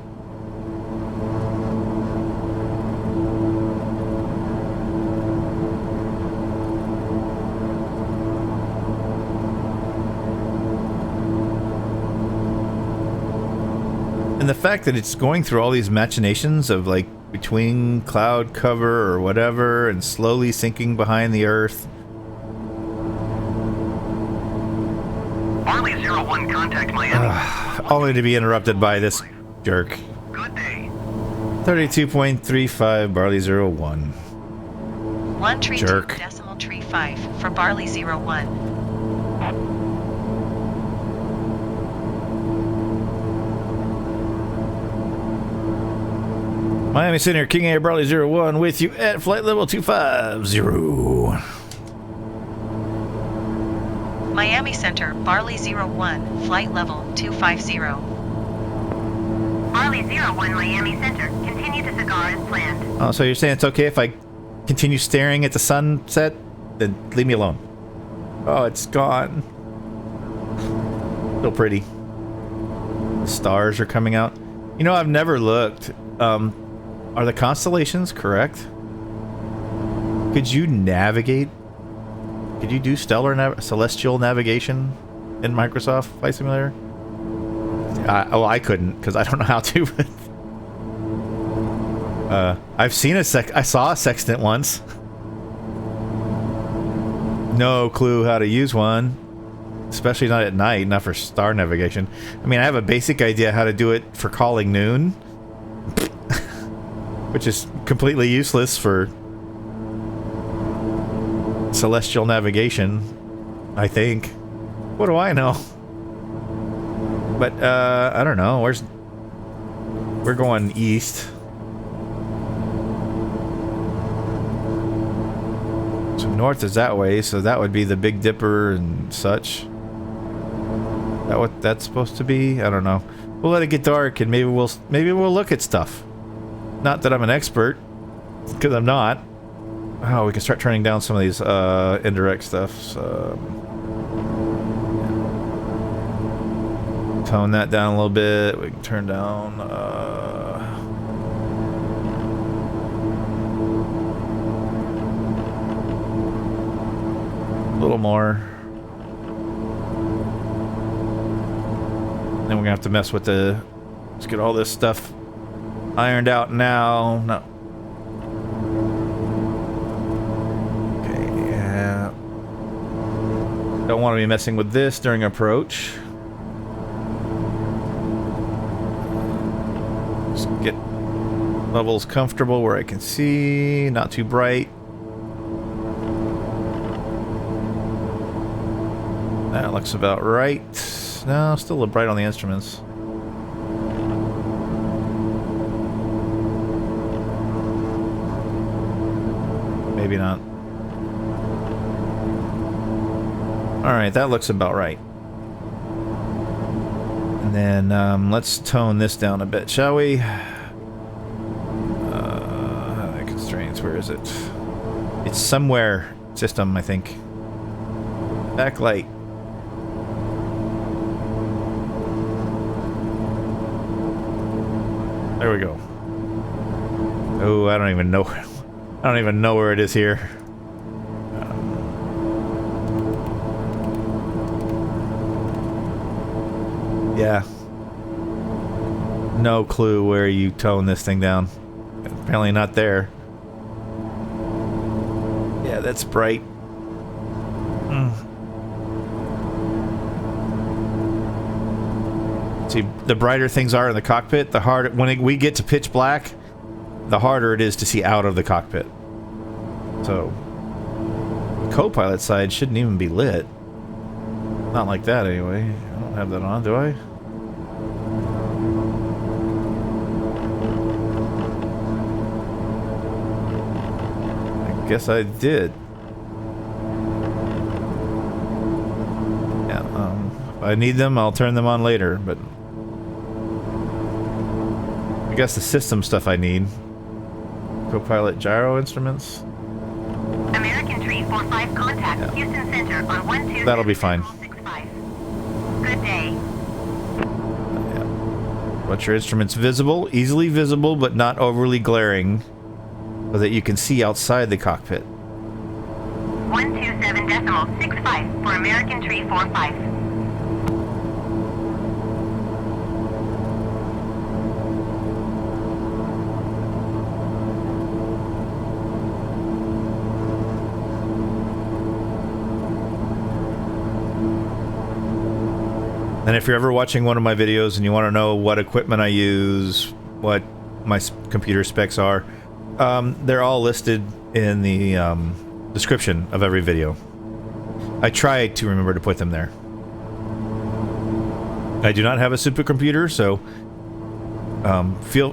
And the fact that it's going through all these machinations of like between cloud cover or whatever and slowly sinking behind the earth. Barley 01, contact Miami. Only to be interrupted by this jerk. Good day. 32.35 Barley 01. 1 tree Jerk. 2 decimal tree 5 for Barley 01. Miami Center, King Air Barley 01 with you at flight level 250. Miami Center, Barley 01, flight level 250. Barley 01, Miami Center. Continue to cigar as planned. Oh, so you're saying it's okay if I continue staring at the sunset? Then leave me alone. Oh, it's gone. So pretty. The stars are coming out. You know, I've never looked. Are the constellations correct? Could you navigate? Could you do celestial navigation in Microsoft Flight Simulator? I couldn't because I don't know how to. I've seen I saw a sextant once. No clue how to use one, especially not at night, not for star navigation. I mean, I have a basic idea how to do it for calling noon, which is completely useless for celestial navigation, I think. What do I know? But I don't know. We're going east. So north is that way, so that would be the Big Dipper and such. Is that what that's supposed to be? I don't know. We'll let it get dark and maybe we'll look at stuff. Not that I'm an expert, because I'm not. Oh, we can start turning down some of these indirect stuff. So, tone that down a little bit. We can turn down a little more. Then we're gonna have to mess with the. Let's get all this stuff ironed out now. No. Okay, yeah. Don't want to be messing with this during approach. Just get levels comfortable where I can see, not too bright. That looks about right. No, still a little bright on the instruments. Maybe not. Alright, that looks about right. And then let's tone this down a bit, shall we? Constraints, where is it? It's somewhere system, I think. Backlight. There we go. Oh, I don't even know. I don't even know where it is here. Yeah. No clue where you tone this thing down. Apparently not there. Yeah, that's bright. See, the brighter things are in the cockpit, the harder. When we get to pitch black, the harder it is to see out of the cockpit. So, the co-pilot side shouldn't even be lit. Not like that, anyway. I don't have that on, do I? Guess I did. Yeah, if I need them, I'll turn them on later, but I guess the system stuff I need. Copilot gyro instruments. American Tree 45 contact Yeah. Houston Center on 12. That'll be fine. Good day. Yeah. Want your instruments visible, easily visible, but not overly glaring, so that you can see outside the cockpit. 127.65 for American Tree 45. And if you're ever watching one of my videos and you want to know what equipment I use, what my computer specs are, they're all listed in the description of every video. I try to remember to put them there. I do not have a supercomputer, so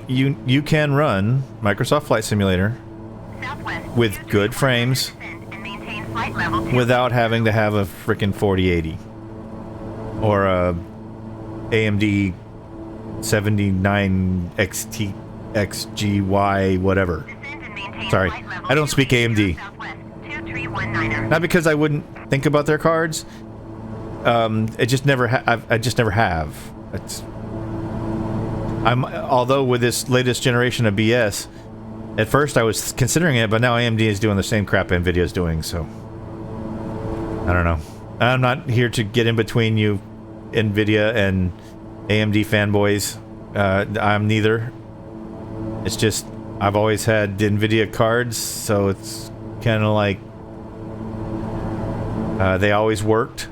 you can run Microsoft Flight Simulator Southwest with good frames and maintain flight level 2. without having to have a freaking 4080 or a AMD 79 XT XGY whatever. Descend and maintain Sorry, flight level I don't speak 280 AMD. Southwest 2319er. Not because I wouldn't think about their cards. It just never I just never have. Although with this latest generation of BS, at first I was considering it, but now AMD is doing the same crap Nvidia's doing, so I don't know. I'm not here to get in between you Nvidia and AMD fanboys. I'm neither. It's just I've always had Nvidia cards, so it's kind of like they always worked.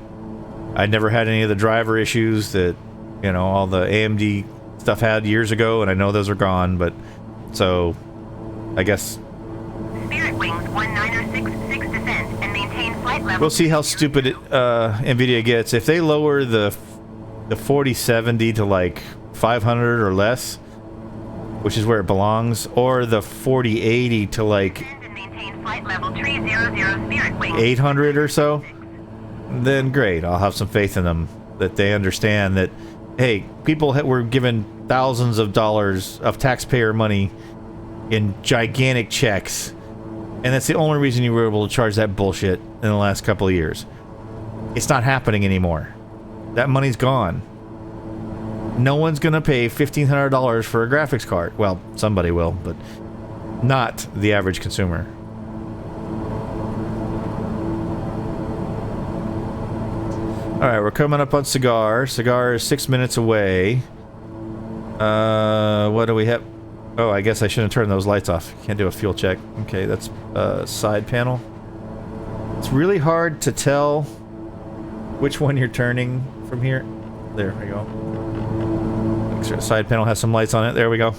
I never had any of the driver issues that, you know, all the AMD stuff had years ago, and I know those are gone, but so I guess Spirit Wings 1966 descend and maintain flight level. we'll see how stupid Nvidia gets. If they lower the 4070 to like 500 or less, which is where it belongs, or the 4080 to like Descend and maintain flight level 300 Spirit Wings. 800 or so, then great. I'll have some faith in them that they understand that, hey, people were given thousands of dollars of taxpayer money in gigantic checks, and that's the only reason you were able to charge that bullshit in the last couple of years. It's not happening anymore. That money's gone. No one's gonna pay $1,500 for a graphics card. Well, somebody will, but not the average consumer. Alright, we're coming up on Cigar. Cigar is 6 minutes away. What do we have? Oh, I guess I shouldn't turn those lights off. Can't do a fuel check. Okay, that's side panel. It's really hard to tell which one you're turning from here. There we go. Side panel has some lights on it. There we go.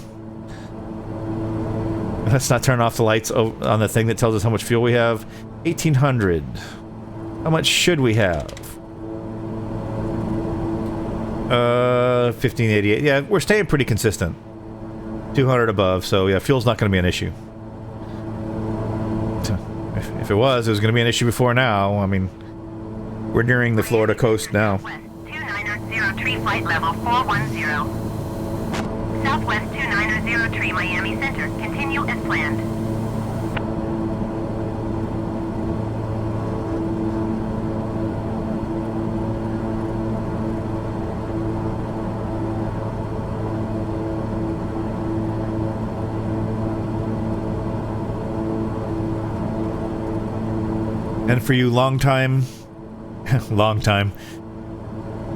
Let's not turn off the lights on the thing that tells us how much fuel we have. 1,800. How much should we have? 1588. Yeah, we're staying pretty consistent. 200 above, so yeah, fuel's not going to be an issue. If it was going to be an issue before now. I mean, we're nearing the Florida coast now. Southwest 290 tree flight level 410. Southwest 290 tree Miami Center. Continue as planned. And for you long time,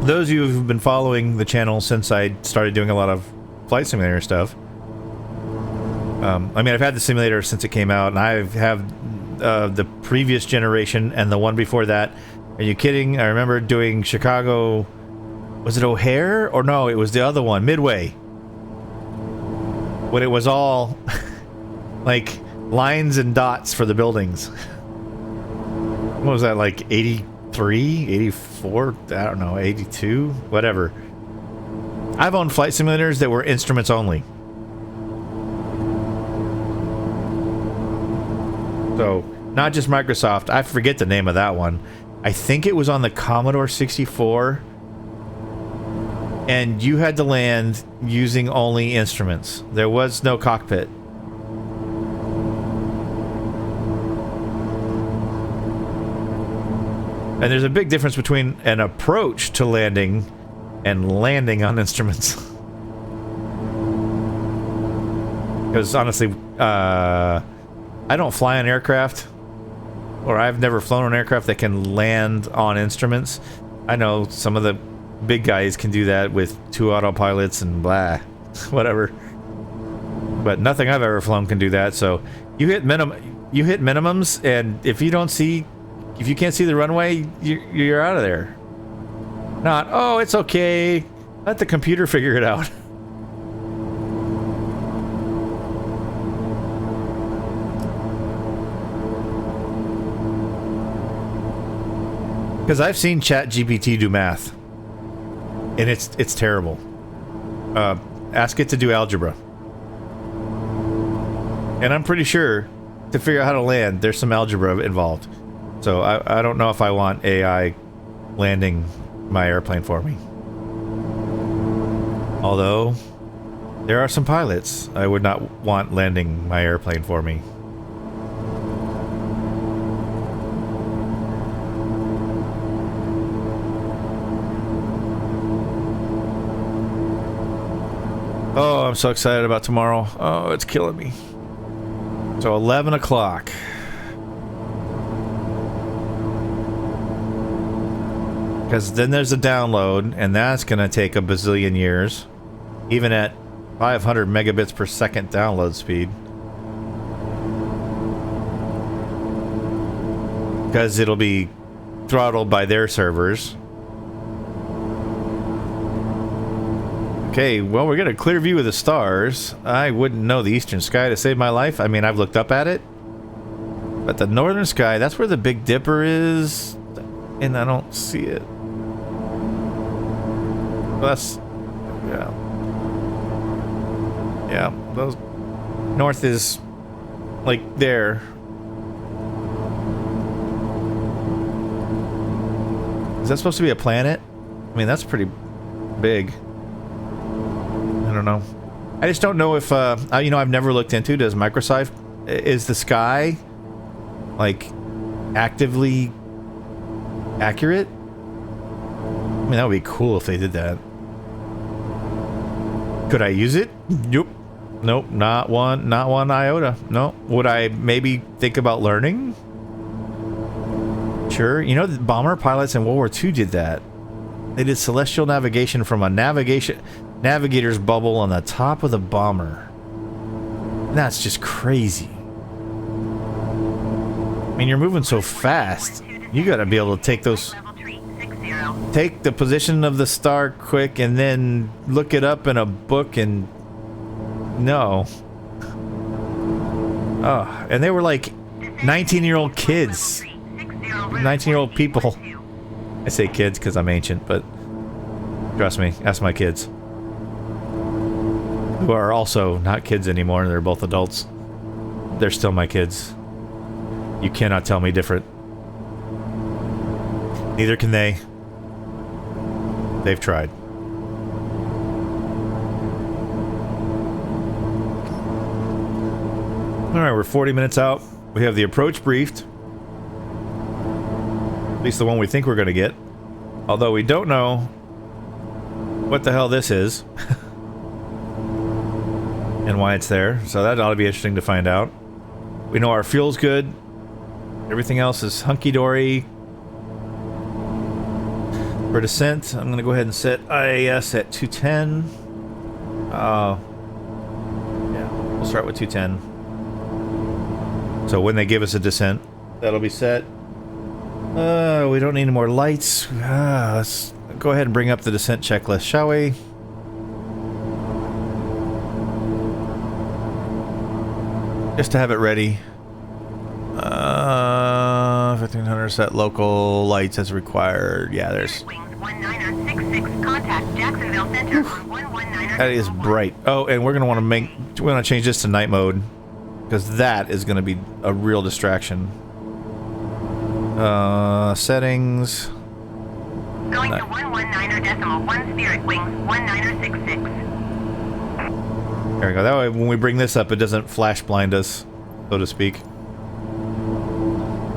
those of you who've been following the channel since I started doing a lot of flight simulator stuff. I mean, I've had the simulator since it came out, and I have the previous generation and the one before that. Are you kidding? I remember doing Chicago. Was it O'Hare? Or no, it was the other one, Midway. When it was all like lines and dots for the buildings. What was that, like 83, 84? I don't know, 82, whatever. I've owned flight simulators that were instruments only. So not just Microsoft. I forget the name of that one. I think it was on the Commodore 64. And you had to land using only instruments. There was no cockpit. And there's a big difference between an approach to landing and landing on instruments. Because honestly, I don't fly an aircraft, or I've never flown an aircraft that can land on instruments. I know some of the big guys can do that with 2 autopilots and blah, whatever. But nothing I've ever flown can do that. So you hit minimums, and if you can't see the runway, you're out of there. Not, oh, it's okay, let the computer figure it out. Because I've seen ChatGPT do math, and it's terrible. Ask it to do algebra, and I'm pretty sure to figure out how to land, there's some algebra involved. So I don't know if I want AI landing my airplane for me. Although, there are some pilots I would not want landing my airplane for me. Oh, I'm so excited about tomorrow. Oh, it's killing me. So 11 o'clock. Because then there's a download, and that's going to take a bazillion years. Even at 500 megabits per second download speed. Because it'll be throttled by their servers. Okay, well, we're getting a clear view of the stars. I wouldn't know the eastern sky to save my life. I mean, I've looked up at it. But the northern sky, that's where the Big Dipper is. And I don't see it. That's, yeah. Yeah, those north is like there. Is that supposed to be a planet? I mean, that's pretty big. I don't know. I just don't know if, you know, I've never looked into, does Microsoft, is the sky, like, actively accurate? I mean, that would be cool if they did that. Could I use it? Nope. Nope, not one iota. No. Would I maybe think about learning? Sure. You know, the bomber pilots in World War II did that. They did celestial navigation from a navigator's bubble on the top of the bomber. That's just crazy. I mean, you're moving so fast. You gotta be able to take those... Take the position of the star quick and then look it up in a book and... No. Oh, and they were like 19-year-old kids. 19-year-old people. I say kids because I'm ancient, but... Trust me, ask my kids. Who are also not kids anymore, they're both adults. They're still my kids. You cannot tell me different. Neither can they. They've tried. Alright, we're 40 minutes out. We have the approach briefed. At least the one we think we're going to get. Although we don't know what the hell this is. And why it's there. So that ought to be interesting to find out. We know our fuel's good. Everything else is hunky-dory. For descent, I'm going to go ahead and set IAS at 210. Yeah, we'll start with 210. So when they give us a descent, that'll be set. We don't need any more lights. Let's go ahead and bring up the descent checklist, shall we? Just to have it ready. 1500 set local lights as required. Yeah, there's... That is bright. Oh, and we're gonna want to change this to night mode because that is gonna be a real distraction. Settings. Going to 119er decimal 1 Spirit Wings 1966. There we go. That way, when we bring this up, it doesn't flash blind us, so to speak.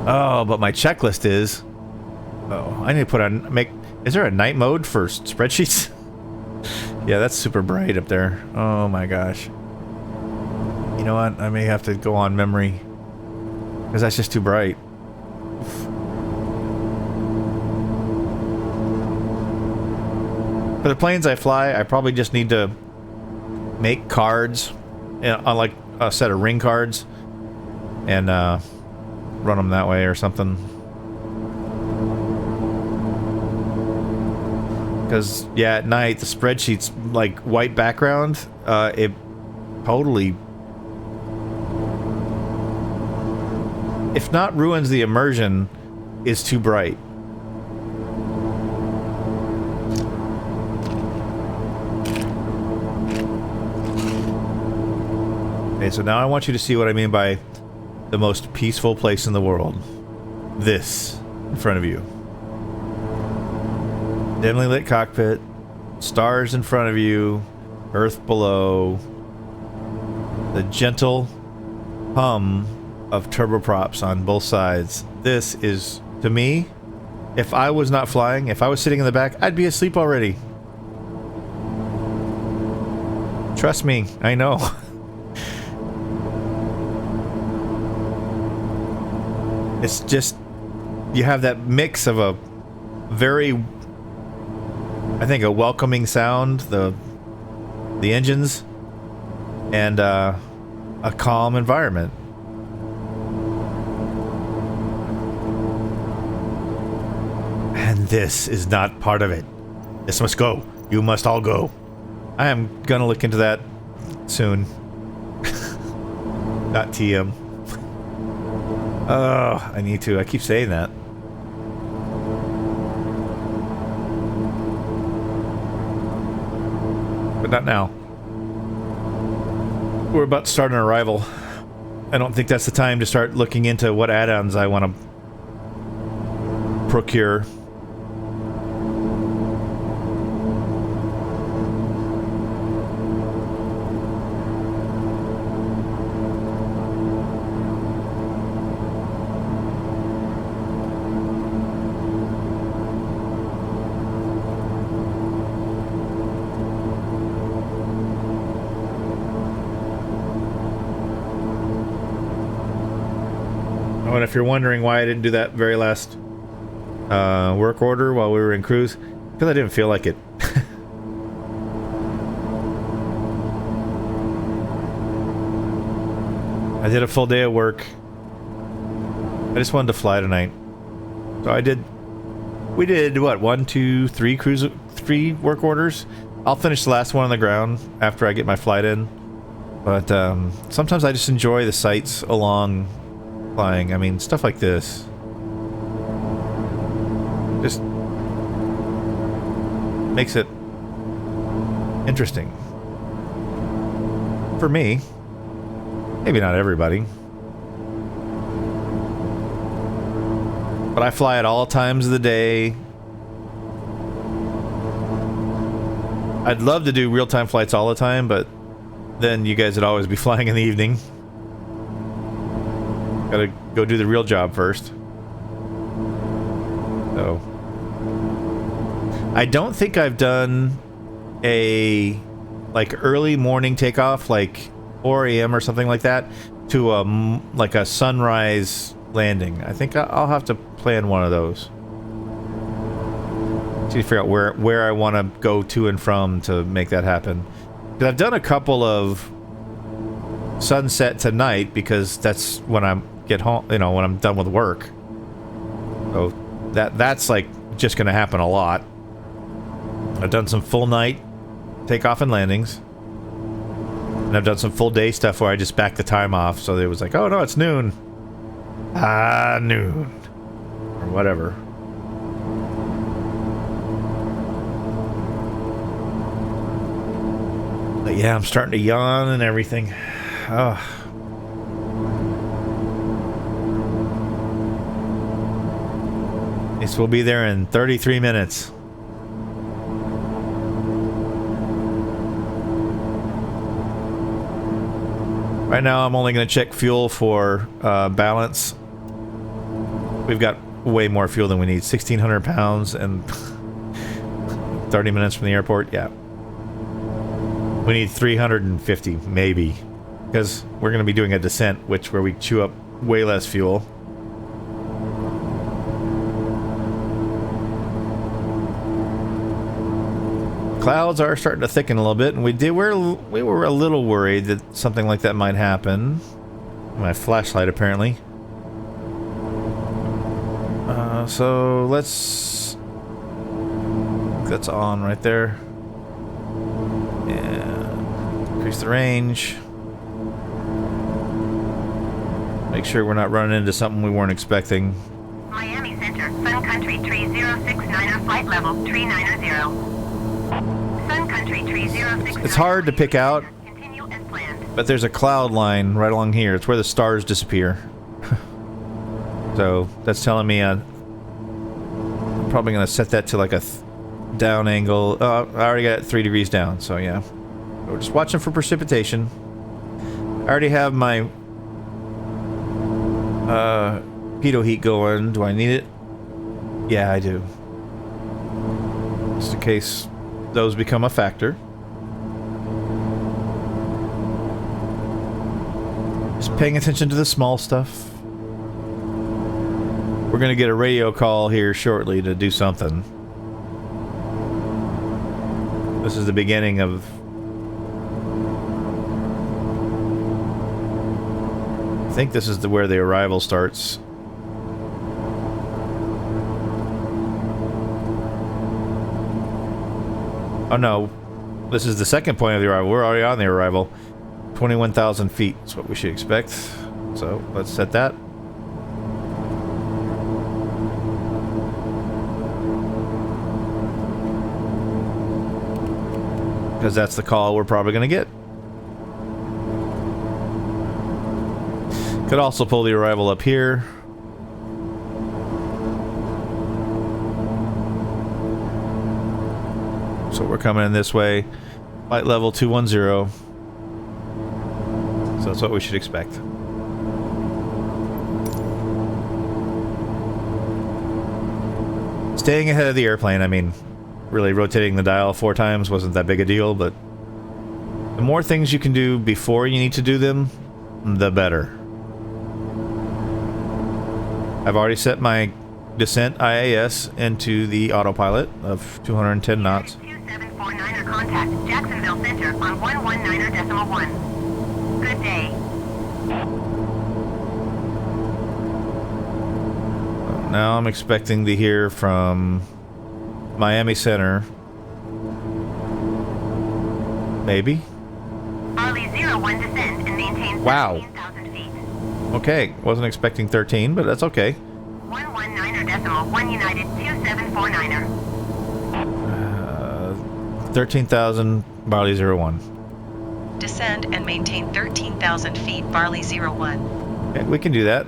Oh, but my checklist is... Oh, I need to put on... Is there a night mode for spreadsheets? Yeah, that's super bright up there. Oh my gosh. You know what? I may have to go on memory. Because that's just too bright. For the planes I fly, I probably just need to make cards, on like a set of ring cards, and run them that way or something. Because yeah, at night the spreadsheet's like white background. It totally, if not ruins the immersion, is too bright. Okay, so now I want you to see what I mean by the most peaceful place in the world. This in front of you. Dimly lit cockpit, stars in front of you, Earth below, the gentle hum of turboprops on both sides. This is, to me, if I was not flying, if I was sitting in the back, I'd be asleep already. Trust me, I know. It's just, you have that mix of a very, I think, a welcoming sound, the engines, and a calm environment. And this is not part of it. This must go. You must all go. I am gonna look into that soon. Not TM. Oh, I need to. I keep saying that. But not now. We're about to start an arrival. I don't think that's the time to start looking into what add-ons I want to procure. And if you're wondering why I didn't do that very last work order while we were in cruise, because I didn't feel like it. I did a full day of work. I just wanted to fly tonight. So we did what, 1, 2, 3 3 work orders. I'll finish the last one on the ground after I get my flight in. But sometimes I just enjoy the sights along flying. I mean, stuff like this just makes it interesting. For me. Maybe not everybody. But I fly at all times of the day. I'd love to do real-time flights all the time, but then you guys would always be flying in the evening. Gotta go do the real job first. So I don't think I've done a like early morning takeoff, like 4 a.m. or something like that, to like a sunrise landing. I think I'll have to plan one of those. See to figure out where I want to go to and from to make that happen. Because I've done a couple of sunset to night because that's when I get home, you know, when I'm done with work. So that's like just gonna happen a lot. I've done some full night takeoff and landings, and I've done some full day stuff where I just backed the time off, so it was like, oh no, it's noon. Noon or whatever. But yeah, I'm starting to yawn and everything. This will be there in 33 minutes. Right now, I'm only going to check fuel for balance. We've got way more fuel than we need. 1,600 pounds and 30 minutes from the airport. Yeah. We need 350, maybe. Because we're going to be doing a descent, where we chew up way less fuel. Clouds are starting to thicken a little bit, and we were a little worried that something like that might happen. My flashlight, apparently. So that's on right there. And increase the range. Make sure we're not running into something we weren't expecting. Miami Center, Sun Country Tree 069er, flight level 390. Sun Country Tree 069. It's hard to pick out, Continue as planned. but there's a cloud line right along here. It's where the stars disappear. So that's telling me I'm probably going to set that to like a down angle. I already got it 3 degrees down, so yeah. We're just watching for precipitation. I already have my pitot heat going. Do I need it? Yeah, I do. Just in case those become a factor. Just paying attention to the small stuff. We're gonna get a radio call here shortly to do something. This is the beginning of... I think this is where the arrival starts. Oh no, this is the second point of the arrival. We're already on the arrival. 21,000 feet is what we should expect. So let's set that. Because that's the call we're probably going to get. Could also pull the arrival up here. So we're coming in this way. Flight level 210. So that's what we should expect. Staying ahead of the airplane, I mean, really rotating the dial 4 times wasn't that big a deal, but the more things you can do before you need to do them, the better. I've already set my descent IAS into the autopilot of 210 knots. 2749er contact Jacksonville Center on 119.1. Good day. Now I'm expecting to hear from Miami Center. Maybe. Arley 01 descend and maintain 13,000 feet. Okay, wasn't expecting 13, but that's okay. 119er decimal 1 United 2749er. 13,000 Barley 01. Descend and maintain 13,000 feet, Barley 01. Okay, we can do that.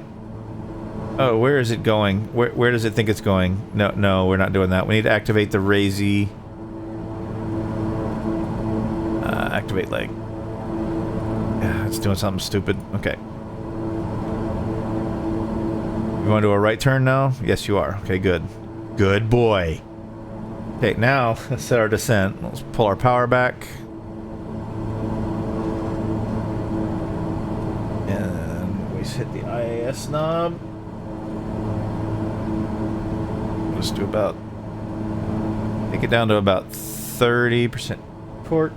Oh, where is it going? Where does it think it's going? No, we're not doing that. We need to activate the Razy. Activate leg. Yeah, it's doing something stupid. Okay. You want to do a right turn now? Yes, you are. Okay, good. Good boy. Okay, now let's set our descent. Let's pull our power back. And we hit the IAS knob. Let's do about... take it down to about 30% torque.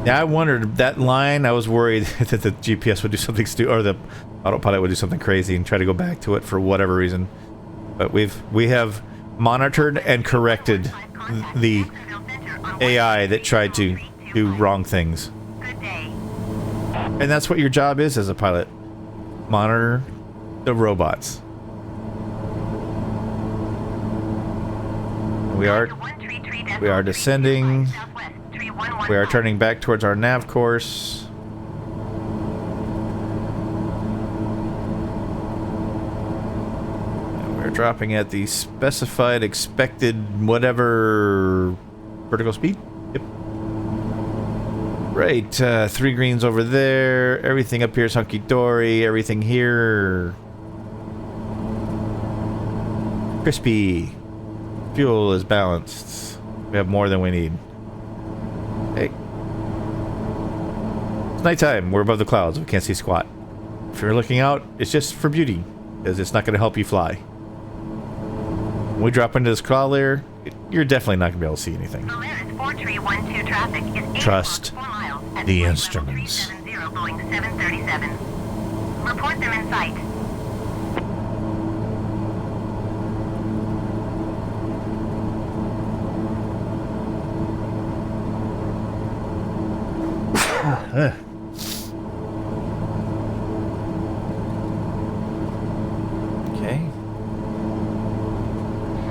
Yeah, I wondered that line. I was worried that the GPS would do something stupid, or the autopilot would do something crazy and try to go back to it for whatever reason. But we have monitored and corrected the AI that tried to do wrong things. Good day. And that's what your job is as a pilot. Monitor the robots. We are descending. We are turning back towards our nav course. dropping at the specified expected whatever vertical speed. Yep. Right, 3 greens over there. Everything up here is hunky-dory. Everything here... crispy. Fuel is balanced. We have more than we need. Hey. It's nighttime. We're above the clouds. We can't see squat. If you're looking out, it's just for beauty, because it's not going to help you fly. When we drop into this cloud layer, you're definitely not going to be able to see anything. Polaris 4312 traffic is Trust 4 miles at the flight instruments. level 370 Boeing 737. Report them in sight. Okay.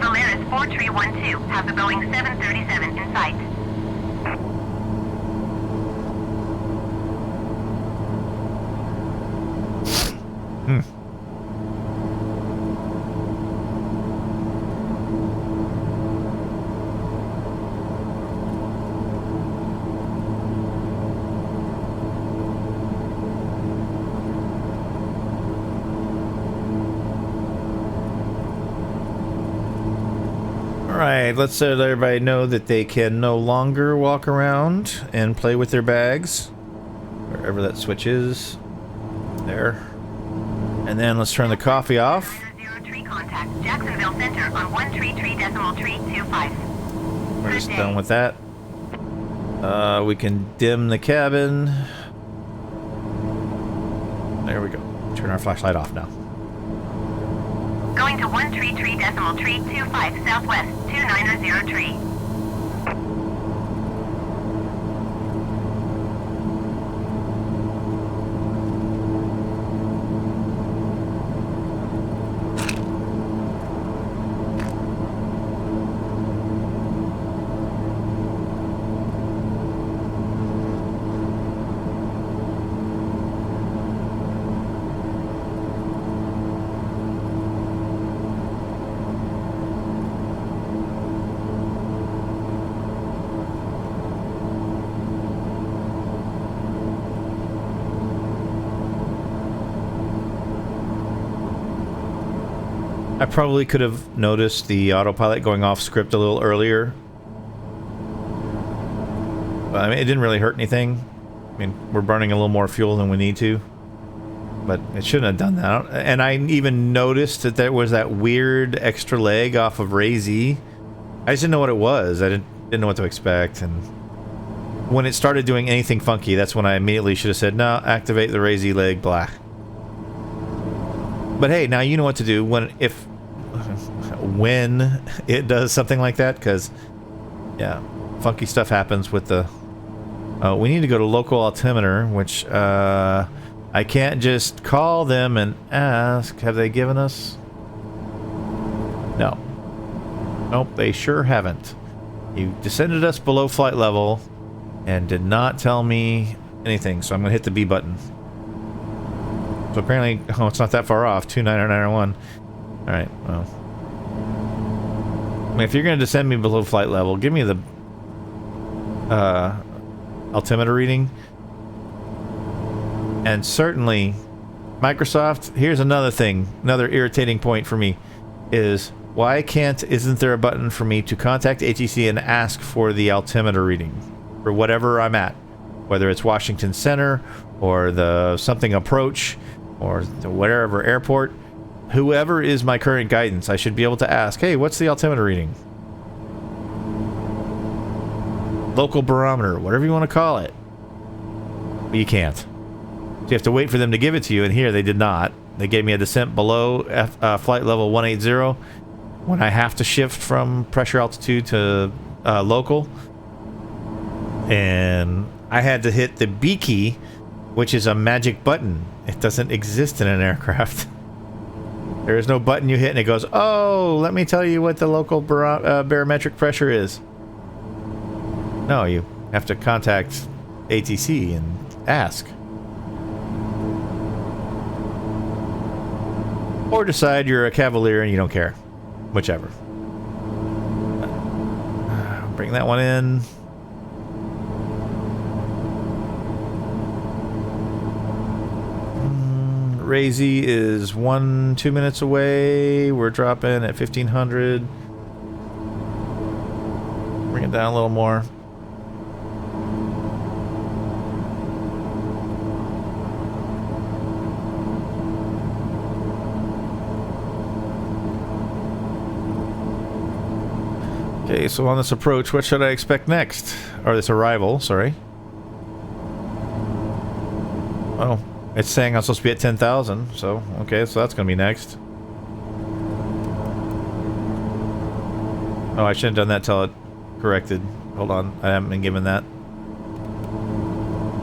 Polaris 4312 have the Boeing 737 in sight. Alright, let's let everybody know that they can no longer walk around and play with their bags. Wherever that switch is. There. And then let's turn the coffee off. 903 contact Jacksonville Center on 133.325. We're just done with that. We can dim the cabin. There we go. Turn our flashlight off now. Going to 133.325 Southwest 2903. I probably could have noticed the autopilot going off script a little earlier. But, I mean, it didn't really hurt anything. I mean, we're burning a little more fuel than we need to. But it shouldn't have done that. And I even noticed that there was that weird extra leg off of Ray Z. I just didn't know what it was. I didn't know what to expect. And when it started doing anything funky, that's when I immediately should have said, no, activate the Ray Z leg, blah. But hey, now you know what to do when it does something like that, because yeah, funky stuff happens with the we need to go to local altimeter, which I can't just call them and ask, have they given us? No. Nope, they sure haven't. You descended us below flight level and did not tell me anything, so I'm gonna hit the B button. So apparently, oh, it's not that far off. 29901. Alright, well. I mean, if you're going to descend me below flight level, give me the altimeter reading. And certainly, Microsoft, here's another thing, another irritating point for me, is why isn't there a button for me to contact ATC and ask for the altimeter reading for whatever I'm at? Whether it's Washington Center, or the something approach, or the whatever airport, whoever is my current guidance, I should be able to ask, hey, what's the altimeter reading? Local barometer, whatever you want to call it. But you can't. So you have to wait for them to give it to you, and here they did not. They gave me a descent below flight level 180 when I have to shift from pressure altitude to local. And I had to hit the B key, which is a magic button. It doesn't exist in an aircraft. There is no button you hit and it goes, oh, let me tell you what the local barometric pressure is. No, you have to contact ATC and ask. Or decide you're a cavalier and you don't care. Whichever. Bring that one in. Razy is 2 minutes away. We're dropping at 1500. Bring it down a little more. Okay, so on this approach, what should I expect next? Or this arrival, sorry. Oh, it's saying I'm supposed to be at 10,000, so, okay, so that's going to be next. Oh, I shouldn't have done that till it corrected. Hold on, I haven't been given that.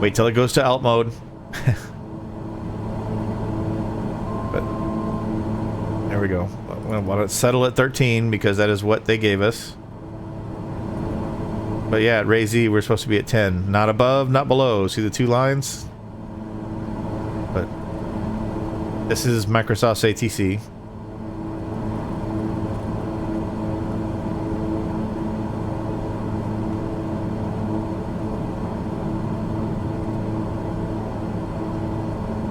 Wait till it goes to alt mode. But, there we go. I want to settle at 13 because that is what they gave us. But yeah, at Ray Z, we're supposed to be at 10. Not above, not below. See the two lines? But this is Microsoft's ATC.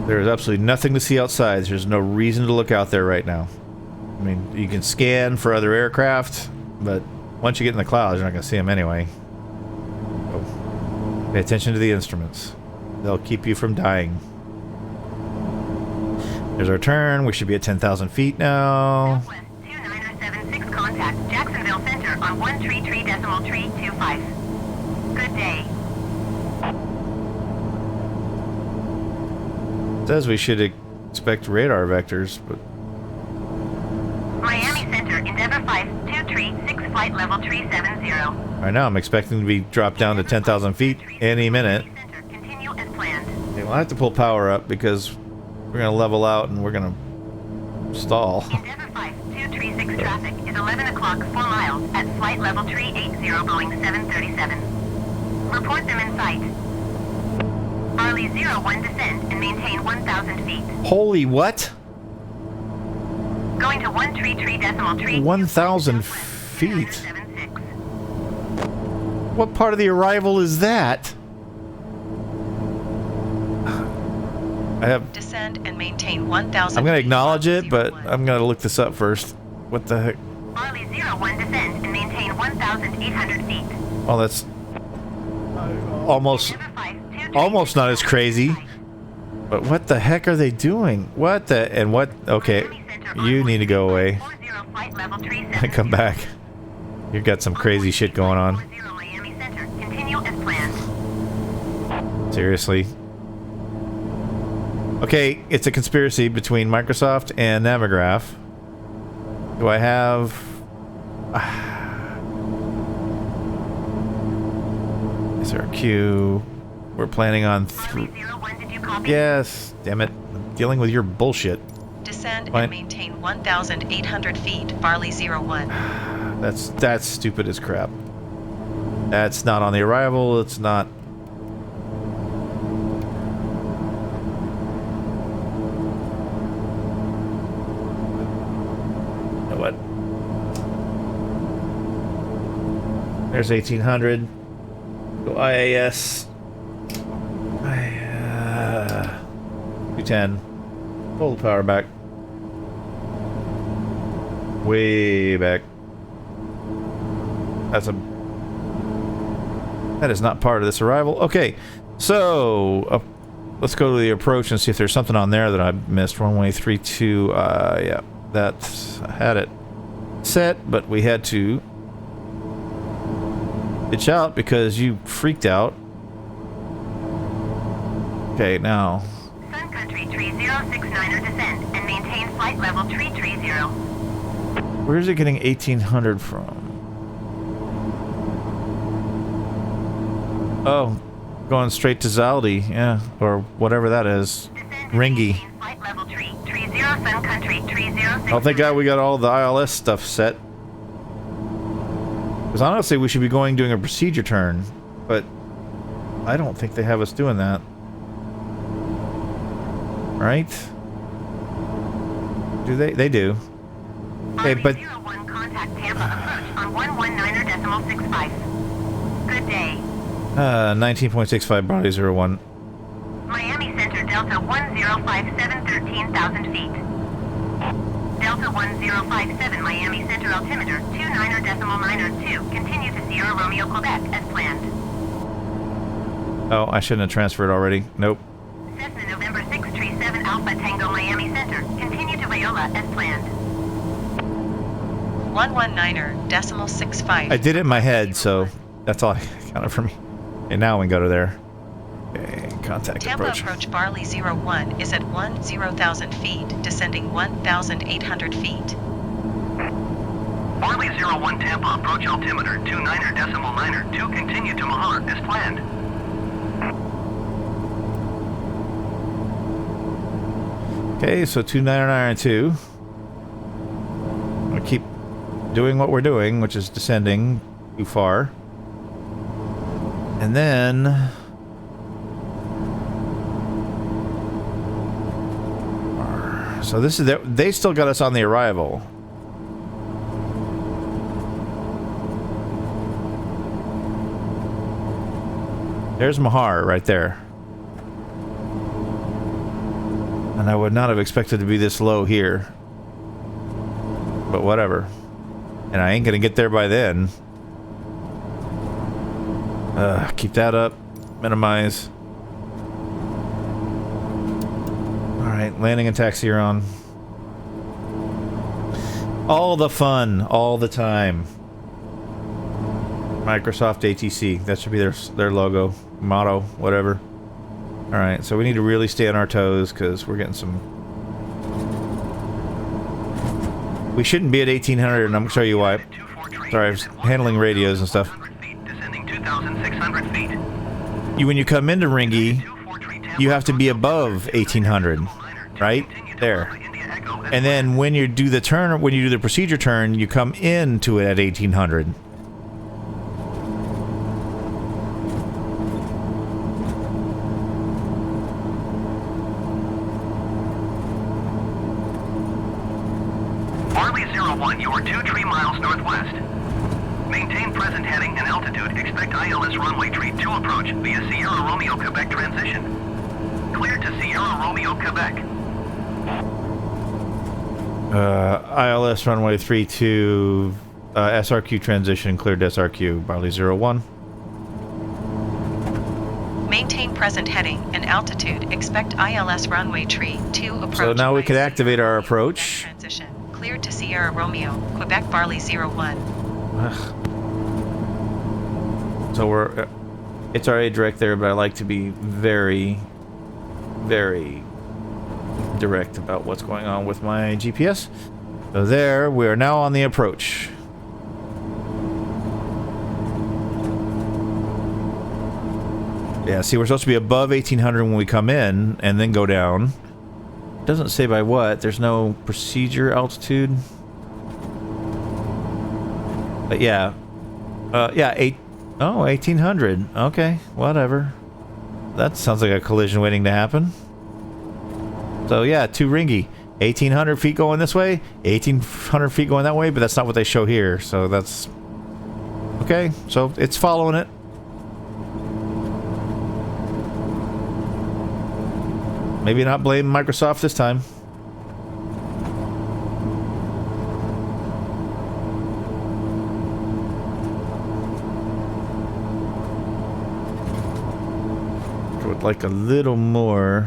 There is absolutely nothing to see outside. There's no reason to look out there right now. I mean, you can scan for other aircraft, but once you get in the clouds, you're not going to see them anyway. So, pay attention to the instruments. They'll keep you from dying. There's our turn. We should be at 10,000 feet now. Southwest 29076, contact Jacksonville Center on 133.325. Good day. It says we should expect radar vectors, but Miami Center, Endeavor 5236, flight level 370. right now I'm expecting to be dropped down to 10,000 feet any minute. Center, continue as planned. Okay, well, I have to pull power up because we're going to level out and we're going to stall. Endeavor 5236 traffic is 11 o'clock, 4 miles, at flight level 380, Boeing 737. Report them in sight. Farley 01 descend and maintain 1,000 feet. Holy what? Going to 133.3. 1,000 feet? What part of the arrival is that? I have... Descend and maintain 1,000 I'm going to feet. acknowledge it, but I'm going to look this up first. What the heck? Farley 01 descend and maintain 1,800 feet. Oh, that's... almost not as crazy. But what the heck are they doing? What the... and what... okay, you need to go away. Come back. You've got some crazy shit going on. Seriously. Okay, it's a conspiracy between Microsoft and Navigraph. Do I have... Is there a queue? We're planning on... Yes, damn it. I'm dealing with your bullshit. Descend Fine. and maintain 1,800 feet, Farley 01. That's stupid as crap. That's not on the arrival, it's not... You know what? There's 1,800. Go IAS. 210. Pull the power back. Way back. That is not part of this arrival. Okay, so let's go to the approach and see if there's something on there that I missed. Runway 32. Yeah, that had it set, but we had to pitch out because you freaked out. Okay, now. Sun Country 3069er descend and maintain flight level 330. Where's it getting 1,800 from? Oh, going straight to Zaldi, yeah, or whatever that is. Ringy. Flight level 330, Sun Country 306. Oh, thank God we got all the ILS stuff set. Because honestly, we should be doing a procedure turn, but I don't think they have us doing that. Right? Do they? They do. Okay, but... RB01 contact Tampa approach on 119.65. Good day. 19.65 Barley 01. Miami Center Delta 1057 13,000 feet. Delta 1057 Miami Center altimeter 29.92. Continue to Sierra Romeo, Quebec as planned. Oh, I shouldn't have transferred already. Nope. Cessna November 637 Alpha Tango Miami Center. Continue to Viola as planned. 119.65. I did it in my head, so that's all I counted for me. And now we can go to there. Okay, contact Tampa approach. approach Barley 01 is at 10,000 feet, descending 1,800 feet. Barley 01 Tampa approach altimeter 29.92. Continue to Mahar as planned. Okay, so 299.2. We'll keep doing what we're doing, which is descending too far. And then... So this is they still got us on the arrival. There's Mahar right there. And I would not have expected to be this low here. But whatever. And I ain't gonna get there by then. Keep that up. Minimize. Alright, landing and taxi are on. All the fun, all the time. Microsoft ATC. That should be their logo, motto, whatever. Alright, so we need to really stay on our toes because we're getting some... We shouldn't be at 1800, and I'm going to show you why. Sorry, I was handling radios and stuff. When you come into Ringy, you have to be above 1800, right? There. And then when you do the turn, when you do the procedure turn, you come into it at 1800. Barley 01, you are 2 miles northwest. Maintain present heading and altitude. Expect ILS runway tree 2 approach via Sierra Romeo, Quebec transition. Clear to Sierra Romeo, Quebec. ILS runway 32, SRQ transition, cleared to SRQ, Barley 01. Maintain present heading and altitude. Expect ILS runway tree 2 approach. So now we via can activate Sierra our Romeo, approach. Quebec transition. Cleared to Sierra Romeo, Quebec Barley 01. Ugh. So we're... it's already direct there, but I like to be very, very direct about what's going on with my GPS. So there, we are now on the approach. Yeah, see, we're supposed to be above 1800 when we come in, and then go down. Doesn't say by what. There's no procedure altitude. But yeah. Yeah, 1800. Okay, whatever. That sounds like a collision waiting to happen. So yeah, 2 Ringy. 1800 feet going this way, 1800 feet going that way, but that's not what they show here, so that's... Okay, so it's following it. Maybe not blame Microsoft this time. I would like a little more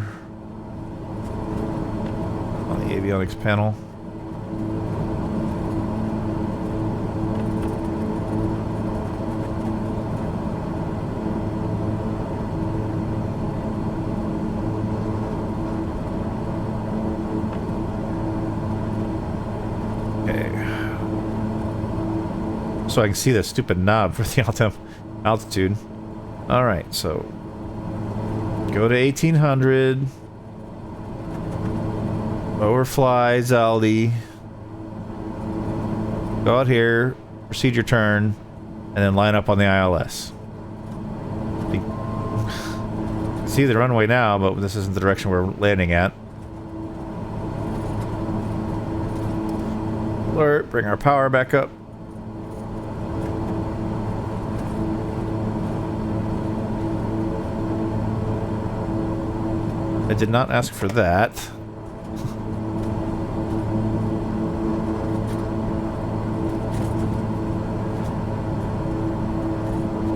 on the avionics panel. So I can see the stupid knob for the altitude. Alright, so go to 1800. Overfly Zaldi. Go out here, procedure turn, and then line up on the ILS. See the runway now, but this isn't the direction we're landing at. Alert, bring our power back up. I did not ask for that.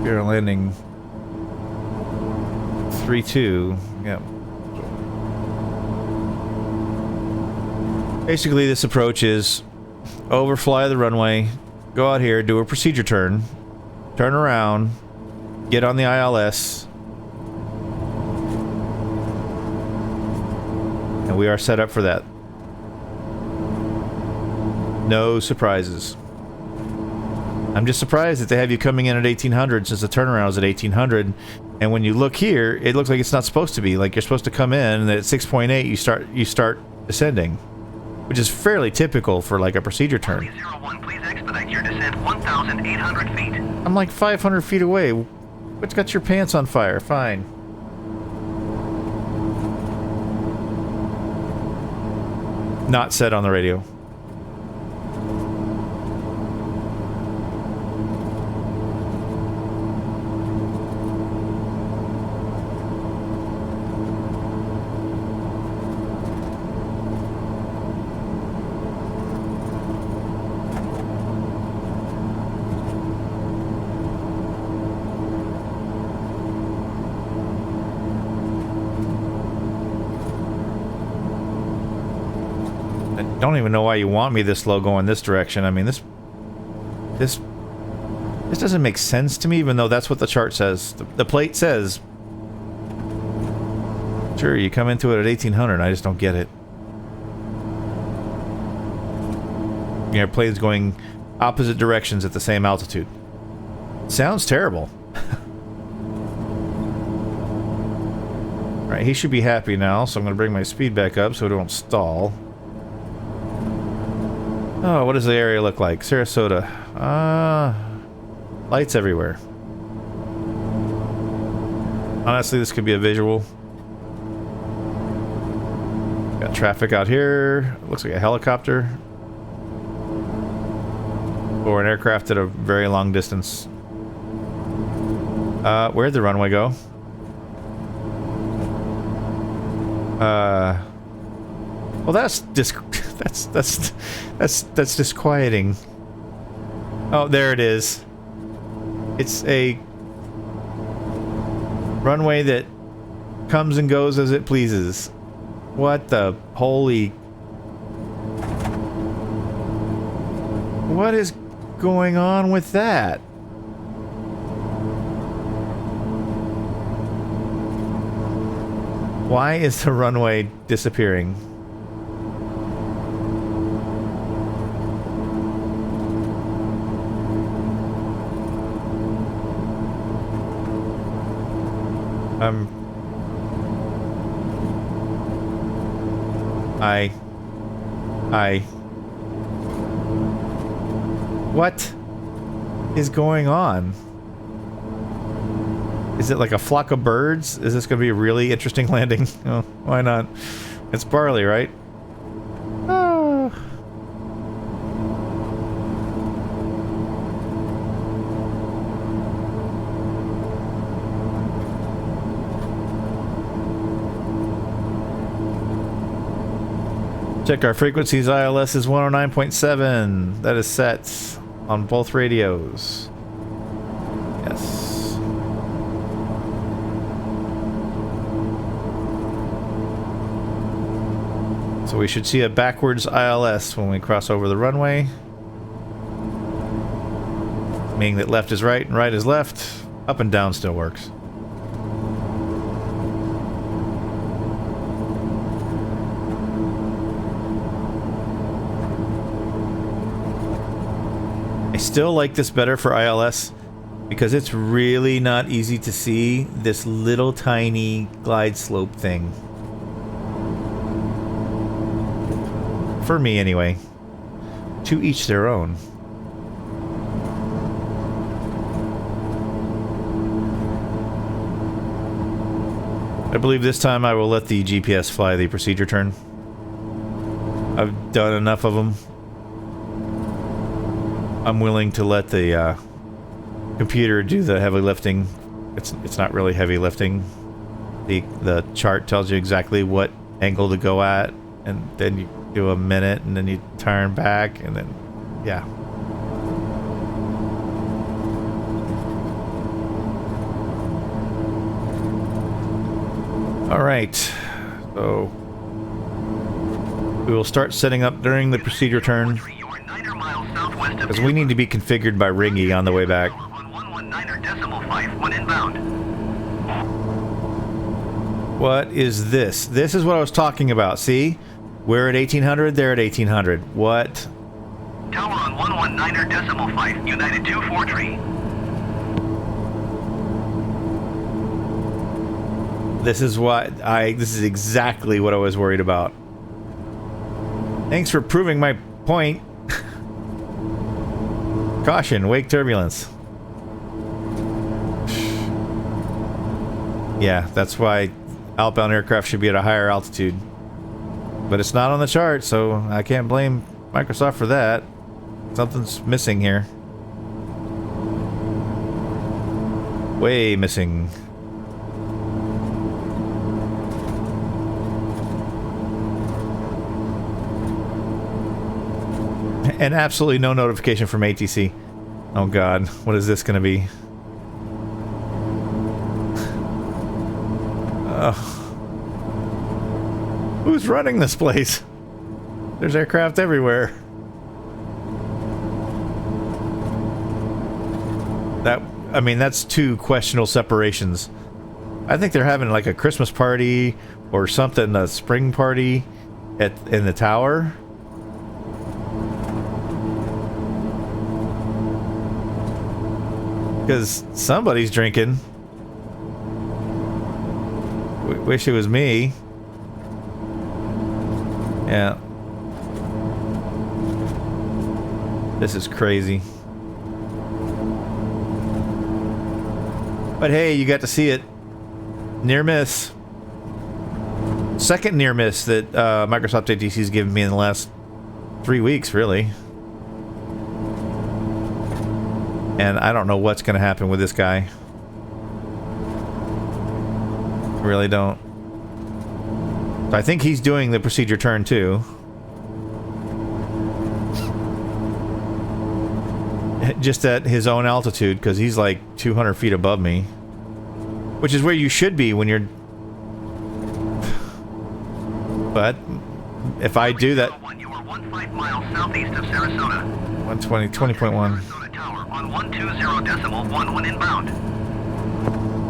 We are landing 3-2. Yep. Basically, this approach is overfly the runway, go out here, do a procedure turn, turn around, get on the ILS, and we are set up for that. No surprises. I'm just surprised that they have you coming in at 1800 since the turnaround is at 1800, and when you look here, it looks like it's not supposed to be. Like you're supposed to come in, and at 6.8 you start ascending, which is fairly typical for like a procedure turn. 01, please expedite your descent 1,800 feet. I'm like 500 feet away. What's got your pants on fire? Fine. Not said on the radio. I don't even know why you want me this low going this direction. I mean, this doesn't make sense to me, even though that's what the chart says. The plate says, sure, you come into it at 1800. I just don't get it. The airplane's going opposite directions at the same altitude. Sounds terrible. Right, he should be happy now, so I'm going to bring my speed back up so it won't stall. Oh, what does the area look like? Sarasota. Lights everywhere. Honestly, this could be a visual. Got traffic out here. Looks like a helicopter. Or an aircraft at a very long distance. Where'd the runway go? Well, that's disquieting. Oh, there it is. It's a runway that comes and goes as it pleases. What the holy... What is going on with that? Why is the runway disappearing? What is going on? Is it like a flock of birds? Is this going to be a really interesting landing? Oh, why not? It's barley, right? Oh. Check our frequencies. ILS is 109.7. That is set on both radios. Yes. So we should see a backwards ILS when we cross over the runway. Meaning that left is right and right is left. Up and down still works. I still like this better for ILS because it's really not easy to see this little tiny glide slope thing. For me, anyway. To each their own. I believe this time I will let the GPS fly the procedure turn. I've done enough of them. I'm willing to let the computer do the heavy lifting. It's not really heavy lifting. The chart tells you exactly what angle to go at, and then you do a minute, and then you turn back, and then yeah. All right, so we will start setting up during the procedure turn, because we need to be configured by Ringy on the way back. What is this? This is what I was talking about. See? We're at 1800, they're at 1800. What? Tower on 119.5, United 243. This is this is exactly what I was worried about. Thanks for proving my point. Caution, wake turbulence. Yeah, that's why outbound aircraft should be at a higher altitude. But it's not on the chart, so I can't blame Microsoft for that. Something's missing here. Way missing. And absolutely no notification from ATC. Oh god, what is this gonna be? Who's running this place? There's aircraft everywhere. I mean, that's two questionable separations. I think they're having like a Christmas party or something, a spring party in the tower. Because somebody's drinking. Wish it was me. Yeah. This is crazy. But hey, you got to see it. Near miss. Second near miss that Microsoft ATC's given me in the last 3 weeks, really. And I don't know what's going to happen with this guy. I really don't. So I think he's doing the procedure turn too. Just at his own altitude, because he's like 200 feet above me. Which is where you should be when you're... But if I do that... 120, 20.1. On 120.11 inbound.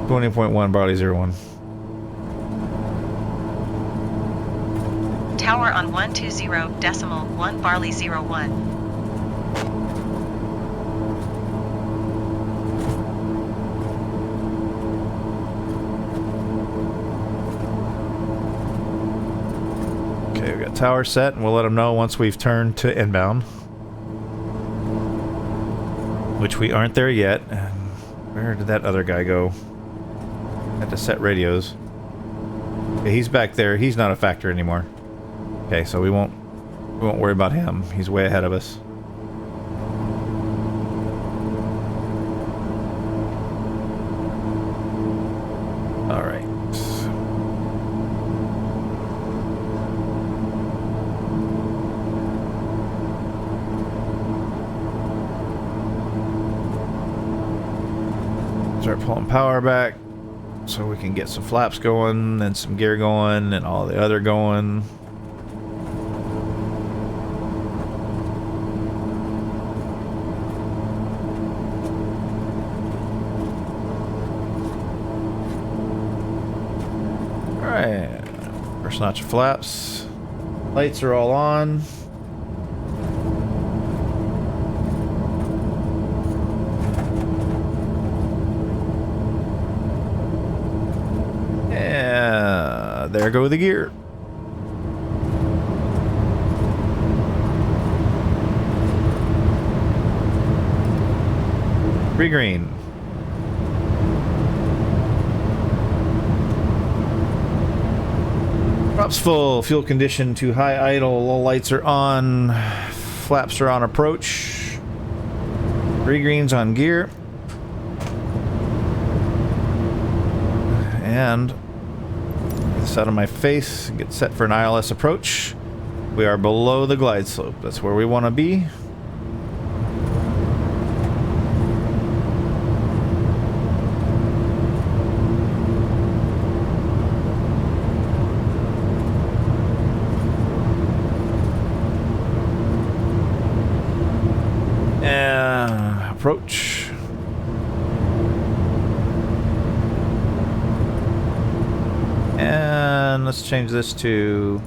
20.1 Barley 01. Tower on 120.1 Barley 01. Okay, we got tower set, and we'll let them know once we've turned to inbound. Which we aren't there yet. Where did that other guy go? Had to set radios. Okay, he's back there. He's not a factor anymore. Okay, so we won't worry about him. He's way ahead of us. All right. Start pulling power back so we can get some flaps going and some gear going and all the other going. Alright, first notch of flaps. Lights are all on. There go the gear. Green. Props full. Fuel condition to high idle. All lights are on. Flaps are on approach. 3 greens on gear. And get this out of my face. Get set for an ILS approach. We are below the glide slope. That's where we want to be. Approach. And let's change this to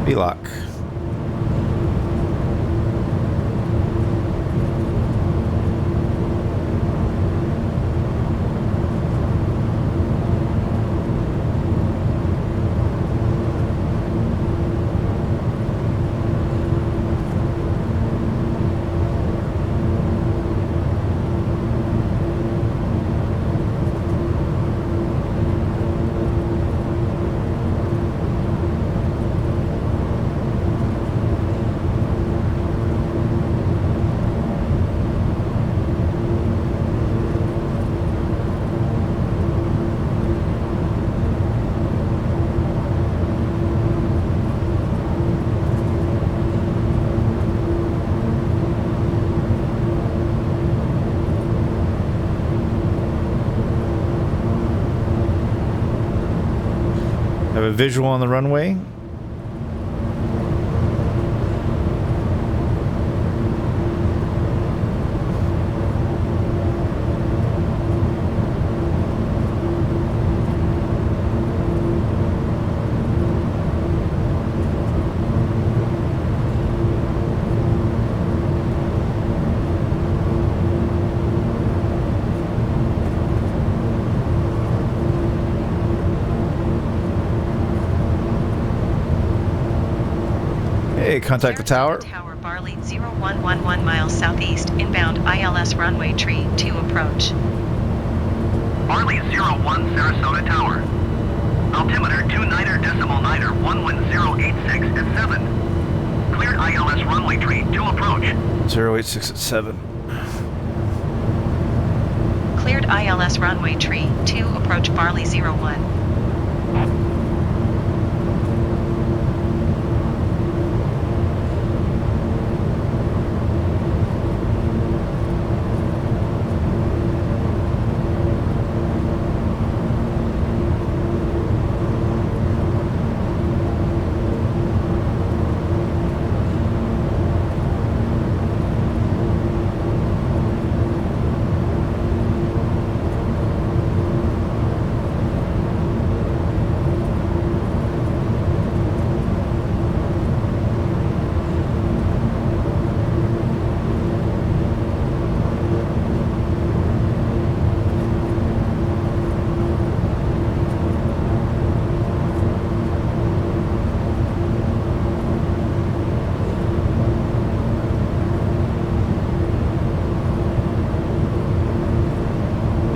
V-lock. Have a visual on the runway. Contact the tower. Tower Barley 0111 miles southeast, inbound ILS runway tree 2 approach. Barley 01 Sarasota Tower. Altimeter 29er.9er 11086 at 7. Cleared ILS runway tree 2 approach. 086 at 7. Cleared ILS runway tree 2 approach Barley 01.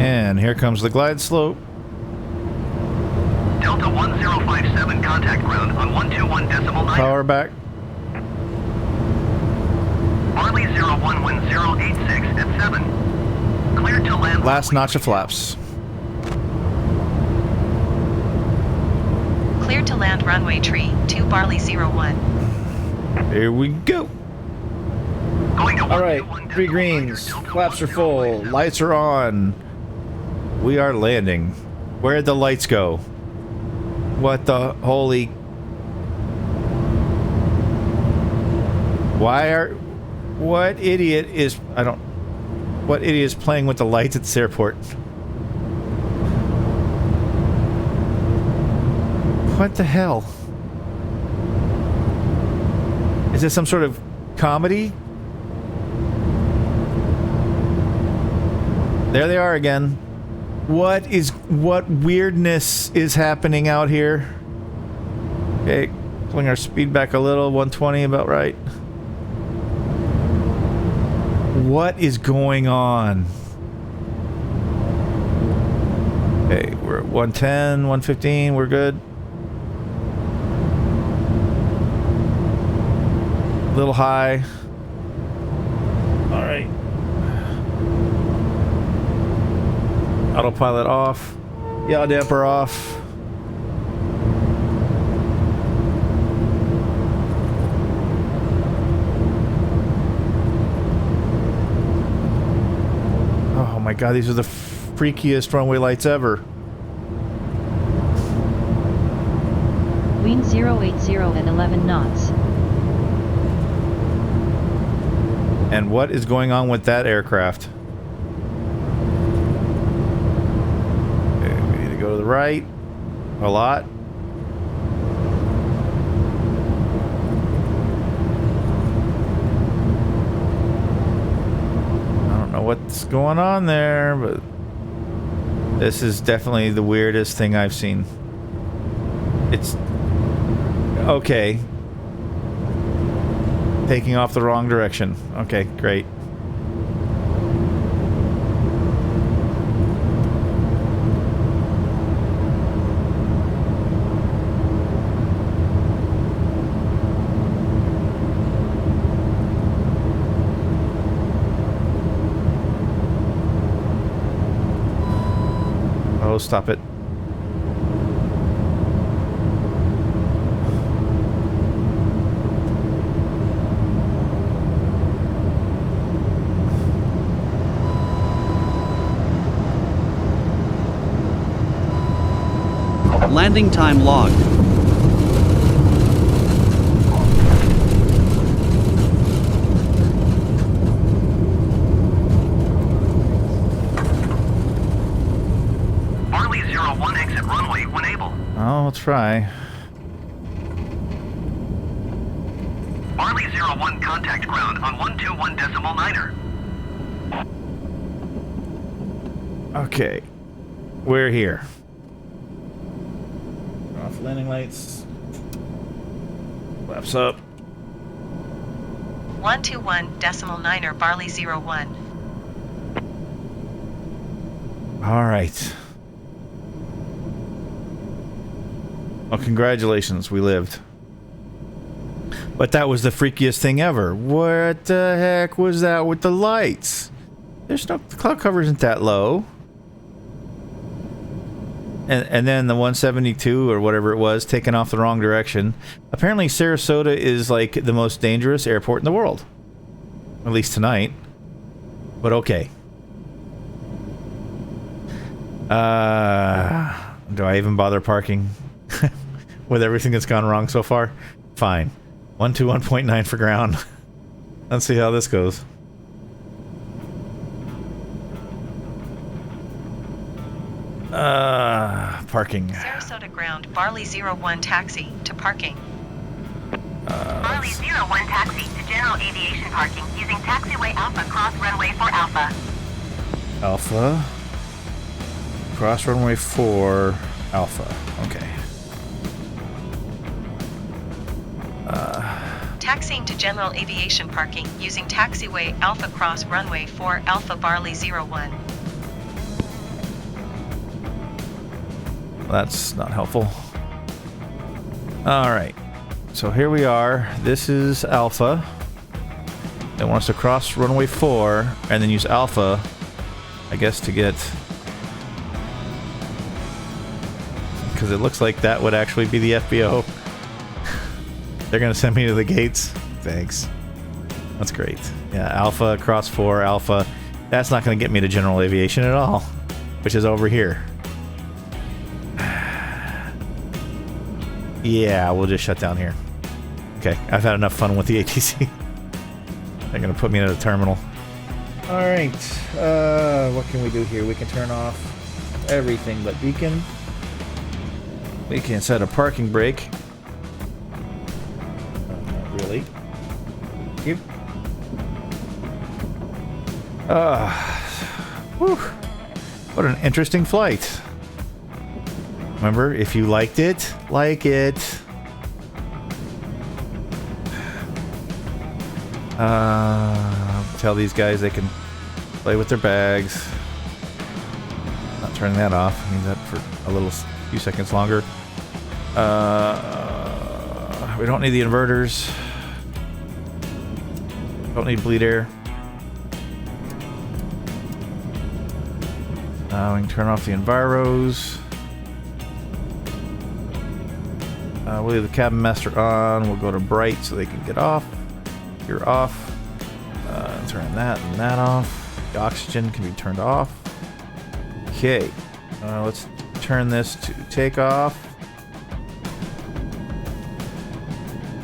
And here comes the glide slope. Delta 1057 contact ground on 121.9. Power back. Barley 011086 at 7. Cleared to land. Last notch of flaps. Cleared to land runway tree 2 Barley 01. Here we go. All right, 3 greens. Flaps are full. Lights are on. We are landing. Where'd the lights go? What the holy... What idiot is... What idiot is playing with the lights at this airport? What the hell? Is this some sort of comedy? There they are again. What weirdness is happening out here? Okay, pulling our speed back a little, 120 about right. What is going on? Okay, we're at 110, 115, we're good. A little high. All right. Autopilot off. Yaw damper off. Oh my god, these are the freakiest runway lights ever. Wind 080 at 11 knots. And what is going on with that aircraft? Okay, we need to go to the right. A lot. I don't know what's going on there, but this is definitely the weirdest thing I've seen. It's okay. Taking off the wrong direction. Okay, great. Oh, stop it. Landing time logged. Barley 01 exit runway when able. Oh, let's try. Barley 01 contact ground on 121.9er. Okay. We're here. Off landing lights. Flaps up. 121.9er Barley 01. All right. Well, congratulations, we lived. But that was the freakiest thing ever. What the heck was that with the lights? There's no, the cloud cover isn't that low. And then the 172 or whatever it was, taking off the wrong direction. Apparently Sarasota is like the most dangerous airport in the world. At least tonight. But okay. Do I even bother parking? With everything that's gone wrong so far? Fine. 121.9 for ground. Let's see how this goes. Parking. Sarasota ground Barley 01 taxi to parking. Barley 01 taxi to general aviation parking using taxiway Alpha cross runway for Alpha. Alpha. Cross runway 4 Alpha. Okay. Taxiing to general aviation parking using taxiway Alpha cross runway 4 Alpha Barley 01. That's not helpful. Alright. So here we are. This is Alpha. They want us to cross runway 4 and then use Alpha, I guess, to get... Because it looks like that would actually be the FBO. They're going to send me to the gates. Thanks. That's great. Yeah, Alpha, cross 4, Alpha. That's not going to get me to general aviation at all, which is over here. Yeah, we'll just shut down here. Okay, I've had enough fun with the ATC. They're going to put me in a terminal. Alright, what can we do here? We can turn off everything but beacon. We can set a parking brake. Not really. Yep. Whew. What an interesting flight. Remember, if you liked it, like it. Tell these guys they can play with their bags. Not turning that off. I need that for a few seconds longer. We don't need the inverters. Don't need bleed air. We can turn off the enviros. We'll leave the cabin master on. We'll go to bright so they can get off. You're off. Turn that and that off. The oxygen can be turned off. Okay. Let's turn this to takeoff.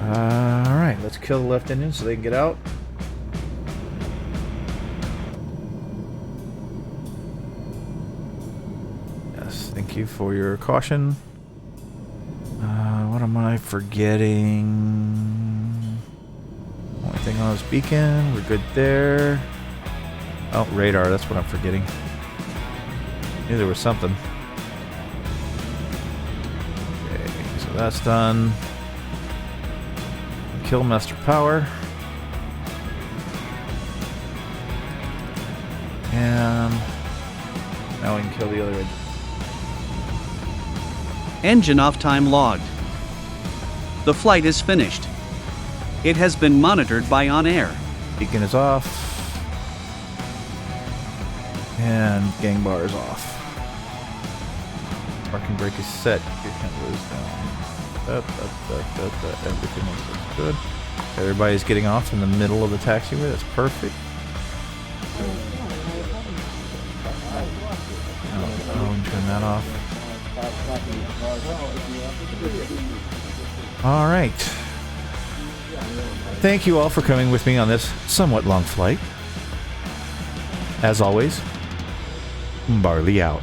Alright, let's kill the left engine so they can get out. Yes, thank you for your caution. What am I forgetting? Only thing on this beacon, we're good there. Oh, radar, that's what I'm forgetting. Knew there was something. Okay, so that's done. Kill master power. And now we can kill the other engine. Engine off time logged. The flight is finished. It has been monitored by OnAir. Beacon is off. And gang bar is off. Parking brake is set. You can't lose down. Everything looks good. Everybody's getting off in the middle of the taxiway. That's perfect. Oh, turn that off. All right. Thank you all for coming with me on this somewhat long flight. As always, Barley out.